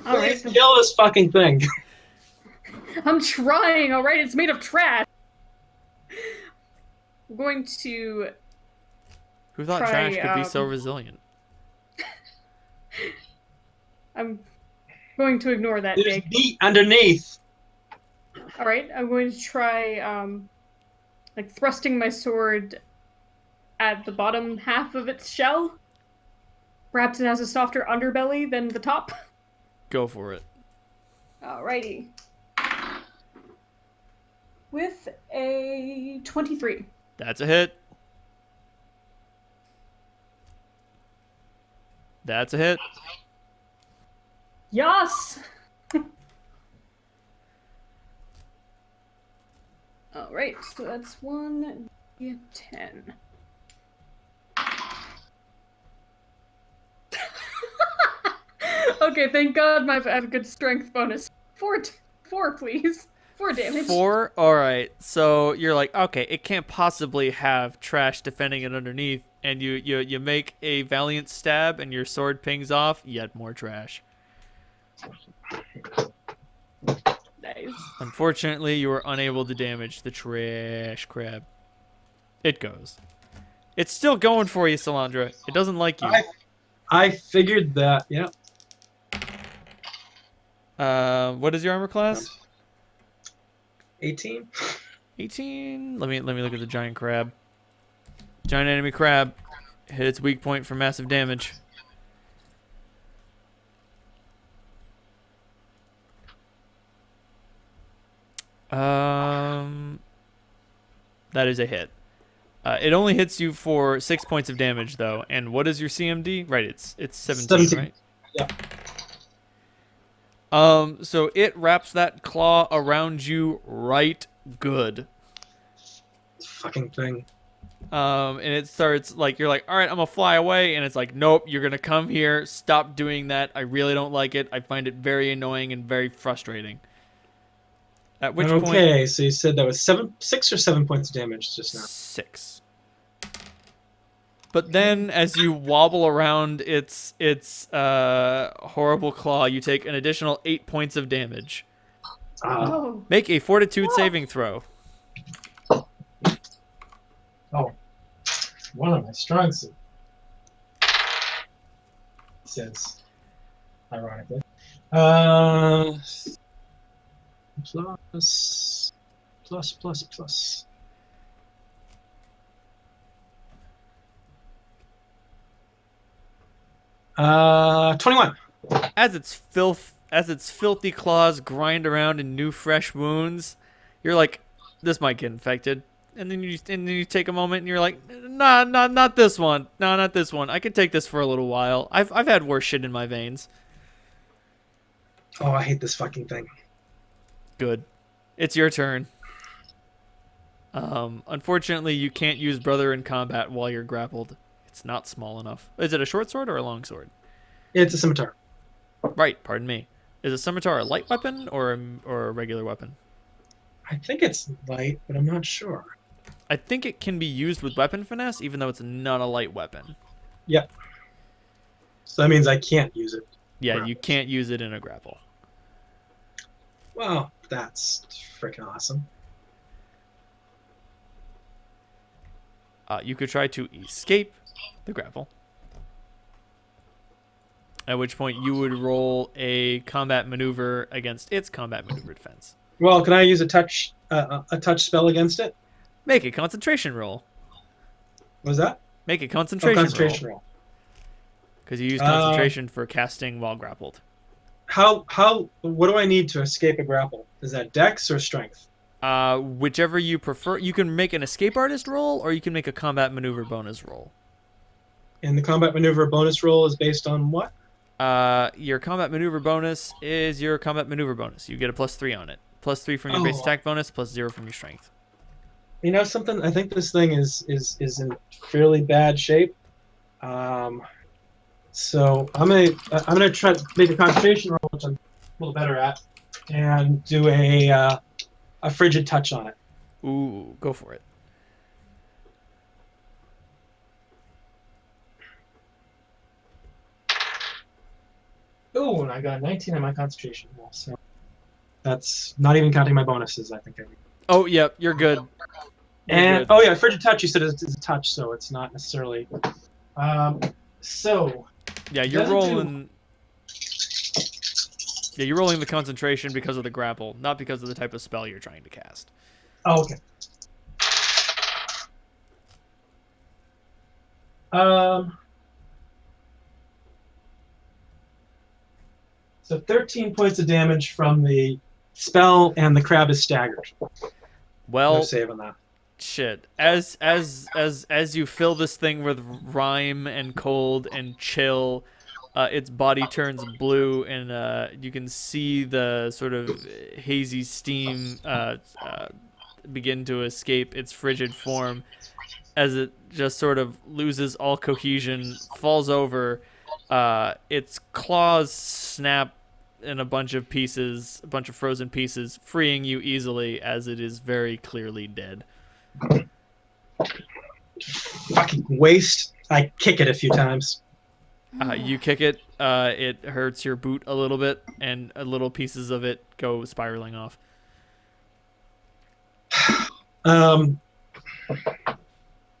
All right. Please kill this fucking thing. I'm trying. All right, it's made of trash. I'm going to. Who thought Try, trash could be so resilient? I'm going to ignore that There's big. meat underneath. All right, I'm going to try, like thrusting my sword at the bottom half of its shell. Perhaps it has a softer underbelly than the top. Go for it. Alrighty. With a 23. That's a hit. That's a hit. Yes! Alright, so that's 1, 10. Okay, thank God I have a good strength bonus. 4, please. 4 damage. 4? Alright. So you're like, okay, it can't possibly have trash defending it underneath. And you make a valiant stab and your sword pings off, yet more trash. Nice. Unfortunately, you are unable to damage the trash crab. It goes. It's still going for you, Salandra. It doesn't like you. I figured that. Yeah. What is your armor class? 18. 18. Let me look at the giant crab. Giant enemy crab hit its weak point for massive damage. That is a hit. It only hits you for 6 points of damage though. And what is your CMD? Right, it's 17, right? Yeah. So it wraps that claw around you right good. Fucking thing. And it starts like, you're like, all right, I'm gonna fly away, and it's like, nope, you're gonna come here. Stop doing that. I really don't like it. I find it very annoying and very frustrating. At which point, Okay, so you said that was 6 or 7 points of damage just now. 6. But then, as you wobble around its horrible claw, you take an additional 8 points of damage. Oh. Make a Fortitude saving throw. Oh, one of my strong suits. Says, ironically. Plus. 21. As its filthy claws grind around in new fresh wounds, you're like, this might get infected. And then you take a moment and you're like, nah, not this one. No, not this one. I can take this for a little while. I've had worse shit in my veins. Oh, I hate this fucking thing. Good. It's your turn. Unfortunately, you can't use Brother in combat while you're grappled. It's not small enough. Is it a short sword or a long sword? It's a scimitar. Right, pardon me. Is a scimitar a light weapon or a regular weapon? I think it's light, but I'm not sure. I think it can be used with weapon finesse, even though it's not a light weapon. Yep. So that means I can't use it. Yeah, you can't use it in a grapple. Well, that's freaking awesome. You could try to escape the grapple. At which point you would roll a combat maneuver against its combat maneuver defense. Well, can I use a touch spell against it? Make a concentration roll. What was that? Make a concentration roll. roll. Because you use concentration for casting while grappled. What do I need to escape a grapple? Is that dex or strength? Whichever you prefer. You can make an escape artist roll, or you can make a combat maneuver bonus roll. And the combat maneuver bonus roll is based on what? Your combat maneuver bonus is your combat maneuver bonus. You get a +3 on it. +3 from your base Oh. attack bonus, +0 from your strength. You know something? I think this thing is in fairly bad shape. So I'm gonna try to make a concentration roll, which I'm a little better at, and do a frigid touch on it. Ooh, go for it. Ooh, and I got a 19 on my concentration roll. So that's not even counting my bonuses. I think. Oh, yep, you're good. You're And good. oh yeah, frigid touch. You said it's a touch, so it's not necessarily. So Yeah, you're doesn't do- rolling. Yeah, you're rolling the concentration because of the grapple, not because of the type of spell you're trying to cast. Oh, okay. So 13 points of damage from the spell, and the crab is staggered. No Well, save on that. shit. As you fill this thing with rime and cold and chill, its body turns blue, and you can see the sort of hazy steam begin to escape its frigid form as it just sort of loses all cohesion, falls over. Its claws snap in a bunch of pieces, a bunch of frozen pieces, freeing you easily as it is very clearly dead. Fucking waste. I kick it a few times. You kick it. It hurts your boot a little bit, and little pieces of it go spiraling off.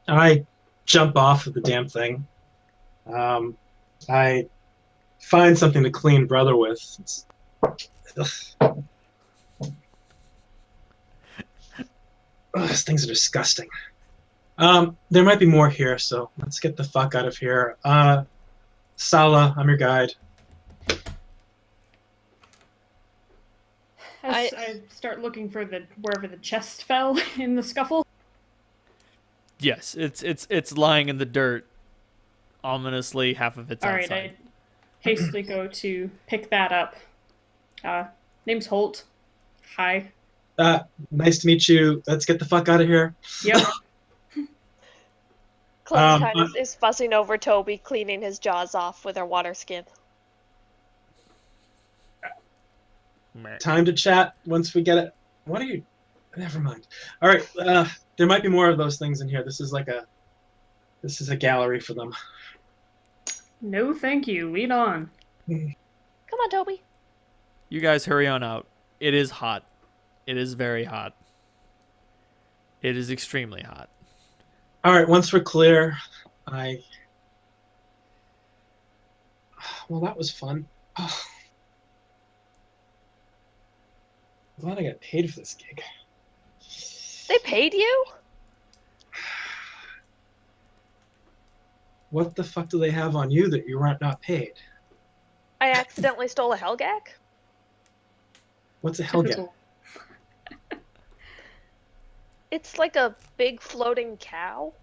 I jump off of the damn thing. I find something to clean brother with. Ugh, these things are disgusting. There might be more here, so let's get the fuck out of here. Sala, I'm your guide. I start looking for wherever the chest fell in the scuffle. Yes, it's lying in the dirt, ominously. Half of it's All outside. right, I hastily go to pick that up. Name's Holt. Hi. Nice to meet you. Let's get the fuck out of here. Yep. Clementine is fussing over Toby cleaning his jaws off with her water skin. Time to chat once we get it. What are you? Never mind. All right. There might be more of those things in here. This is a gallery for them. No, thank you. Lead on. Come on, Toby. You guys hurry on out. It is hot. It is very hot. It is extremely hot. All right. Once we're clear, well, that was fun. Oh. I'm glad I got paid for this gig. They paid you? What the fuck do they have on you that you weren't not paid? I accidentally stole a Hellgag? What's a hellgat? Typical. It's like a big floating cow.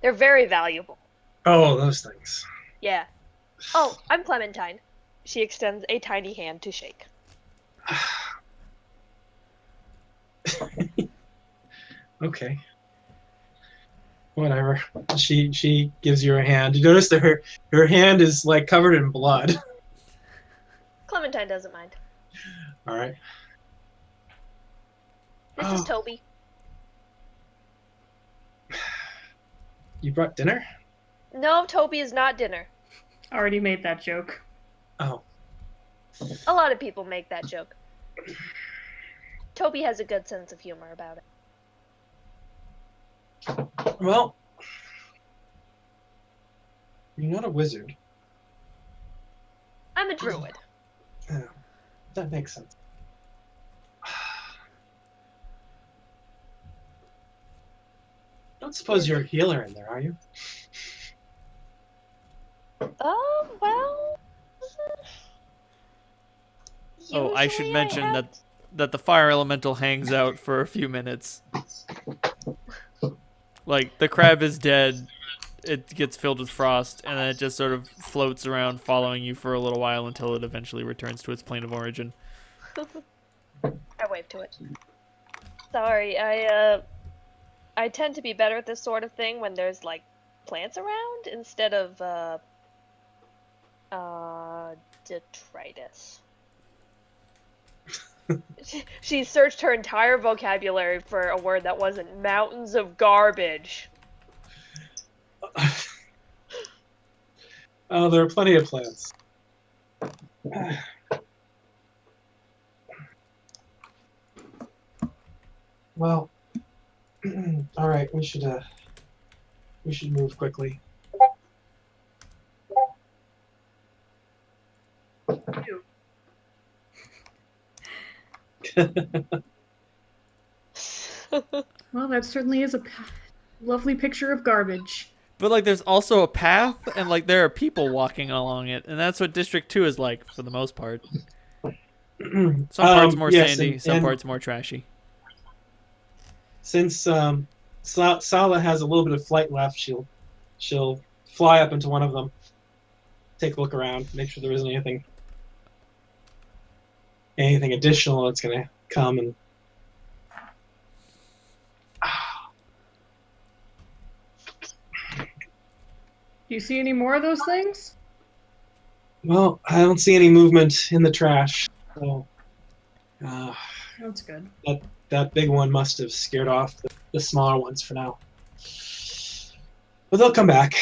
They're very valuable. Oh, those things. Yeah. Oh, I'm Clementine. She extends a tiny hand to shake. Okay. Whatever. She gives you her hand. You notice that her hand is like covered in blood. Clementine doesn't mind. All right. This is Toby. You brought dinner? No, Toby is not dinner. Already made that joke. Oh. A lot of people make that joke. Toby has a good sense of humor about it. Well, you're not a wizard. I'm a druid. Oh, that makes sense. Don't suppose you're a healer in there, are you? Oh, well... Oh, I should usually mention have- that the fire elemental hangs out for a few minutes. Like, the crab is dead, it gets filled with frost, and then it just sort of floats around following you for a little while until it eventually returns to its plane of origin. I wave to it. Sorry, I tend to be better at this sort of thing when there's like plants around instead of detritus. She searched her entire vocabulary for a word that wasn't mountains of garbage. Oh, there are plenty of plants. Well, all right. We should move quickly. Well, that certainly is a lovely picture of garbage. But like, there's also a path, and like there are people walking along it, and that's what District 2 is like for the most part. Some parts more yes, sandy, some and parts more trashy. since Sala has a little bit of flight left, she'll fly up into one of them, take a look around, make sure there isn't anything additional that's gonna come and. Do you see any more of those things? Well, I don't see any movement in the trash. So, That's good. that big one must have scared off the smaller ones for now. But they'll come back.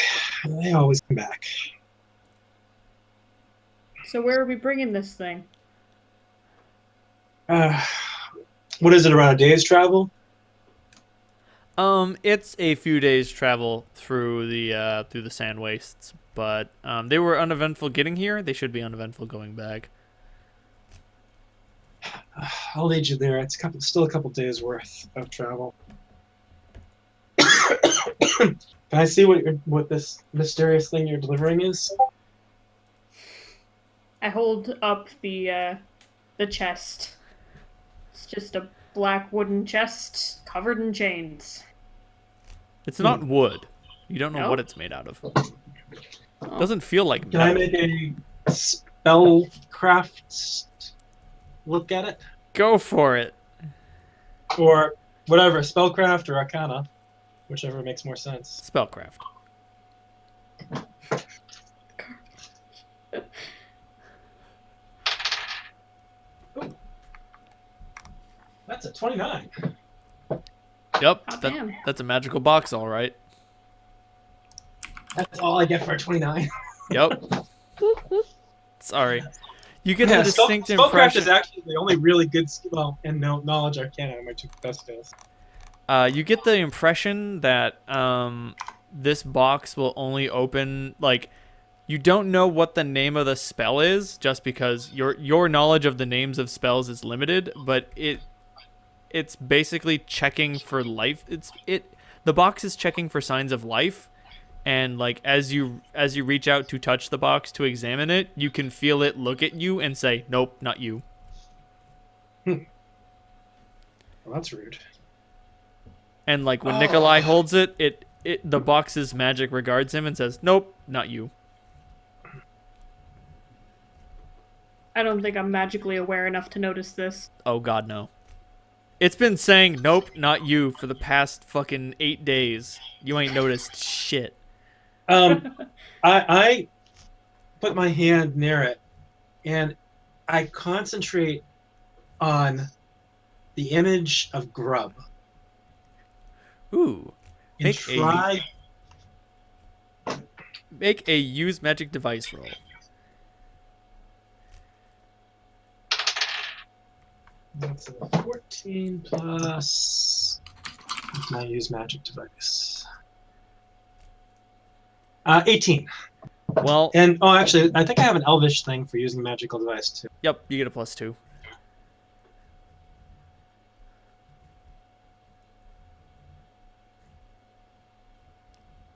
They always come back. So where are we bringing this thing? What is it, around a day's travel? It's a few days travel through the sand wastes, but they were uneventful getting here. They should be uneventful going back. I'll lead you there. It's still a couple days worth of travel. Can I see what this mysterious thing you're delivering is? I hold up the chest. It's just a black wooden chest covered in chains. It's not wood. You don't know No? what it's made out of. Oh. Doesn't feel like Can I metal. make a spellcraft look at it? Go for it. Or whatever, spellcraft or arcana, whichever makes more sense. Spellcraft. That's a 29. Yep, Oh, damn. that's a magical box, all right. That's all I get for a 29. Yep. Sorry. You get Yeah, the distinct spellcraft impression. is actually the only really good skill, and knowledge arcana are my two best skills. You get the impression that this box will only open, like, you don't know what the name of the spell is, just because your knowledge of the names of spells is limited, but it's basically checking for life. The box is checking for signs of life, and like as you reach out to touch the box to examine it, you can feel it look at you and say, "Nope, not you." Well, that's rude. And like when Nikolai holds it, the box's magic regards him and says, "Nope, not you." I don't think I'm magically aware enough to notice this. Oh God, no. It's been saying, "Nope, not you," for the past fucking 8 days. You ain't noticed shit. I put my hand near it, and I concentrate on the image of Grub. Ooh. And Make a use magic device roll. That's a 14 plus my use magic device. 18. Well, And actually, I think I have an elvish thing for using magical device too. yep, you get a +2.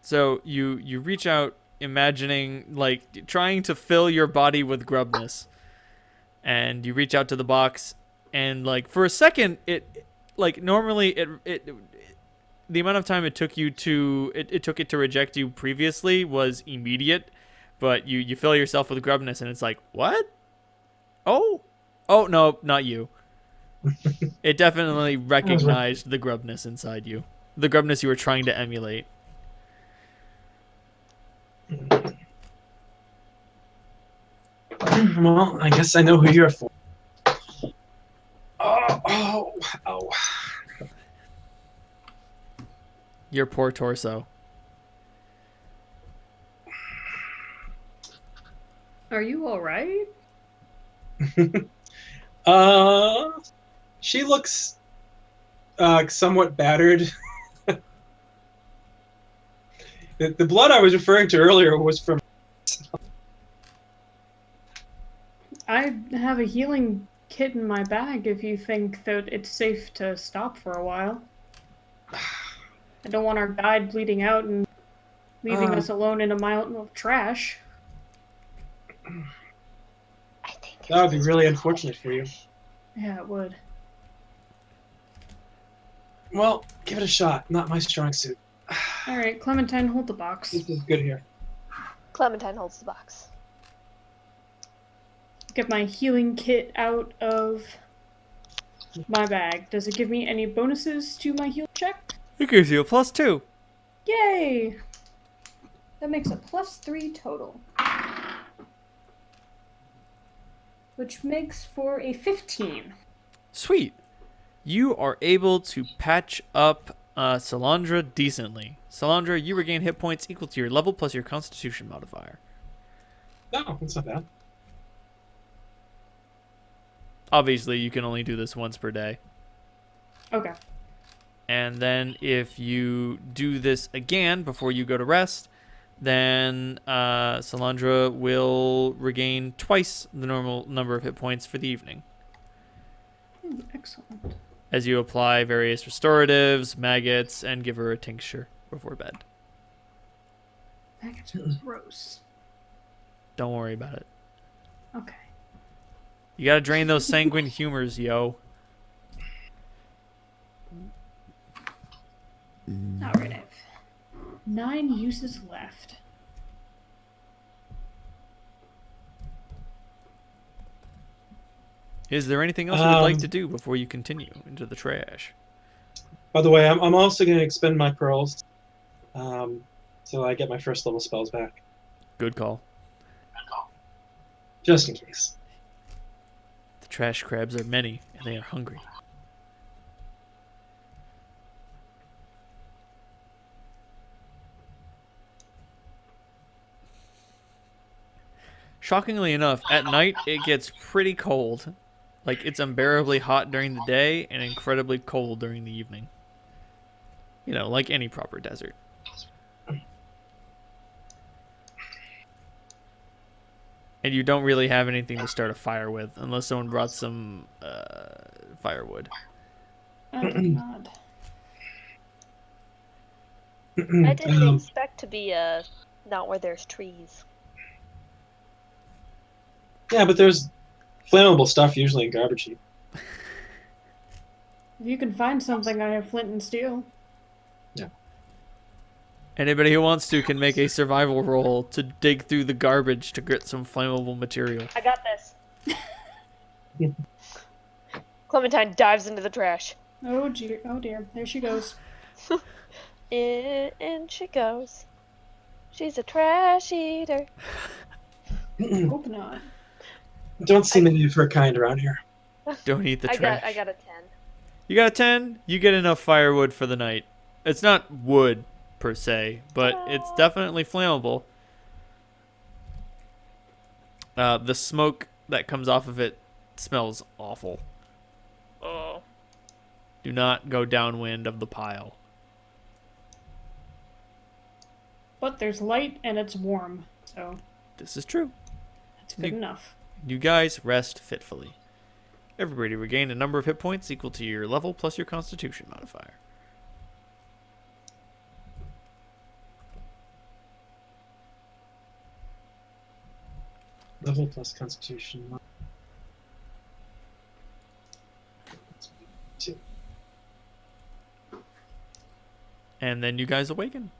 So you reach out, imagining, like, trying to fill your body with grubness, and you reach out to the box, and like for a second, it like normally it the amount of time it took you to it took it to reject you previously was immediate, but you fill yourself with grubness, and it's like, what? Oh no, not you. It definitely was right. recognized the grubness inside you. The grubness you were trying to emulate. Well, I guess I know who you're for. Oh. Your poor torso. Are you alright? She looks somewhat battered. The blood I was referring to earlier was from. I have a healing kit in my bag if you think that it's safe to stop for a while. I don't want our guide bleeding out and leaving us alone in a mountain of trash. I think That would be it's really just unfortunate for you. Yeah, it would. Well, give it a shot. Not my strong suit. Alright, Clementine, hold the box. This is good here. Clementine holds the box. Get my healing kit out of my bag. Does it give me any bonuses to my heal check? It gives you a +2. Yay! That makes a +3 total. Which makes for a 15. Sweet. You are able to patch up Salandra decently. Salandra, you regain hit points equal to your level plus your constitution modifier. No, that's not bad. Obviously, you can only do this once per day. Okay. And then if you do this again before you go to rest, then Salandra will regain twice the normal number of hit points for the evening. Excellent. As you apply various restoratives, maggots, and give her a tincture before bed. Maggots are gross. Don't worry about it. Okay. You gotta drain those sanguine humors, yo. Alright, I have 9 uses left. Is there anything else you would like to do before you continue into the trash? By the way, I'm also going to expend my pearls, so I get my first level spells back, Good call. just in case. The trash crabs are many, and they are hungry. Shockingly enough, at night it gets pretty cold. Like, it's unbearably hot during the day and incredibly cold during the evening. You know, like any proper desert. And you don't really have anything to start a fire with, unless someone brought some firewood. I did not. I didn't expect to be not where there's trees. Yeah, but there's flammable stuff usually in garbage heap. If you can find something, I have flint and steel. Yeah. Anybody who wants to can make a survival roll to dig through the garbage to get some flammable material. I got this. Clementine dives into the trash. Oh dear, there she goes. In she goes. She's a trash eater. Hope not. Don't see many of her kind around here. Don't eat the trash. I got a 10. You got a 10? You get enough firewood for the night. It's not wood, per se, but it's definitely flammable. The smoke that comes off of it smells awful. Oh. Do not go downwind of the pile. But there's light and it's warm, so This is true. that's good enough. You guys rest fitfully. Everybody regain a number of hit points equal to your level plus your constitution modifier. Level plus constitution. 2. And then you guys awaken.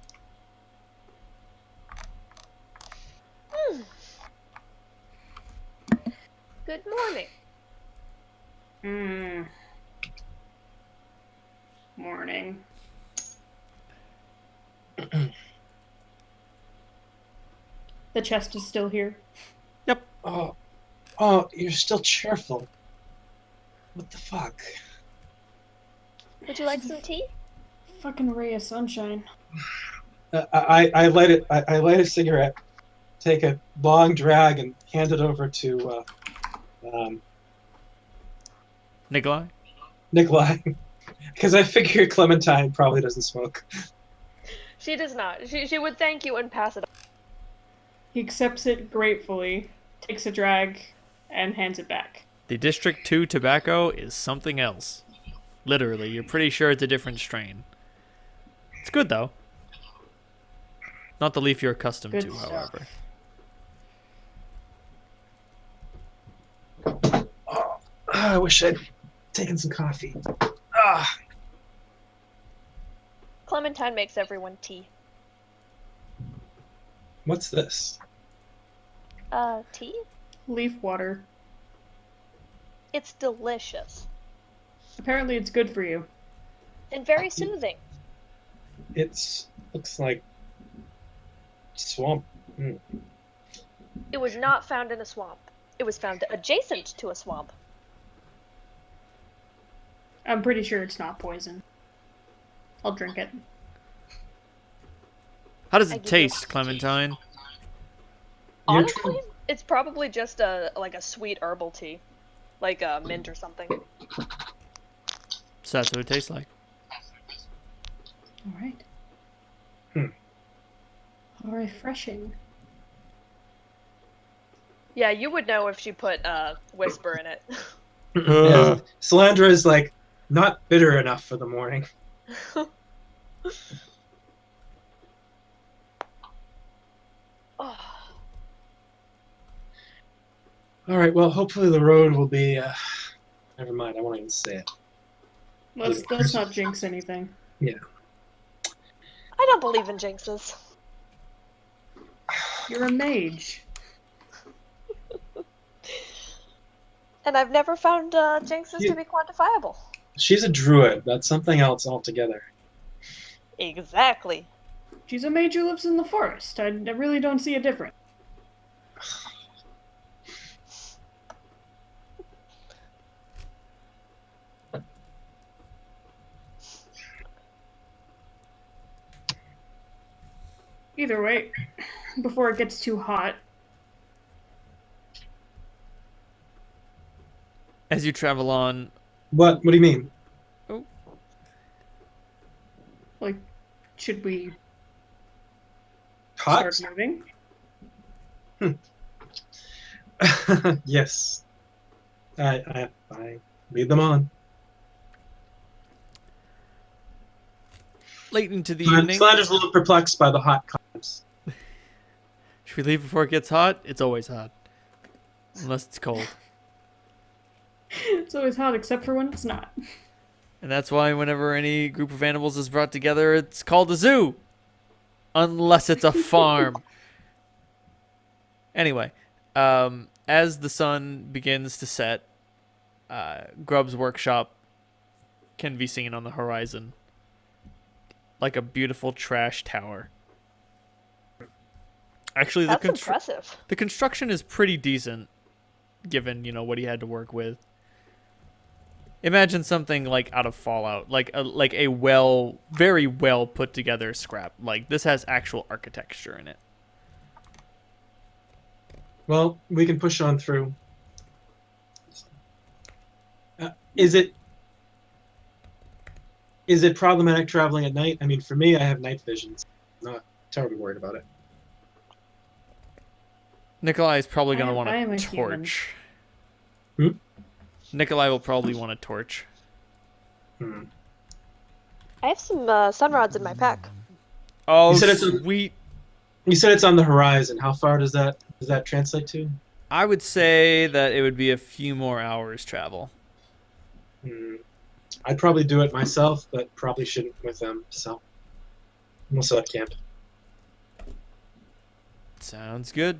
Good morning. The chest is still here. Oh, oh, you're still cheerful. What the fuck? Would you like some tea? Fucking ray of sunshine. I light it. I light a cigarette, take a long drag, and hand it over to Nikolai? Nikolai, because I figure Clementine probably doesn't smoke. She does not. She would thank you and pass it on. He accepts it gratefully, takes a drag, and hands it back. The District 2 tobacco is something else. Literally, you're pretty sure it's a different strain. It's good, though. Not the leaf you're accustomed Good to, stuff. however. Oh, I wish I'd taken some coffee. Ah, Clementine makes everyone tea. what's this? Tea? Leaf water. It's delicious. Apparently it's good for you. And very soothing. Looks like swamp. Mm. It was not found in a swamp. It was found adjacent to a swamp. I'm pretty sure it's not poison. I'll drink it. How does I it give taste, you- Clementine? You're Honestly, trying- it's probably just a sweet herbal tea. Like mint or something. So that's what it tastes like. Alright. Hmm. How refreshing. Yeah, you would know if she put whisper in it. Yeah, Salandra is like not bitter enough for the morning. Oh, All right. Well, hopefully the road will be. Never mind. I won't even say it. Let's not jinx anything. Yeah. I don't believe in jinxes. You're a mage. And I've never found jinxes You- to be quantifiable. She's a druid. That's something else altogether. Exactly. She's a mage who lives in the forest. I really don't see a difference. Either way, before it gets too hot, As you travel on, What? What do you mean? like, should we Hot? start moving? Yes. I lead them on. late into the evening. Salandra's a little perplexed by the hot colors. Should we leave before it gets hot? It's always hot. Unless it's cold. It's always hot except for when it's not. And that's why whenever any group of animals is brought together, it's called a zoo. Unless it's a farm. Anyway, as the sun begins to set, Grubb's workshop can be seen on the horizon. Like a beautiful trash tower. Actually, That's impressive. the construction is pretty decent, given, what he had to work with. Imagine something like out of Fallout, like a very well put together scrap. Like this has actual architecture in it. Well, we can push on through. Is it problematic traveling at night? I mean, for me, I have night visions. I'm not terribly worried about it. Nikolai is probably going to want I am a a human. torch. Hmm? Nikolai will probably want a torch. Hmm. I have some sun rods in my pack. Oh, You said it's a- sweet. You said it's on the horizon. How far does that translate to? I would say that it would be a few more hours travel. Hmm. I'd probably do it myself, but probably shouldn't with them. So we'll set up camp. Sounds good.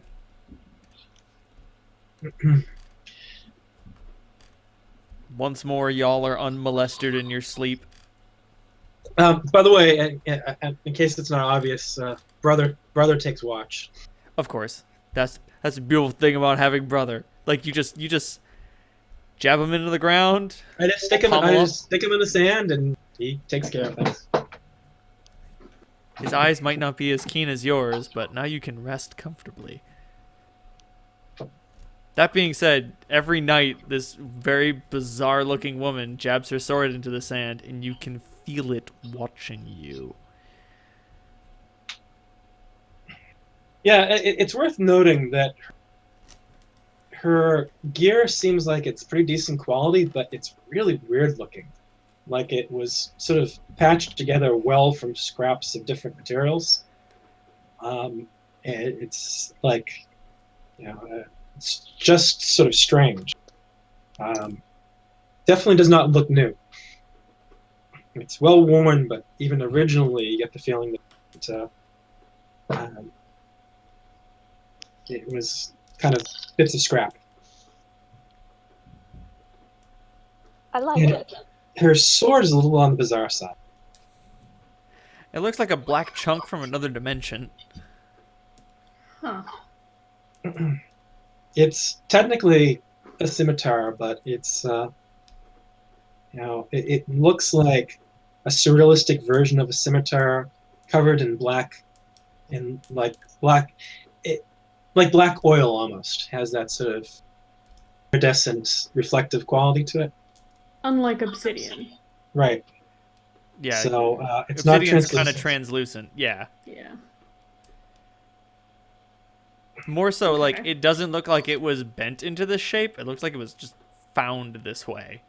Once more, y'all are unmolested in your sleep. By the way, in case it's not obvious, brother takes watch. Of course. That's a beautiful thing about having brother. Like you just jab him into the ground. I just stick him. I Pummel up. just stick him in the sand, and he takes care of things. His eyes might not be as keen as yours, but now you can rest comfortably. That being said, every night this very bizarre-looking woman jabs her sword into the sand, and you can feel it watching you. Yeah, it's worth noting that her gear seems like it's pretty decent quality, but it's really weird looking. Like it was sort of patched together well from scraps of different materials. And it's like, it's just sort of strange. Definitely does not look new. It's well worn, but even originally, you get the feeling that it was kind of bits of scrap. I like And it. her sword is a little on the bizarre side. It looks like a black chunk from another dimension. Huh. It's technically a scimitar, but it's it looks like a surrealistic version of a scimitar covered in black, like black oil almost. Has that sort of iridescent, reflective quality to it. Unlike obsidian. Right. Yeah. So it's not Obsidian's kind of translucent. translucent. Yeah. Yeah. More so, like, Okay. it doesn't look like it was bent into this shape. It looks like it was just found this way.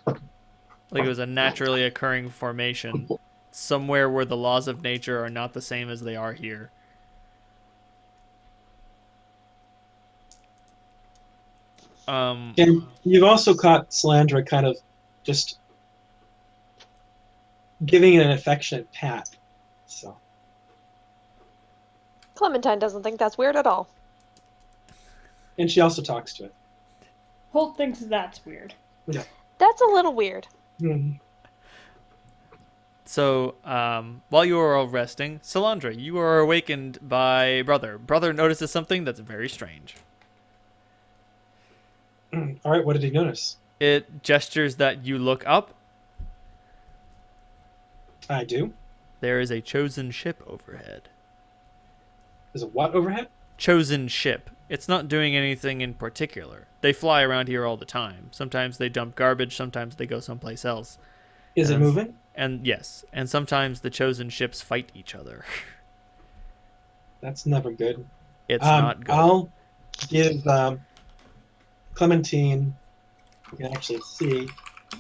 Like it was a naturally occurring formation somewhere where the laws of nature are not the same as they are here. And you've also caught Salandra kind of just giving it an affectionate pat. So Clementine doesn't think that's weird at all. and she also talks to it. Holt thinks that's weird. Yeah. That's a little weird. Mhm. So, while you are all resting, Salandra, you are awakened by Brother. Brother notices something that's very strange. All right, what did he notice? It gestures that you look up. I do. There is a chosen ship overhead. There's a what overhead? Chosen ship. It's not doing anything in particular. They fly around here all the time. Sometimes they dump garbage, sometimes they go someplace else. Is it And- moving? And yes, and sometimes the chosen ships fight each other. That's never good. It's not good. I'll give Clementine, you can actually see,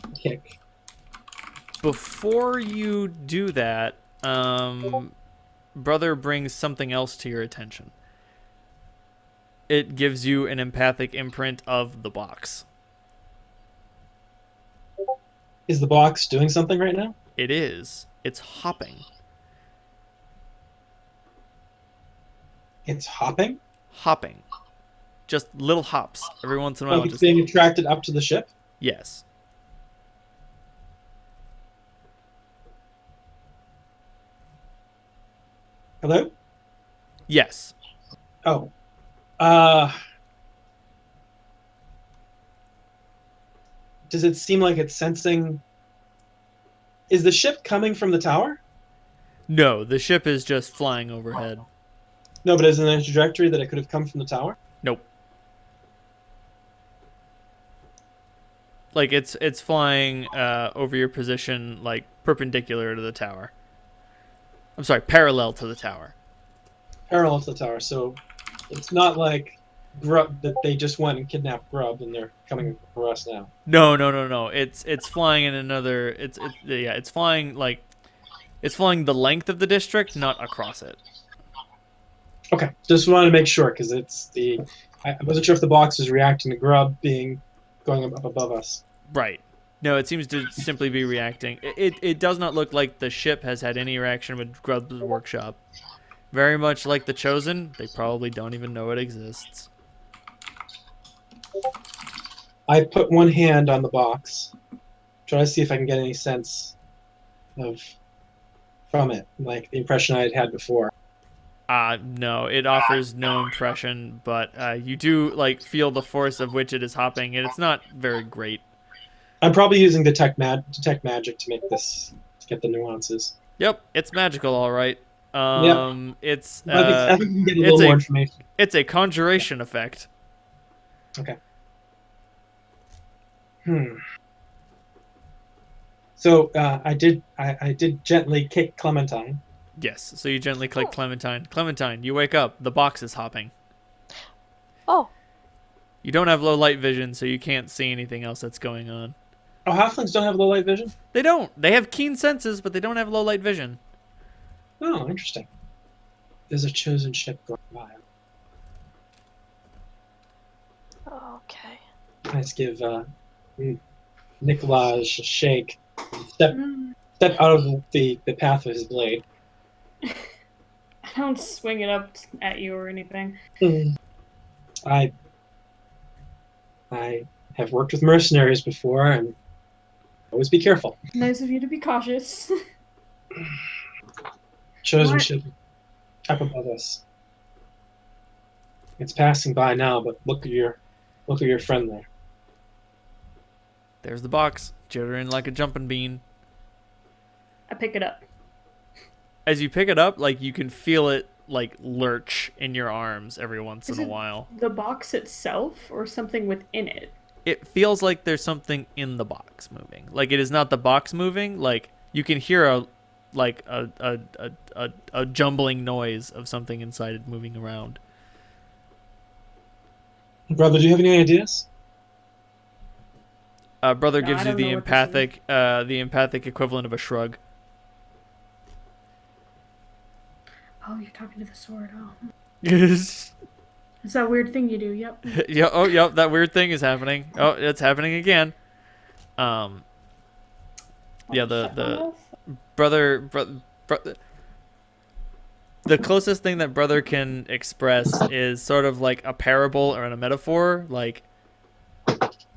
a kick. Before you do that, Brother brings something else to your attention. It gives you an empathic imprint of the box. Is the box doing something right now? It is. It's hopping. It's hopping? Hopping. Just little hops every once in a while. Like it's Just, being attracted up to the ship? yes. Hello? Yes. Oh. Does it seem like it's sensing... Is the ship coming from the tower? No, the ship is just flying overhead. No, but is it in a trajectory that it could have come from the tower? Nope. Like it's flying over your position, like perpendicular to the tower. I'm sorry, parallel to the tower. Parallel to the tower, so it's not like Grub that they just went and kidnapped Grub and they're coming for us now. No. It's flying in another. It's flying like it's flying the length of the district, not across it. Okay, just wanted to make sure because I wasn't sure if the box was reacting to Grub going up above us. Right. No, it seems to simply be reacting. It does not look like the ship has had any interaction with Grub's workshop. Very much like the Chosen, they probably don't even know it exists. I put one hand on the box, try to see if I can get any sense of from it, like the impression I had had before. No, it offers no impression, but you do like feel the force of which it is hopping, and it's not very great. I'm probably using detect magic to make this to get the nuances. Yep, it's magical, all right. Yep. It's I think we can get a it's little more a information. it's a conjuration effect. Okay. So I did gently kick Clementine. Yes, so you gently click Clementine. Clementine, you wake up. The box is hopping. Oh, You don't have low light vision, so you can't see anything else that's going on. Oh, halflings don't have low light vision? They don't. They have keen senses, but they don't have low light vision. Oh, interesting. There's a chosen ship going by. okay. Let's give Nikolaj a shake. Step out of the path of his blade. I don't swing it up at you or anything. I have worked with mercenaries before, and always be careful. Nice of you to be cautious. Chosen What? ship up above us. It's passing by now, but look at your friend there. There's the box, jittering like a jumping bean. I pick it up. As you pick it up, like you can feel it like lurch in your arms every once Is in a it while. the box itself or something within it? It feels like there's something in the box moving. Like it is not the box moving. Like you can hear a jumbling noise of something inside it moving around. Brother, do you have any ideas? Brother No, gives I you don't know what this the empathic equivalent of a shrug. Oh, you're talking to the sword. Oh, Yes. it's that weird thing you do. Yep. Yeah. Oh, yep. That weird thing is happening. Oh, it's happening again. Yeah. The brother. The closest thing that brother can express is sort of like a parable or a metaphor. Like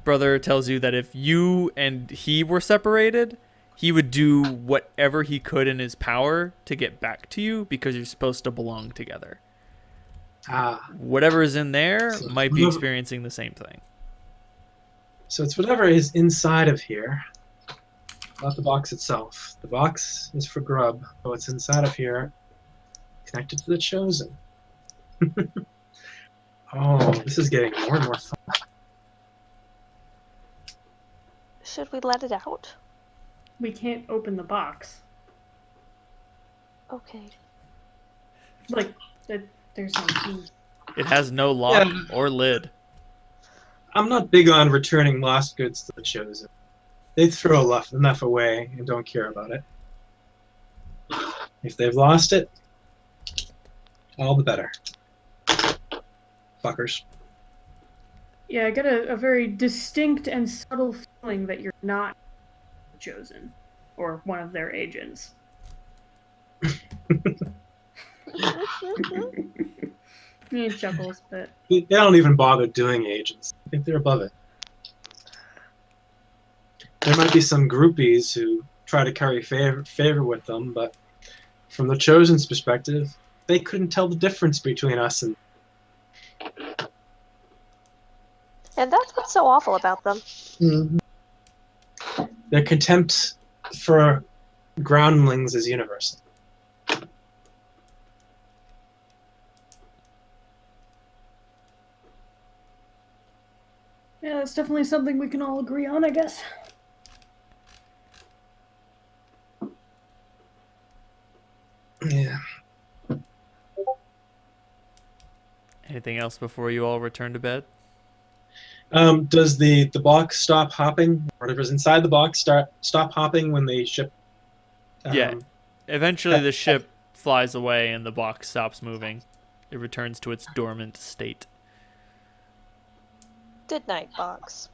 brother tells you that if you and he were separated, he would do whatever he could in his power to get back to you because you're supposed to belong together. Whatever is in there So might be experiencing the same thing. So it's whatever is inside of here, not the box itself. The box is for grub, but what's inside of here, connected to the chosen. Oh, this is getting more and more fun. Should we let it out? We can't open the box. Okay. Like, there's no key. It has no lock Yeah. or lid. I'm not big on returning lost goods to the chosen. They throw enough away and don't care about it. If they've lost it, all the better. Fuckers. Yeah, I get a very distinct and subtle feeling that you're not chosen or one of their agents. He chuckles, but They don't even bother doing agents. I think they're above it. There might be some groupies who try to carry favor with them, but from the chosen's perspective, they couldn't tell the difference between us and. And that's what's so awful about them. Their contempt for groundlings is universal. yeah, that's definitely something we can all agree on, I guess. Yeah. Anything else before you all return to bed? Does the box stop hopping? Whatever's inside the box stop hopping when the ship? Yeah. Eventually the ship flies away and the box stops moving. It returns to its dormant state. Good night, box.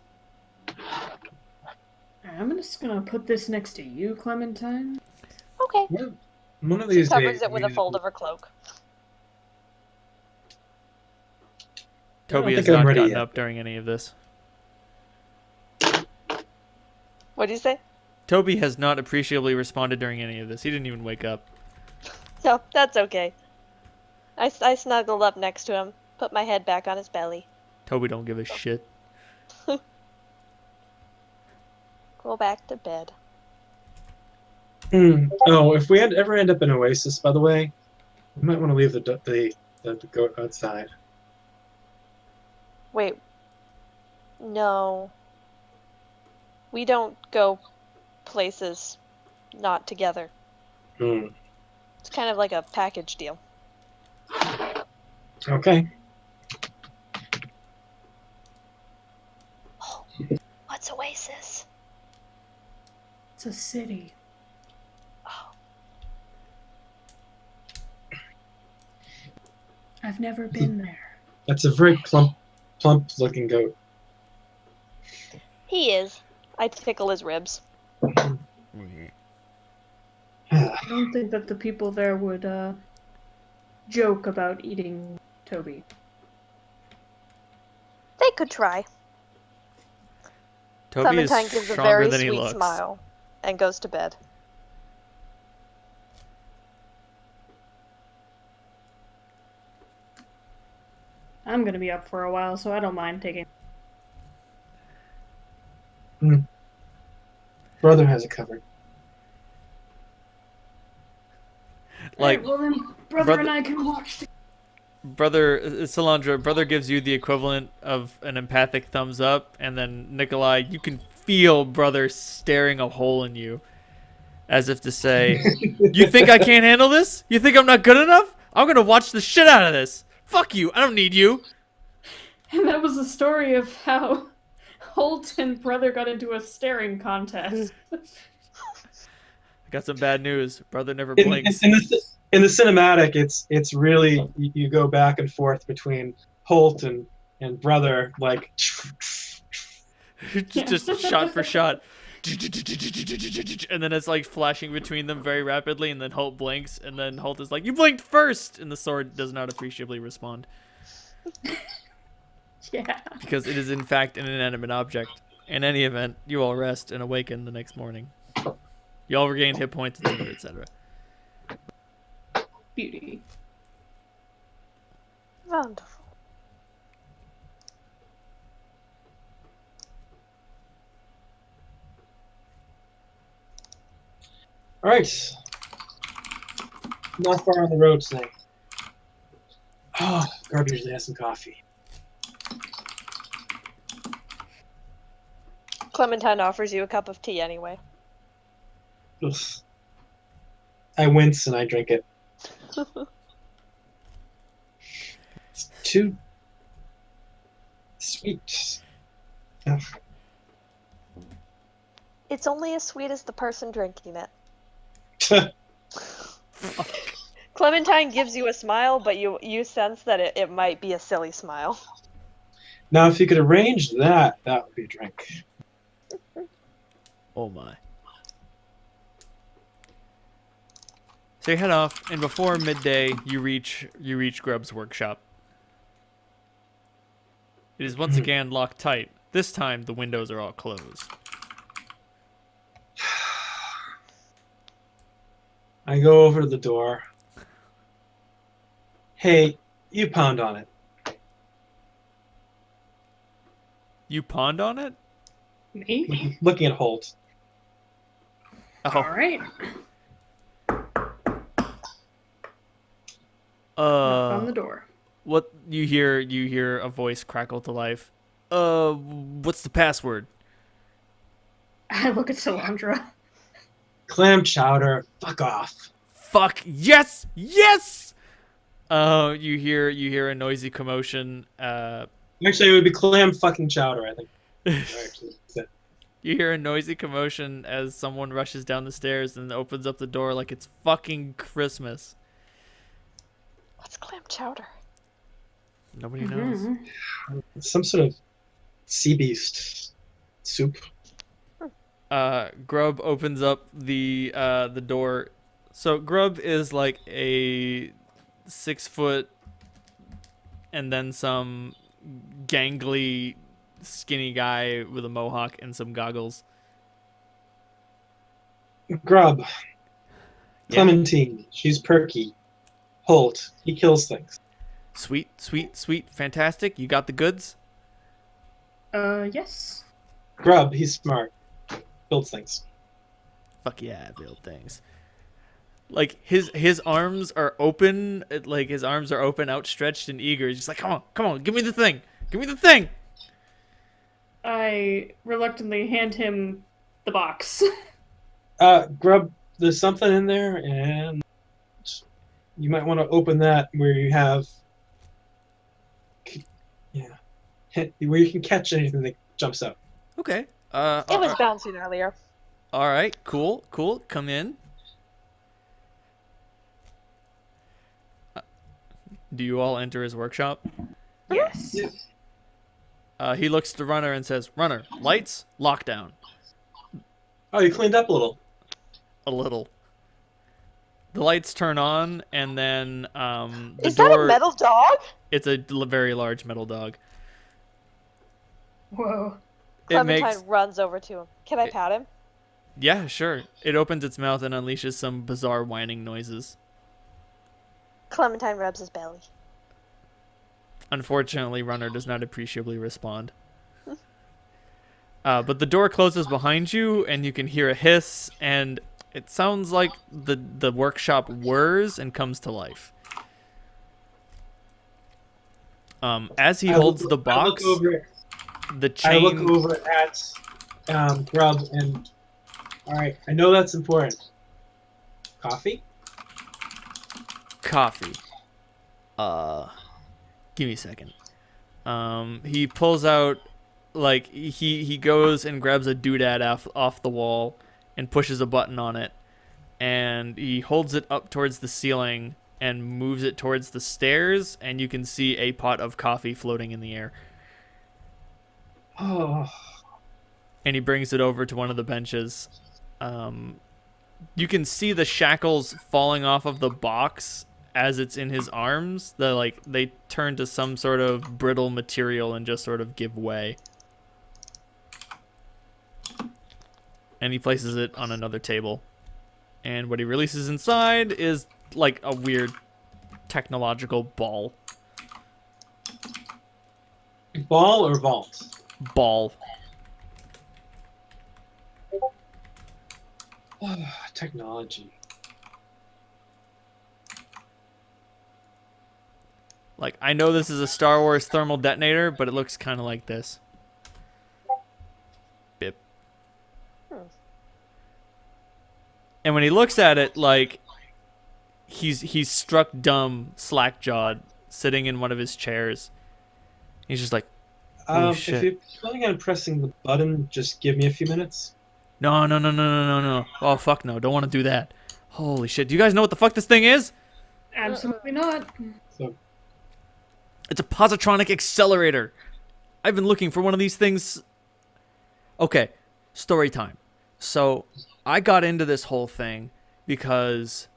I'm just gonna put this next to you, Clementine. Okay. One of She these covers days. it with a fold of her cloak. Toby has think I'm not ready gotten yet. up during any of this. What do you say? Toby has not appreciably responded during any of this. He didn't even wake up. No, that's okay. I snuggled up next to him, put my head back on his belly. Toby don't give a shit. Go back to bed. Oh, if we ever end up in Oasis, by the way, we might want to leave the goat outside. Wait. No. We don't go places not together. Hmm. It's kind of like a package deal. Okay. What's Oasis? It's a city. Oh. I've never been there. That's a very plump-looking goat. He is. I tickle his ribs. I don't think that the people there would joke about eating Toby. They could try. Toby is Clementine gives a stronger very than he sweet looks. smile and goes to bed. I'm gonna be up for a while, so I don't mind taking. Brother has it covered. Like, Alright, well then, brother and I can watch. brother, Salandra, brother gives you the equivalent of an empathic thumbs up, and then Nikolai, you can feel brother staring a hole in you, as if to say, "You think I can't handle this? You think I'm not good enough? I'm gonna watch the shit out of this. Fuck you. I don't need you." And that was the story of how Holt and brother got into a staring contest. I got some bad news. Brother never In blinks. the cinematic, it's really you go back and forth between Holt and brother, like. Just shot for shot. And then it's like flashing between them very rapidly, and then Holt blinks, and then Holt is like, "You blinked first!" And the sword does not appreciably respond. Yeah. Because it is in fact an inanimate object. In any event, you all rest and awaken the next morning. You all regain hit points, etc., etc. Beauty. Wonderful. All right. Not far on the road today. Oh, Garb usually has some coffee. Clementine offers you a cup of tea anyway. Ugh. I wince and I drink it. It's too sweet. Ugh. It's only as sweet as the person drinking it. Clementine gives you a smile, but you sense that it might be a silly smile. Now, if you could arrange that, that would be a drink. Oh my. So you head off, and before midday, you reach Grubb's workshop. It is once again locked tight. This time, the windows are all closed. I go over to the door. Hey, you pound on it. You pawned on it? Me? Looking at Holt. Oh. Alright. Knock on the door. What you hear a voice crackle to life. What's the password? I look at Salandra. Clam chowder. Fuck off. Fuck yes, yes. You hear a noisy commotion. Actually, it would be clam fucking chowder, I think. Actually, You hear a noisy commotion as someone rushes down the stairs and opens up the door like it's fucking Christmas. What's clam chowder? Nobody knows. some sort of sea beast soup. Grub opens up the door. So Grub is like a 6 foot and then some gangly skinny guy with a mohawk and some goggles. Grub. Yeah. Clementine. She's perky. Holt. He kills things. Sweet, sweet, sweet, fantastic. You got the goods. Yes. Grub. He's smart. Builds things. Fuck yeah, build things. Like his arms are open, like his arms are open, outstretched and eager. He's just like, come on, give me the thing, give me the thing. I reluctantly hand him the box. Grub. There's something in there, and you might want to open that where you have, where you can catch anything that jumps out. Okay. It was bouncing earlier. All right. Cool. Come in. Do you all enter his workshop? Yes. He looks to Runner and says, "Runner, lights, lockdown." Oh, you cleaned up a little. A little. The lights turn on, and then the Is door. that a metal dog? It's a very large metal dog. Whoa. It Clementine makes. runs over to him. Can I pat him? Yeah, sure. It opens its mouth and unleashes some bizarre whining noises. Clementine rubs his belly. Unfortunately, Runner does not appreciably respond. But the door closes behind you, and you can hear a hiss, and it sounds like the workshop whirs and comes to life. As he holds the box, the I look chain. over at Grub and, all right, I know that's important. Coffee? Coffee. Give me a second. He pulls out, like, he goes and grabs a doodad off the wall and pushes a button on it, and he holds it up towards the ceiling and moves it towards the stairs, and you can see a pot of coffee floating in the air. Oh, And he brings it over to one of the benches. You can see the shackles falling off of the box as it's in his arms. They turn to some sort of brittle material and just sort of give way. And he places it on another table. And what he releases inside is like a weird technological ball. ball or vault? Ball. Technology. Like, I know this is a Star Wars thermal detonator, but it looks kind of like this. Bip. And when he looks at it, like, he's struck dumb, slack-jawed, sitting in one of his chairs. He's just like, holy If shit. you're planning on pressing the button, just give me a few minutes. No. Oh, fuck no. Don't want to do that. Holy shit. Do you guys know what the fuck this thing is? Absolutely not. So, It's a positronic accelerator. I've been looking for one of these things. Okay, story time. So, I got into this whole thing because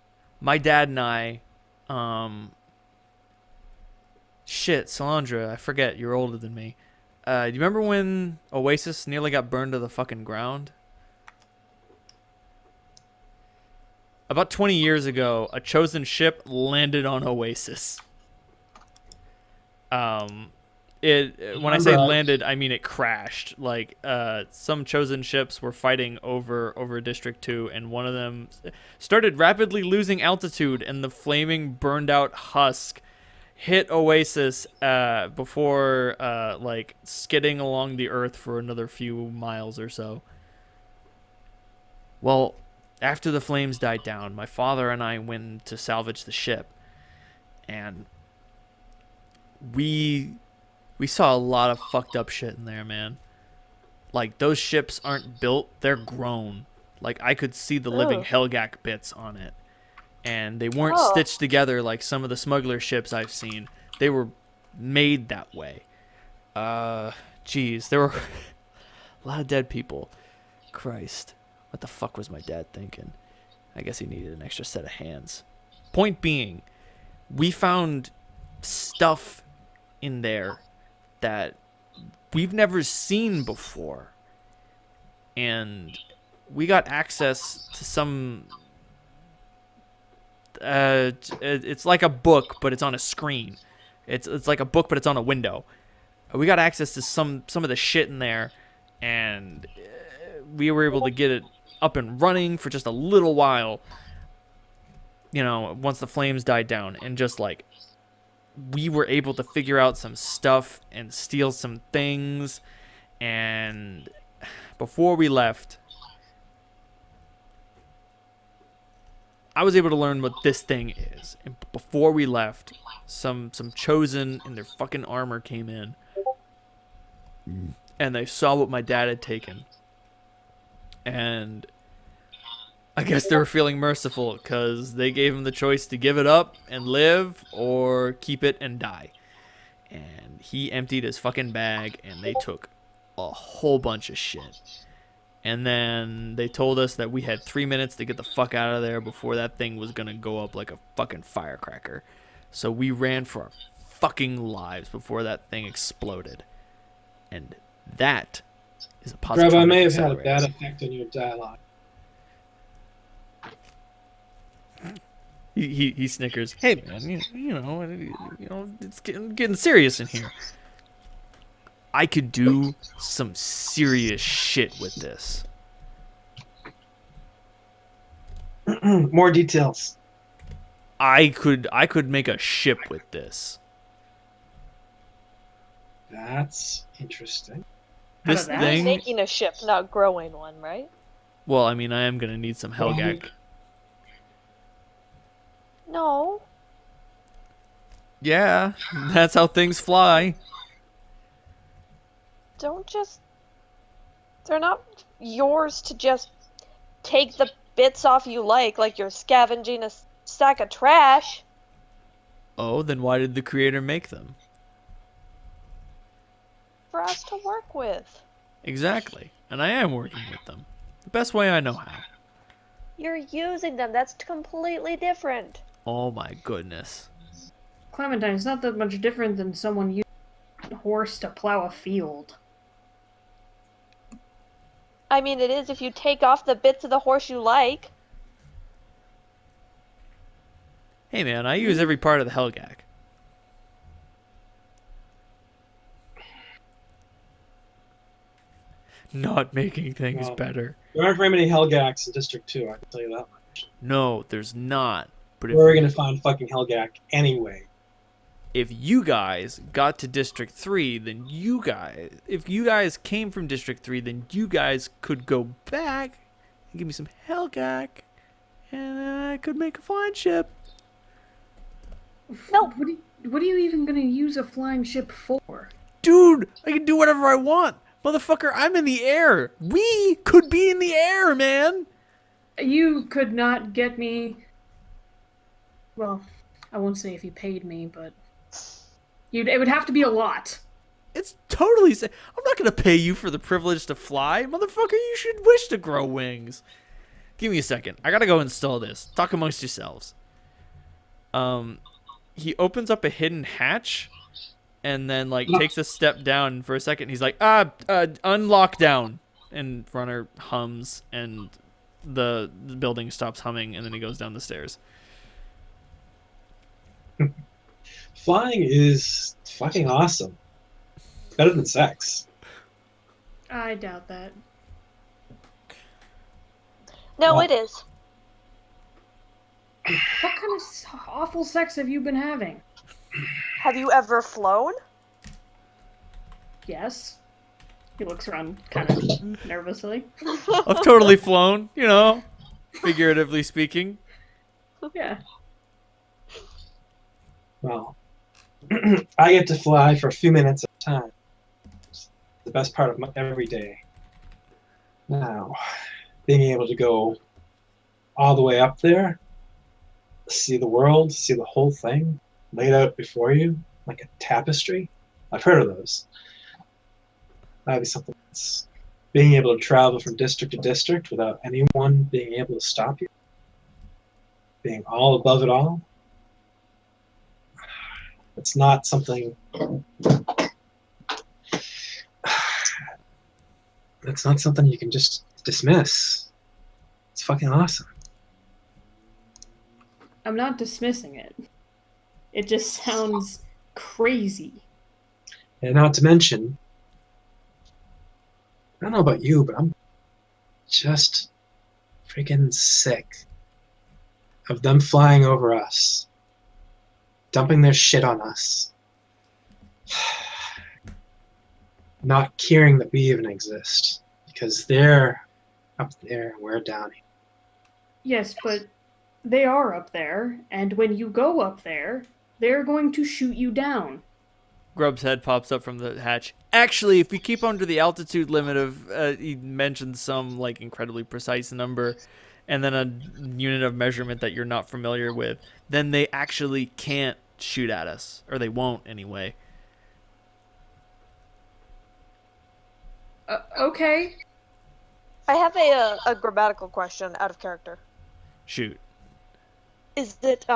my dad and I, Salandra, I forget, you're older than me. Do you remember when Oasis nearly got burned to the fucking ground? About 20 years ago, a chosen ship landed on Oasis. When I say landed, I mean it crashed. Like, some chosen ships were fighting over District 2, and one of them started rapidly losing altitude, and the flaming, burned out husk hit Oasis before like skidding along the earth for another few miles or so. Well, after the flames died down, my father and I went to salvage the ship, and we saw a lot of fucked up shit in there, man. Like, those ships aren't built, they're grown. Like, I could see the living Helgak bits on it. And they weren't stitched together like some of the smuggler ships I've seen. They were made that way. Geez, there were a lot of dead people. Christ. What the fuck was my dad thinking? I guess he needed an extra set of hands. Point being, we found stuff in there that we've never seen before. And we got access to some. It's like a book, but it's on a screen. It's like a book, but it's on a window. We got access to some of the shit in there, and we were able to get it up and running for just a little while. You know, once the flames died down, and just like we were able to figure out some stuff and steal some things. And before we left, I was able to learn what this thing is. And before we left, some chosen in their fucking armor came in, and they saw what my dad had taken. And I guess they were feeling merciful because they gave him the choice to give it up and live or keep it and die. And he emptied his fucking bag, and they took a whole bunch of shit. And then they told us that we had 3 minutes to get the fuck out of there before that thing was going to go up like a fucking firecracker. So we ran for our fucking lives before that thing exploded. And that is a positive. Grab, I may have had a bad effect on your dialogue. He snickers. Hey man, you know, it's getting serious in here. I could do some serious shit with this. More details. I could make a ship with this. That's interesting. This How about that? thing. Making a ship, not growing one, right? Well, I mean, I am gonna need some Helgak. No. Yeah, that's how things fly. Don't just... They're not yours to just take the bits off you like you're scavenging a sack of trash. Oh, then why did the creator make them? For us to work with. Exactly. And I am working with them. The best way I know how. You're using them. That's completely different. Oh my goodness. Clementine, it's not that much different than someone using a horse to plow a field. I mean, it is if you take off the bits of the horse you like. Hey man, I use every part of the Helgak. Not making things Well, better. There aren't very many Helgaks in District 2, I can tell you that much. No, there's not. But Where are we going to find fucking Helgak anyway? if you guys got to District 3, then if you guys came from District 3, then you guys could go back and give me some Helgak, and I could make a flying ship. No. What are you even gonna use a flying ship for? Dude, I can do whatever I want. Motherfucker, I'm in the air. We could be in the air, man. You could not get me... Well, I won't say if you paid me, but... It would have to be a lot. It's totally safe. I'm not going to pay you for the privilege to fly. Motherfucker, you should wish to grow wings. Give me a second. I got to go install this. Talk amongst yourselves. He opens up a hidden hatch and then takes a step down for a second. He's like, unlock down. And Runner hums and the building stops humming, and then he goes down the stairs. Flying is fucking awesome. Better than sex. I doubt that. No, Well- it is. What kind of awful sex have you been having? Have you ever flown? Yes. He looks around kind of nervously. I've totally flown, figuratively speaking. Yeah. Well, I get to fly for a few minutes at a time. It's the best part of my every day. Now, being able to go all the way up there, see the world, see the whole thing laid out before you like a tapestry. I've heard of those. That'd be something else. Being able to travel from district to district without anyone being able to stop you. Being all above it all. It's not something. It's not something you can just dismiss. fucking awesome. I'm not dismissing it. It just sounds crazy. And not to mention, I don't know about you, but I'm just freaking sick of them flying over us, dumping their shit on us, not caring that we even exist, because they're up there and we're down here. Yes, but they are up there, and when you go up there, they're going to shoot you down. Grub's head pops up from the hatch. Actually, if we keep under the altitude limit of, he mentioned some like incredibly precise number, and then a unit of measurement that you're not familiar with, then they actually can't shoot at us, or they won't anyway. Okay. I have a grammatical question out of character. Shoot. Is it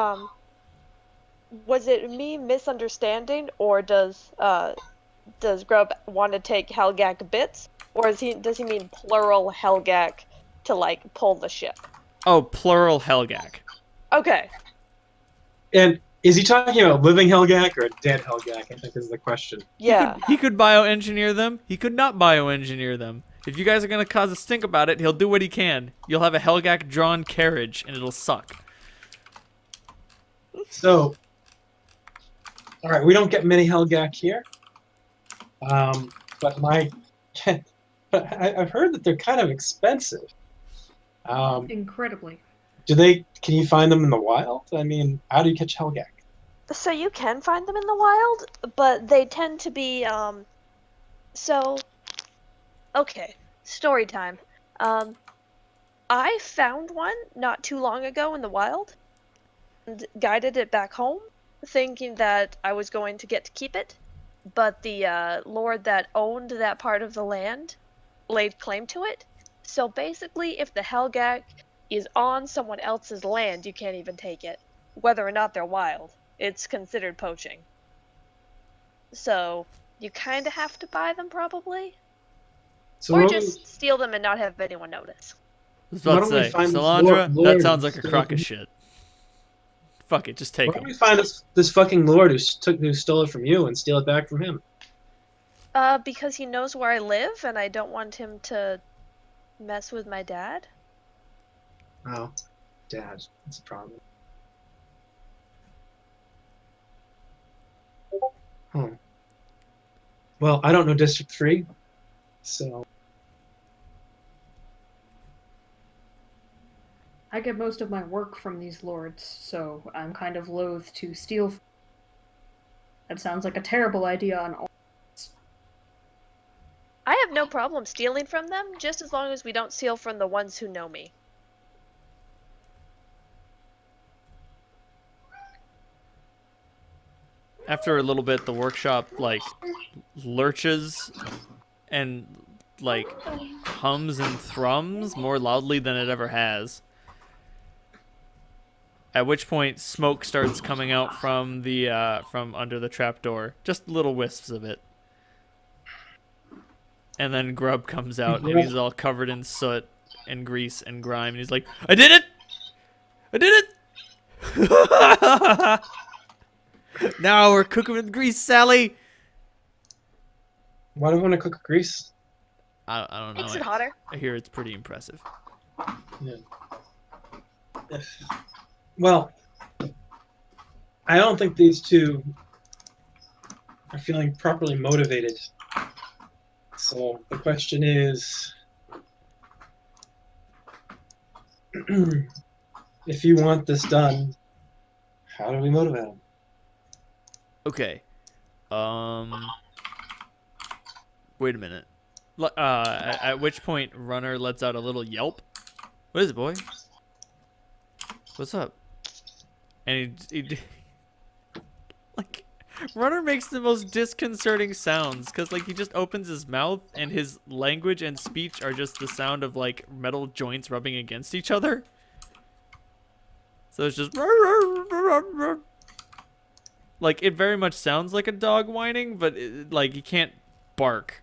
was it me misunderstanding, or does Grub want to take Helgak bits, or does he mean plural Helgak to like pull the ship? Oh, plural Helgak. Okay. And is he talking about living Helgak or dead Helgak? I think is the question. Yeah. He could bioengineer them. He could not bioengineer them. If you guys are going to cause a stink about it, he'll do what he can. You'll have a Helgak drawn carriage, and it'll suck. So, all right, we don't get many Helgak here, but I've heard that they're kind of expensive. Incredibly. Can you find them in the wild? I mean, how do you catch Helgak? So you can find them in the wild, but they tend to be okay, story time. I found one not too long ago in the wild and guided it back home, thinking that I was going to get to keep it, but the lord that owned that part of the land laid claim to it. So basically, if the Helgak is on someone else's land, you can't even take it, whether or not they're wild. It's considered poaching. So you kind of have to buy them, probably. So Or why just steal them and not have anyone notice. I was Why about to don't we say, find this Salandra, lord that sounds like a instead crock of- of shit. Fuck it, just take why don't him. we find this fucking lord who stole it from you and steal it back from him? Because he knows where I live, and I don't want him to mess with my dad. Oh, Dad, that's a problem. Well, I don't know District 3, so I get most of my work from these lords, so I'm kind of loath to steal. That sounds like a terrible idea on all. I have no problem stealing from them, just as long as we don't steal from the ones who know me. After a little bit, the workshop like lurches and like hums and thrums more loudly than it ever has. At which point, smoke starts coming out from the from under the trapdoor, just little wisps of it. And then Grub comes out, and he's all covered in soot and grease and grime, and he's like, "I did it! I did it! Now we're cooking with grease, Sally." why do I want to cook grease? I don't know. Makes it hotter. I hear it's pretty impressive. Yeah. Well, I don't think these two are feeling properly motivated. So the question is, if you want this done, how do we motivate them? Okay. Wait a minute. At which point, Runner lets out a little yelp. What is it, boy? What's up? And he like, Runner makes the most disconcerting sounds, because like he just opens his mouth and his language and speech are just the sound of like metal joints rubbing against each other. So it's just like, it very much sounds like a dog whining, but like he can't bark.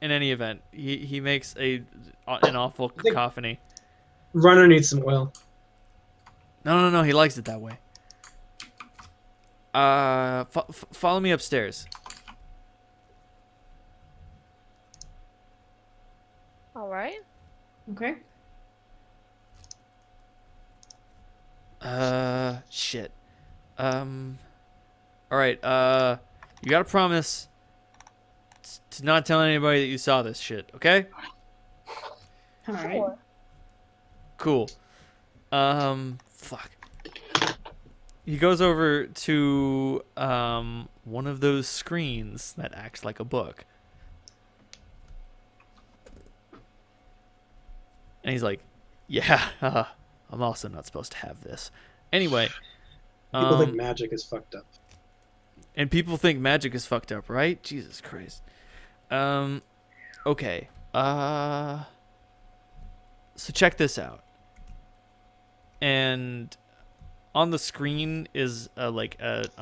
In any event, he makes an awful cacophony. Runner needs some oil. No. He likes it that way. Follow me upstairs. All right. Okay. Shit. All right. You gotta promise to not tell anybody that you saw this shit. Okay? All right. Sure. Cool. Fuck. He goes over to one of those screens that acts like a book. And he's like, "Yeah, I'm also not supposed to have this." Anyway, People think magic is fucked up. and people think magic is fucked up, right? Jesus Christ. Okay. So check this out. And on the screen is a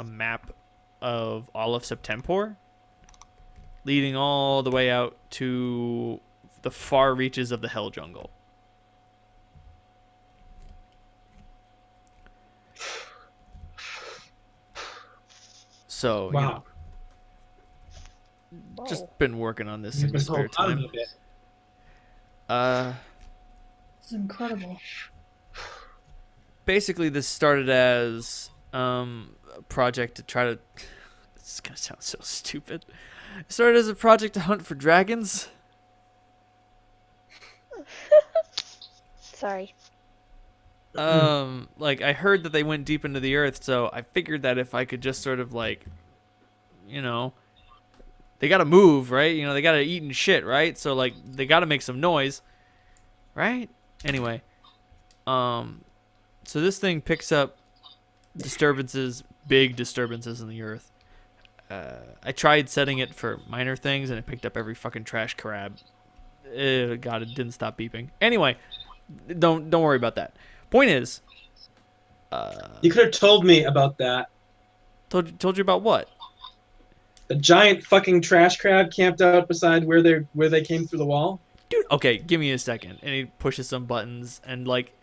map of all of Septemport, leading all the way out to the far reaches of the Hell Jungle. So, you know, Wow. just been working on this in You've my been spare told out of time. a bit. This is incredible. Basically, this started as a project to try to. This is gonna sound so stupid. It started as a project to hunt for dragons. Sorry. Like I heard that they went deep into the earth, so I figured that if I could just sort of like, you know, they gotta move, right? You know, they gotta eat and shit, right? So like they gotta make some noise, right? Anyway, so this thing picks up disturbances, big disturbances in the earth. I tried setting it for minor things, and it picked up every fucking trash crab. God, it didn't stop beeping. Anyway, don't worry about that. Point is, You could have told me about that. told you about what? The giant fucking trash crab camped out beside where they came through the wall. Dude, okay, give me a second. And he pushes some buttons, and like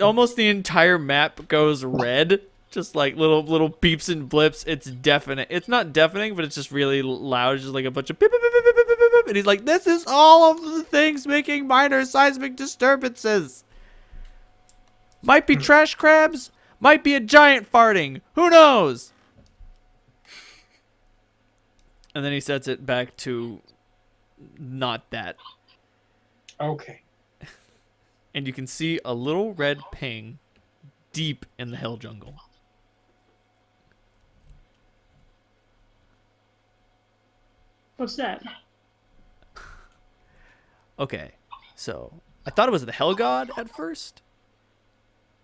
almost the entire map goes red, just like little beeps and blips. It's deafening. It's not deafening, but it's just really loud. It's just like a bunch of beep, beep, beep, beep, beep, beep, beep. And he's like, "This is all of the things making minor seismic disturbances. Might be trash crabs, might be a giant farting. Who knows?" And then he sets it back to not that. Okay. And you can see a little red ping deep in the Hell Jungle. What's that? Okay, so I thought it was the Hell God at first.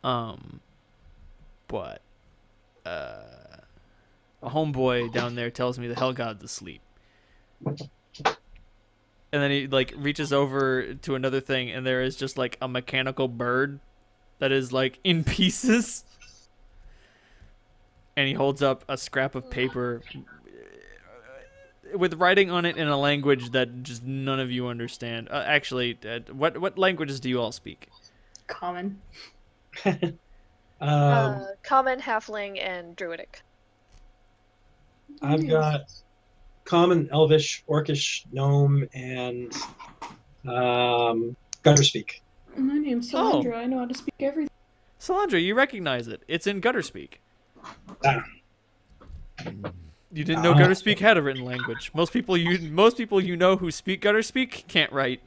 But a homeboy down there tells me the Hell God's asleep. And then he like reaches over to another thing, and there is just like a mechanical bird that is like in pieces. And he holds up a scrap of paper with writing on it in a language that just none of you understand. What languages do you all speak? Common. Common, halfling, and druidic. I've got common, elvish, orcish, gnome, and gutter speak. My name's Salandra. I know how to speak everything. Salandra, you recognize it. It's in Gutter Speak. Ah. You didn't know Gutter Speak had a written language. Most people you know who speak Gutter Speak can't write.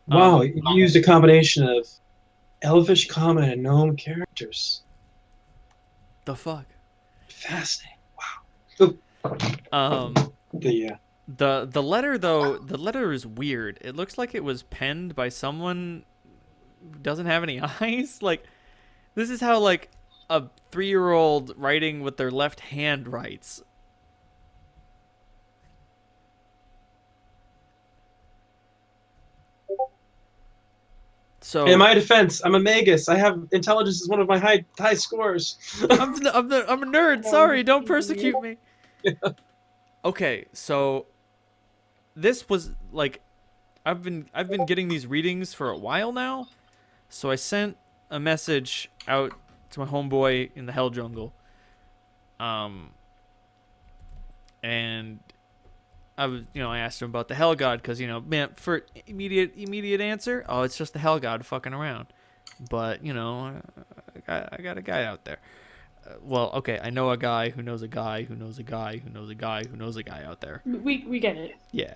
Wow, you used a combination of elvish, common, and gnome characters. The fuck? Fascinating. Wow. The letter though, the letter is weird. It looks like it was penned by someone who doesn't have any eyes. Like, this is how like a 3-year-old writing with their left hand writes. So In my defense, I'm a magus. I have intelligence is one of my high scores. I'm a nerd. Sorry, don't persecute me. Okay, so this was like, I've been getting these readings for a while now, so I sent a message out to my homeboy in the Hell Jungle. And I asked him about the Hell God because, man, for immediate answer, oh, it's just the Hell God fucking around. But, I got a guy out there. Well, okay, I know a guy who knows a guy who knows a guy who knows a guy who knows a guy out there. We get it. Yeah.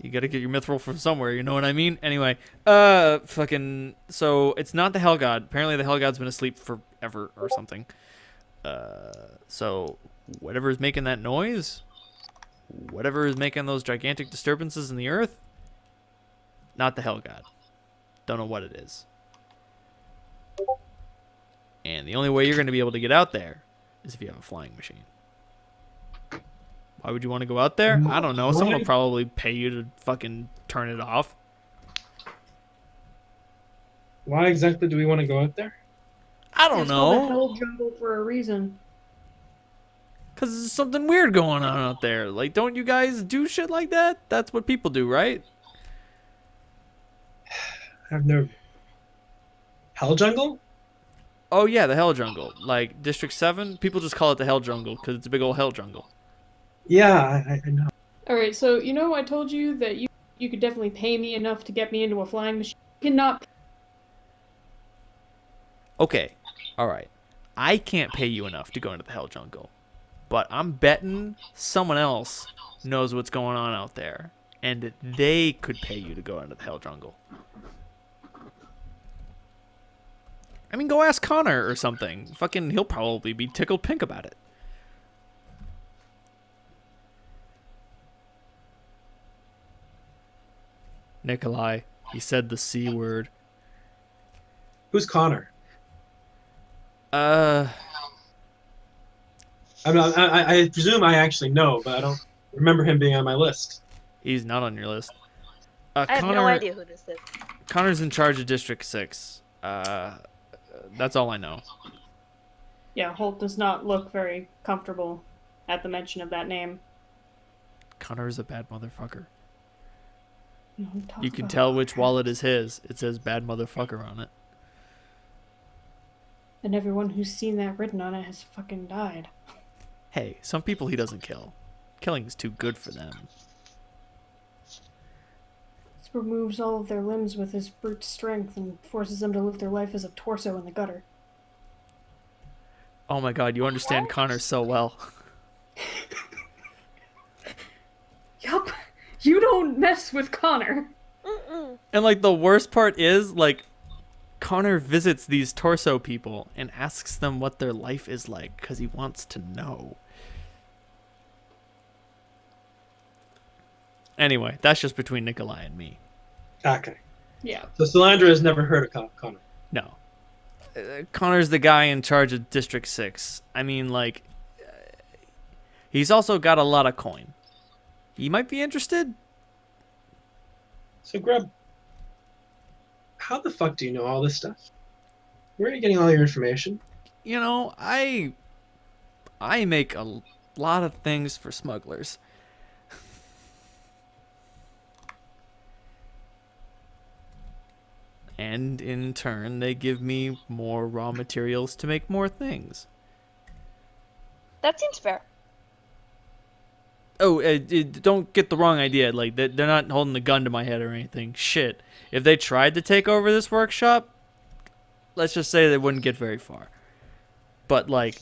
You gotta get your mithril from somewhere, you know what I mean? Anyway, so it's not the Hell God. Apparently the Hell God's been asleep forever or something. So whatever is making that noise, whatever is making those gigantic disturbances in the earth, not the Hell God. Don't know what it is. And the only way you're going to be able to get out there is if you have a flying machine. Why would you want to go out there? I don't know. Someone will probably pay you to fucking turn it off. Why exactly do we want to go out there? I don't It's called the know. Hell Jungle for a reason. Because there's something weird going on out there. Like, don't you guys do shit like that? That's what people do, right? I've never. Hell Jungle? Oh, yeah, the Hell Jungle. Like, District 7, people just call it the Hell Jungle because it's a big old Hell Jungle. Yeah, I know. Alright, so I told you that you could definitely pay me enough to get me into a flying machine. You cannot. Okay, alright. I can't pay you enough to go into the Hell Jungle. But I'm betting someone else knows what's going on out there. And they could pay you to go into the Hell Jungle. I mean, go ask Connor or something. Fucking, he'll probably be tickled pink about it. Nikolai, he said the C word. Who's Connor? Uh, I presume I actually know, but I don't remember him being on my list. he's not on your list. I have no idea who this is. Connor's in charge of District 6. That's all I know. Yeah, Holt does not look very comfortable at the mention of that name. Connor is a bad motherfucker. Talk You can about tell which wallet is his. It says bad motherfucker on it. And everyone who's seen that written on it has fucking died. Hey, some people he doesn't kill. Killing is too good for them. He removes all of their limbs with his brute strength and forces them to live their life as a torso in the gutter. Oh my god, you understand Connor so well. Yup, you don't mess with Connor. Mm-mm. And like the worst part is, like, Connor visits these torso people and asks them what their life is like because he wants to know. Anyway, that's just between Nikolai and me. Okay. Yeah. So Salandra has never heard of Connor. No. Connor's the guy in charge of District 6. I mean, like, he's also got a lot of coin. He might be interested. So Grub, how the fuck do you know all this stuff? Where are you getting all your information? You know, I make a lot of things for smugglers. And in turn, they give me more raw materials to make more things. That seems fair. Oh, don't get the wrong idea. Like, they're not holding the gun to my head or anything. Shit. If they tried to take over this workshop, let's just say they wouldn't get very far. But, like...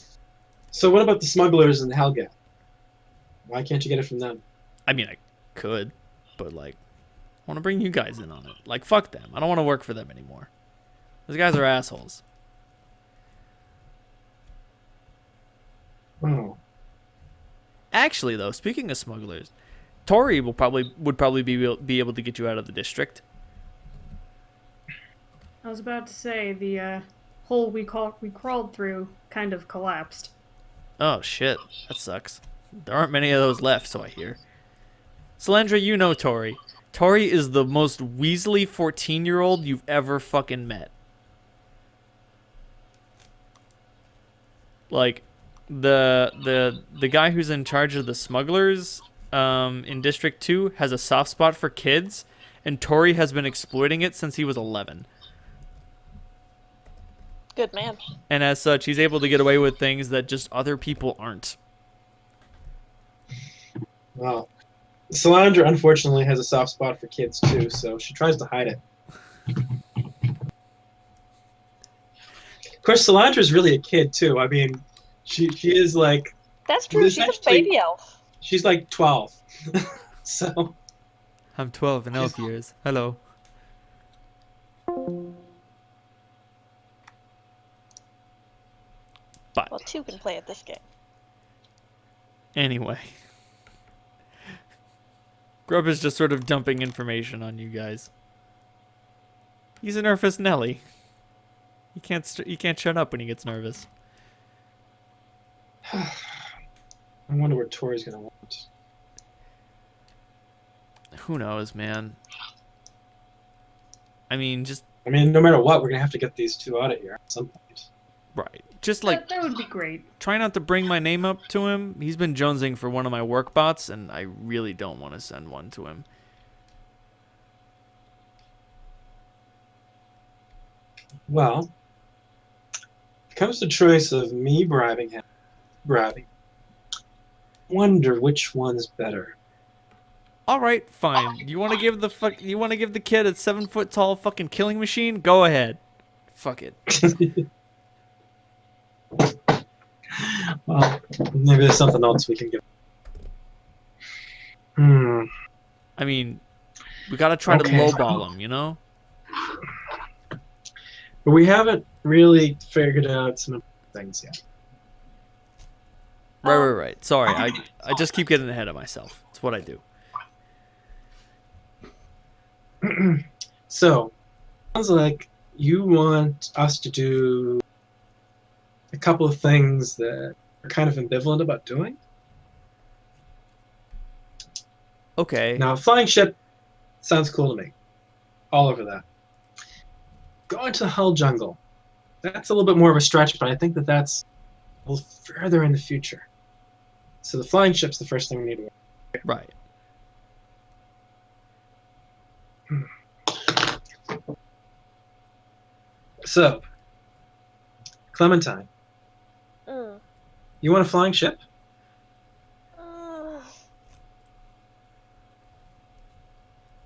So what about the smugglers and the Helga? Why can't you get it from them? I mean, I could, but, like, I want to bring you guys in on it. Like, fuck them. I don't want to work for them anymore. Those guys are assholes. Oh. Actually, though, speaking of smugglers, Tori would probably be able to get you out of the district. I was about to say, the hole we crawled through kind of collapsed. Oh, shit. That sucks. There aren't many of those left, so I hear. Salandra, you know Tori. Tori is the most Weasley 14-year-old you've ever fucking met. Like, the guy who's in charge of the smugglers in District 2 has a soft spot for kids, and Tori has been exploiting it since he was 11. Good man. And as such, he's able to get away with things that just other people aren't. Well, Solandra unfortunately has a soft spot for kids too, so she tries to hide it. Of course, Solandra's really a kid too. I mean, she is like That's true. She's a essentially- baby elf. she's like 12. So I'm 12 in elf years. Hello. But Well, two can play at this game. anyway. Grub is just sort of dumping information on you guys. He's a nervous Nelly. He can't shut up when he gets nervous. I wonder what Tori's gonna want. Who knows, man? I mean, just I mean, no matter what, we're gonna have to get these two out of here at some point. right. Just like That would be great. try not to bring my name up to him. He's been jonesing for one of my work bots, and I really don't want to send one to him. Well, it comes to choice of me bribing him, bribing. Wonder which one's better. All right, fine. You want to give the kid a 7-foot tall fucking killing machine? Go ahead. Fuck it. Well, maybe there's something else we can give. I mean, we gotta try to Okay. lowball him, you know? But we haven't really figured out some things yet. Right. Sorry, I just keep getting ahead of myself. It's what I do. So, sounds like you want us to do a couple of things that we're kind of ambivalent about doing. Okay. Now, a flying ship sounds cool to me. All over that. Going to the Hull Jungle. That's a little bit more of a stretch, but I think that that's a little further in the future. So the flying ship's the first thing we need to do. Right. So, Clementine, Mm. you want a flying ship? Uh,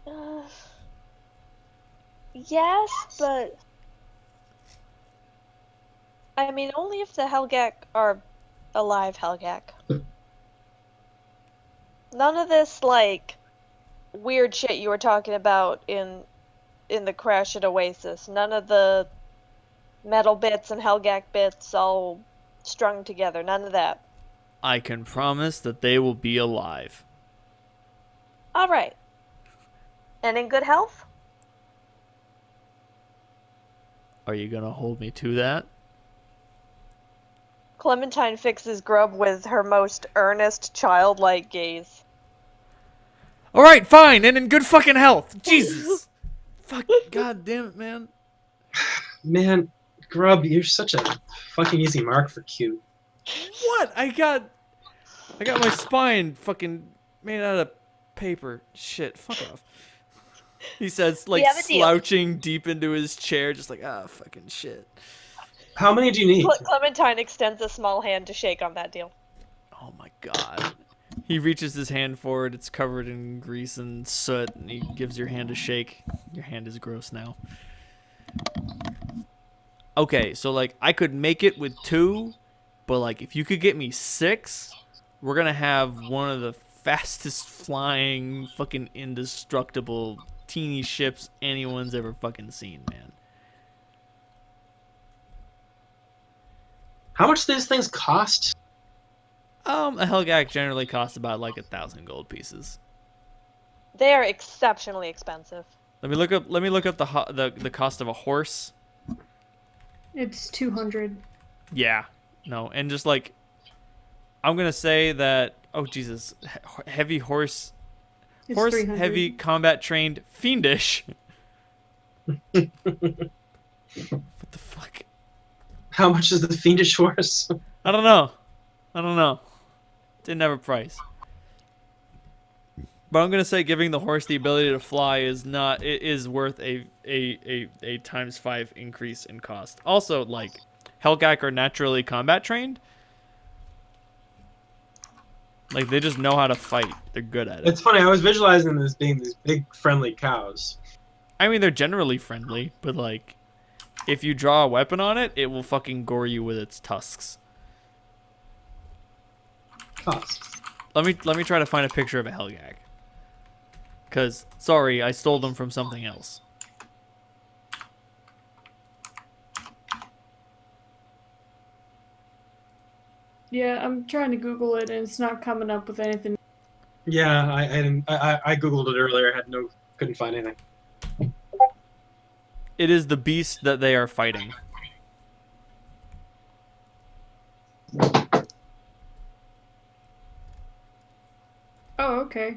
uh, yes, but I mean only if the Helgak are alive Helgak. None of this like weird shit you were talking about in the crash at Oasis. None of the metal bits and Helgak bits all strung together. None of that. I can promise that they will be alive. All right. And in good health? Are you gonna hold me to that? Clementine fixes Grub with her most earnest, childlike gaze. All right, fine, and in good fucking health. Jesus. Fuck. God damn it, man. Man, Grub, you're such a fucking easy mark for cute. What? I got my spine fucking made out of paper. Shit. Fuck off. He says, like, have a deal. slouching deep into his chair, just like, fucking shit. How many do you need? Clementine extends a small hand to shake on that deal. Oh my god. He reaches his hand forward. It's covered in grease and soot, and he gives your hand a shake. Your hand is gross now. Okay, so, like, I could make it with 2, but, like, if you could get me 6, we're gonna have one of the fastest flying, fucking indestructible teeny ships anyone's ever fucking seen, man. How much do these things cost? A Helgak generally costs about, like, 1,000 gold pieces. They are exceptionally expensive. Let me look up the cost of a horse. It's 200. Yeah, no, and just like, I'm gonna say that. Oh Jesus, heavy horse, It's horse 300. heavy combat trained fiendish. What the fuck? How much is the fiendish horse? I don't know. Didn't have a price. But I'm gonna say giving the horse the ability to fly is not. It is worth a ×5 increase in cost. Also, like, Helgak are naturally combat trained. Like, they just know how to fight. They're good at it. It's funny. I was visualizing them as being these big, friendly cows. I mean, they're generally friendly, but like, if you draw a weapon on it, it will fucking gore you with its tusks. Tusks. Let me try to find a picture of a Helgak. Cause sorry, I stole them from something else. Yeah, I'm trying to Google it and it's not coming up with anything. Yeah, I googled it earlier. Couldn't find anything. It is the beast that they are fighting. Oh, okay.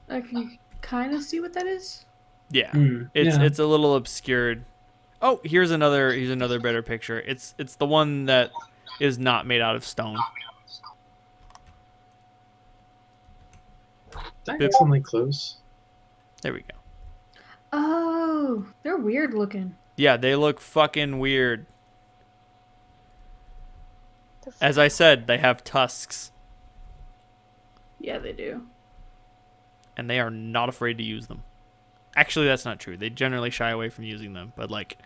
I can kind of see what that is. Yeah, Hmm, it's yeah. it's a little obscured. Oh, here's another better picture. It's the one that is not made out of stone. That's excellently close. There we go. Oh, they're weird looking. Yeah, they look fucking weird. As I said, they have tusks, Yeah, they do. and they are not afraid to use them. Actually, that's not true. They generally shy away from using them, but like,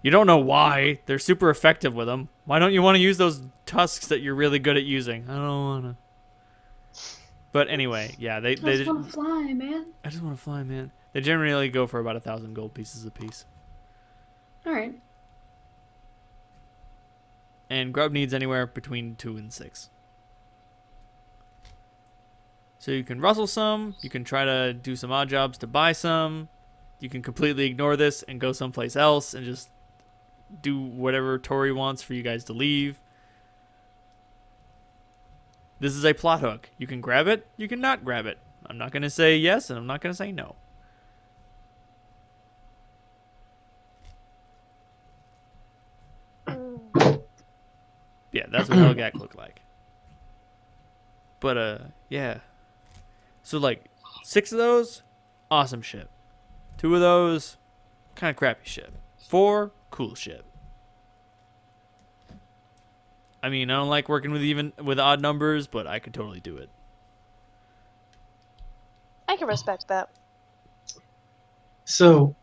you don't know why. They're super effective with them. Why don't you want to use those tusks that you're really good at using? I don't want to. But anyway, yeah, I just want to fly, man. I just want to fly, man. They generally go for about 1,000 gold pieces a piece. All right. And grub needs anywhere between 2 and 6. So you can rustle some. You can try to do some odd jobs to buy some. You can completely ignore this and go someplace else and just do whatever Tori wants for you guys to leave. This is a plot hook. You can grab it. You can not grab it. I'm not going to say yes, and I'm not going to say no. Yeah, that's what Helgak looked like. But, yeah. So, like, 6 of those, awesome ship. 2 of those, kind of crappy ship. 4, cool ship. I mean, I don't like working with odd numbers, but I could totally do it. I can respect that. So,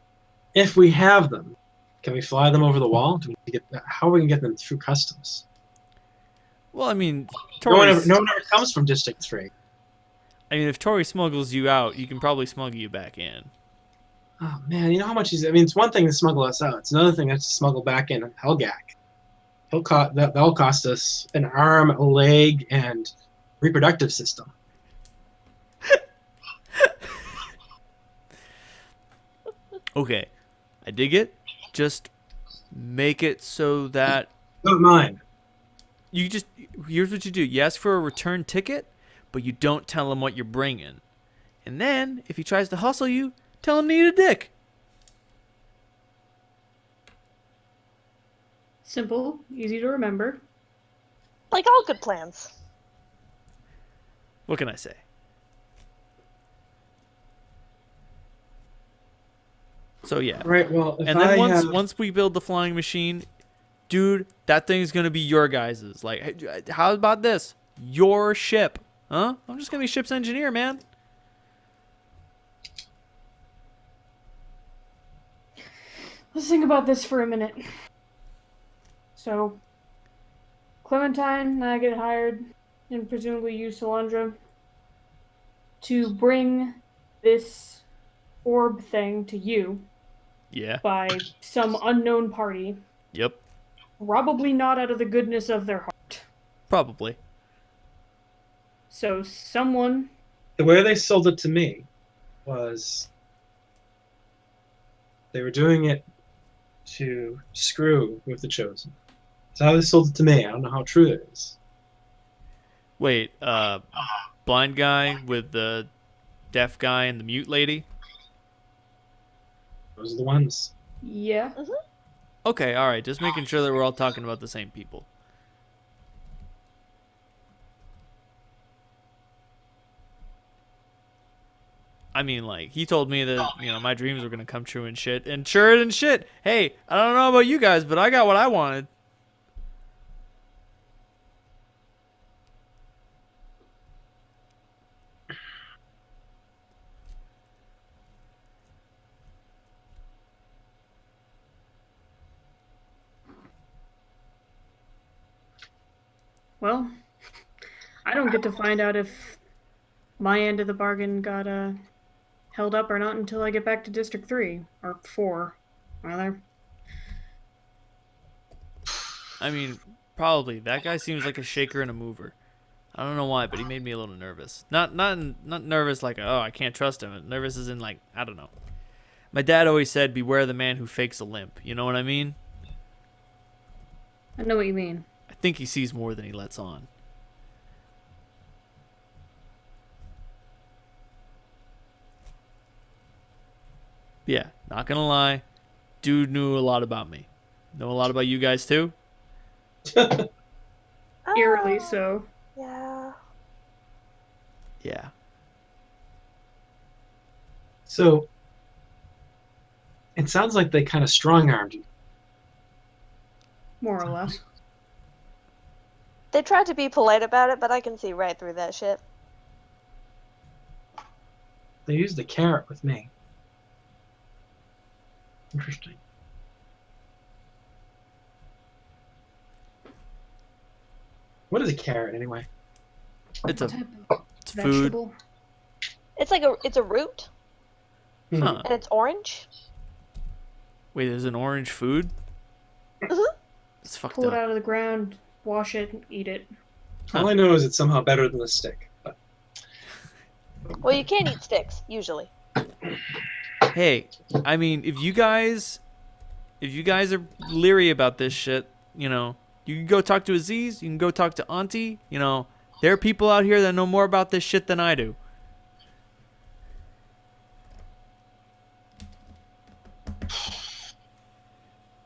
if we have them, can we fly them over the wall? How are we gonna get them through customs? Well, I mean, No one Tori's, ever comes from District 3. I mean, if Tori smuggles you out, you can probably smuggle you back in. Oh man, you know how much he's. I mean, it's one thing to smuggle us out. It's another thing to smuggle back in Helgak. That'll cost us an arm, a leg, and reproductive system. Okay, I dig it. Just make it so that Don't mind. here's what you do. You ask for a return ticket, but you don't tell him what you're bringing. And then, if he tries to hustle you, tell him to eat a dick. Simple, easy to remember. Like all good plans. What can I say? So yeah. Right. Well, if And then I once we build the flying machine, dude, that thing's gonna be your guys's. Like, hey, how about this? Your ship, huh? I'm just gonna be ship's engineer, man. Let's think about this for a minute. So, Clementine and I get hired, and presumably you, Solandra, to bring this orb thing to you Yeah. by some unknown party, Yep. probably not out of the goodness of their heart. Probably. So, someone. the way they sold it to me was they were doing it to screw with the Chosen. That's how they sold it to me. I don't know how true it is. Wait, blind guy with the deaf guy and the mute lady? Those are the ones. Yeah. Okay, alright, just making sure that we're all talking about the same people. I mean, like, he told me that, my dreams were going to come true and shit. And sure and shit. Hey, I don't know about you guys, but I got what I wanted. Well, I don't get to find out if my end of the bargain got held up or not until I get back to District 3 or 4, rather. I mean, probably. That guy seems like a shaker and a mover. I don't know why, but he made me a little nervous. Not nervous like, oh, I can't trust him. Nervous as in, like, I don't know. My dad always said, beware the man who fakes a limp. You know what I mean? I know what you mean. I think he sees more than he lets on. Yeah, not gonna lie. Dude knew a lot about me. Know a lot about you guys too? Eerily Oh, so. Yeah. Yeah. So it sounds like they kind of strong-armed you. More or less. They tried to be polite about it, but I can see right through that shit. They used the carrot with me. Interesting. What is a carrot anyway? It's What a type of it's food. vegetable? It's a root, Huh. and it's orange. Wait, there's an orange food? Mhm. It's fucked Pull it up. out of the ground, wash it, and eat it. All I know is it's somehow better than a stick. But Well, you can't eat sticks usually. Hey, I mean, if you guys are leery about this shit, you can go talk to Aziz, you can go talk to Auntie, there are people out here that know more about this shit than I do.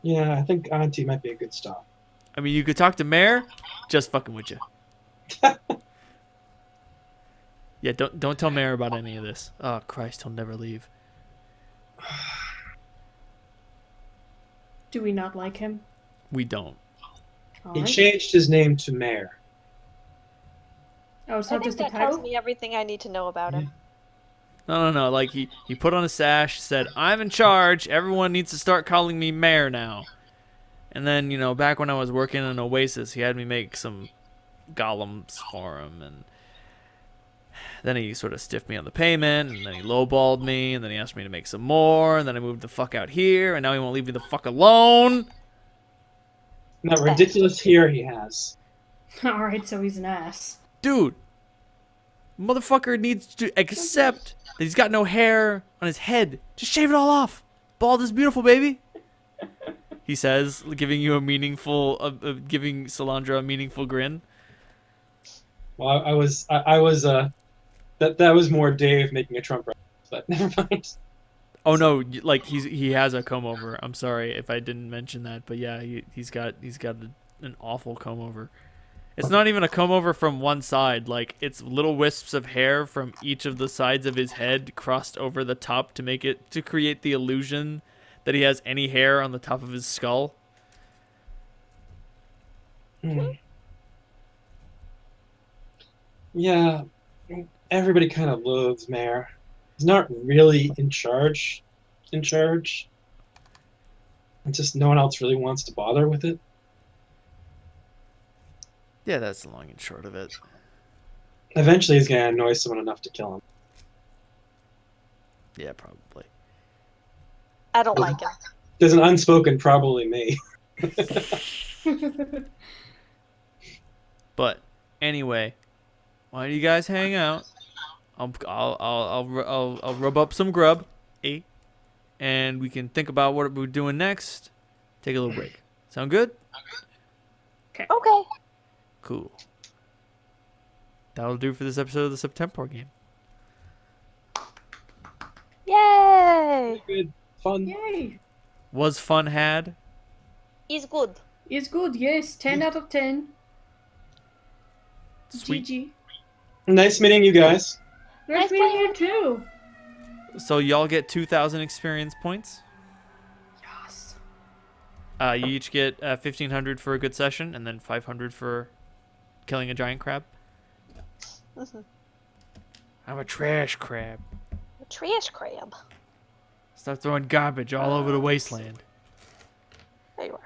yeah, I think Auntie might be a good stop. I mean, you could talk to Mayor, just fucking with you. Yeah, don't tell Mayor about any of this. Oh Christ, he'll never leave. Do we not like him? We don't. He Alright. changed his name to Mayor. Oh, it's I not think just a that tells title? me everything I need to know about him. No. Like he put on a sash, said, "I'm in charge. Everyone needs to start calling me Mayor now." And then, back when I was working in Oasis, he had me make some golems for him, and then he sort of stiffed me on the payment, and then he lowballed me, and then he asked me to make some more, and then I moved the fuck out here, and now he won't leave me the fuck alone. And that ridiculous hair he has. Alright, so he's an ass. Dude, motherfucker needs to accept that he's got no hair on his head. Just shave it all off. Bald is beautiful, baby. He says, giving you a meaningful, giving Salandra a meaningful grin. Well, I was that was more Dave making a Trump reference, but never mind. Oh no, like he has a comb over. I'm sorry if I didn't mention that, but yeah, he's got an awful comb over. It's not even a comb over from one side. Like, it's little wisps of hair from each of the sides of his head crossed over the top to create the illusion that he has any hair on the top of his skull. Yeah, everybody kind of loathes Mayor. He's not really in charge. And just no one else really wants to bother with it. Yeah, that's the long and short of it. Eventually, he's gonna annoy someone enough to kill him. Yeah, probably. I don't like him. There's an unspoken probably me. But anyway, why don't you guys hang out? I'll rub up some grub, and we can think about what we're doing next. Take a little break. Sound good? Okay. Cool. That'll do for this episode of the Septemport game. Yay! Good fun. Yay! Was fun had? He's good. It's good, yes. 10 out of 10. Sweet. GG. Nice meeting you guys. Nice Nice meeting playing you too. So y'all get 2,000 experience points. Yes. You each get 1,500 for a good session, and then 500 for killing a giant crab. I'm a trash crab. A trash crab. Stop throwing garbage all over the wasteland. There you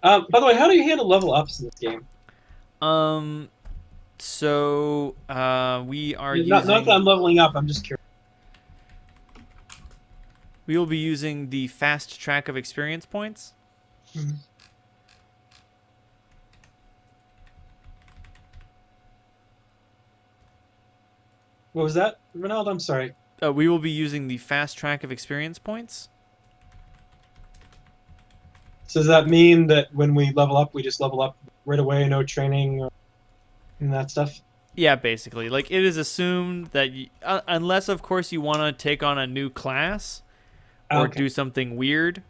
are. By the way, how do you handle level ups in this game? So we are Not using. that I'm leveling up. I'm just curious. We will be using the fast track of experience points. Mhm. What was that, Ronaldo? I'm sorry. We will be using the fast track of experience points. So does that mean that when we level up, we just level up right away, no training and that stuff? Yeah, basically. Like, it is assumed that, unless, of course, you want to take on a new class or Okay. do something weird,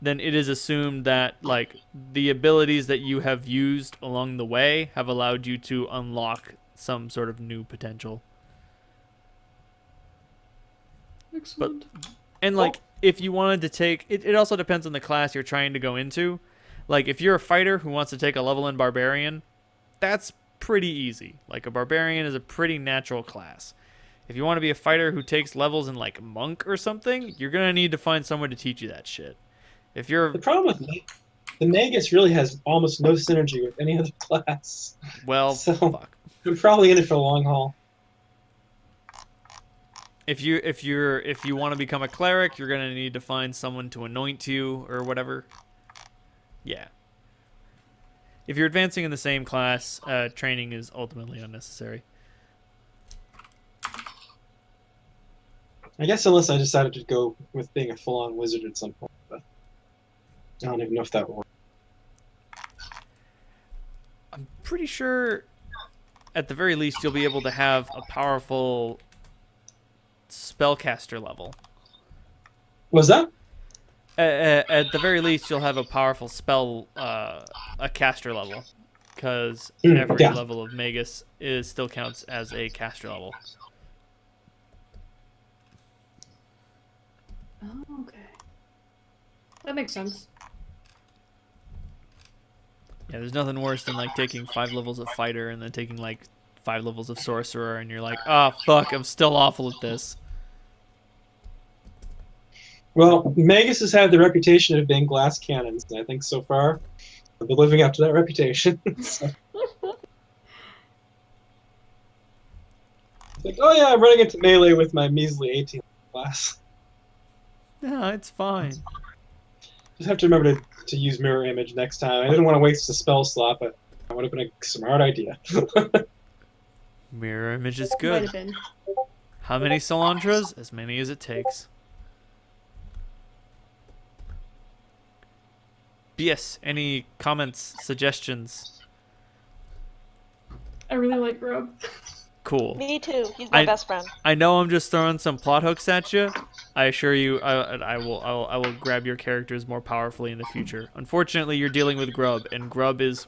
then it is assumed that, like, the abilities that you have used along the way have allowed you to unlock some sort of new potential. Excellent. And, like, if you wanted to take... It also depends on the class you're trying to go into. Like, if you're a fighter who wants to take a level in Barbarian, that's pretty easy. Like, a Barbarian is a pretty natural class. If you want to be a fighter who takes levels in, like, Monk or something, you're going to need to find someone to teach you that shit. If you're... The problem with the Magus really has almost no synergy with any other class. Well, So- fuck. I'm probably in it for the long haul. If you want to become a cleric, you're gonna need to find someone to anoint you or whatever. Yeah. If you're advancing in the same class, training is ultimately unnecessary. I guess unless I decided to go with being a full-on wizard at some point, but I don't even know if that will work. I'm pretty sure, at the very least, you'll be able to have a powerful spellcaster level. Was that? At the very least, you'll have a powerful spell, a caster level, because every yeah. level of Magus still counts as a caster level. Oh, okay. That makes sense. Yeah, there's nothing worse than like taking 5 levels of fighter and then taking like 5 levels of sorcerer, and you're like, oh fuck, I'm still awful at this. Well, Magus has had the reputation of being glass cannons, and I think so far I've been living up to that reputation. So, it's like, oh yeah, I'm running into melee with my measly 18 class. No, it's fine. Just have to remember to use mirror image next time. I didn't want to waste a spell slot, but that would have been a smart idea. Mirror image is Might good. have been. How many Salantras? As many as it takes. BS, any comments, suggestions? I really like Grub. Cool. Me too. He's my best friend. I know I'm just throwing some plot hooks at you. I assure you, I will grab your characters more powerfully in the future. Unfortunately, you're dealing with Grub, and Grub is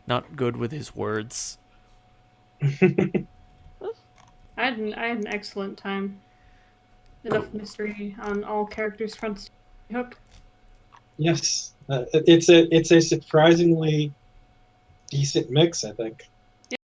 not good with his words. I had an excellent time. Enough mystery on all characters' fronts to be hooked. Yes, it's a surprisingly decent mix, I think.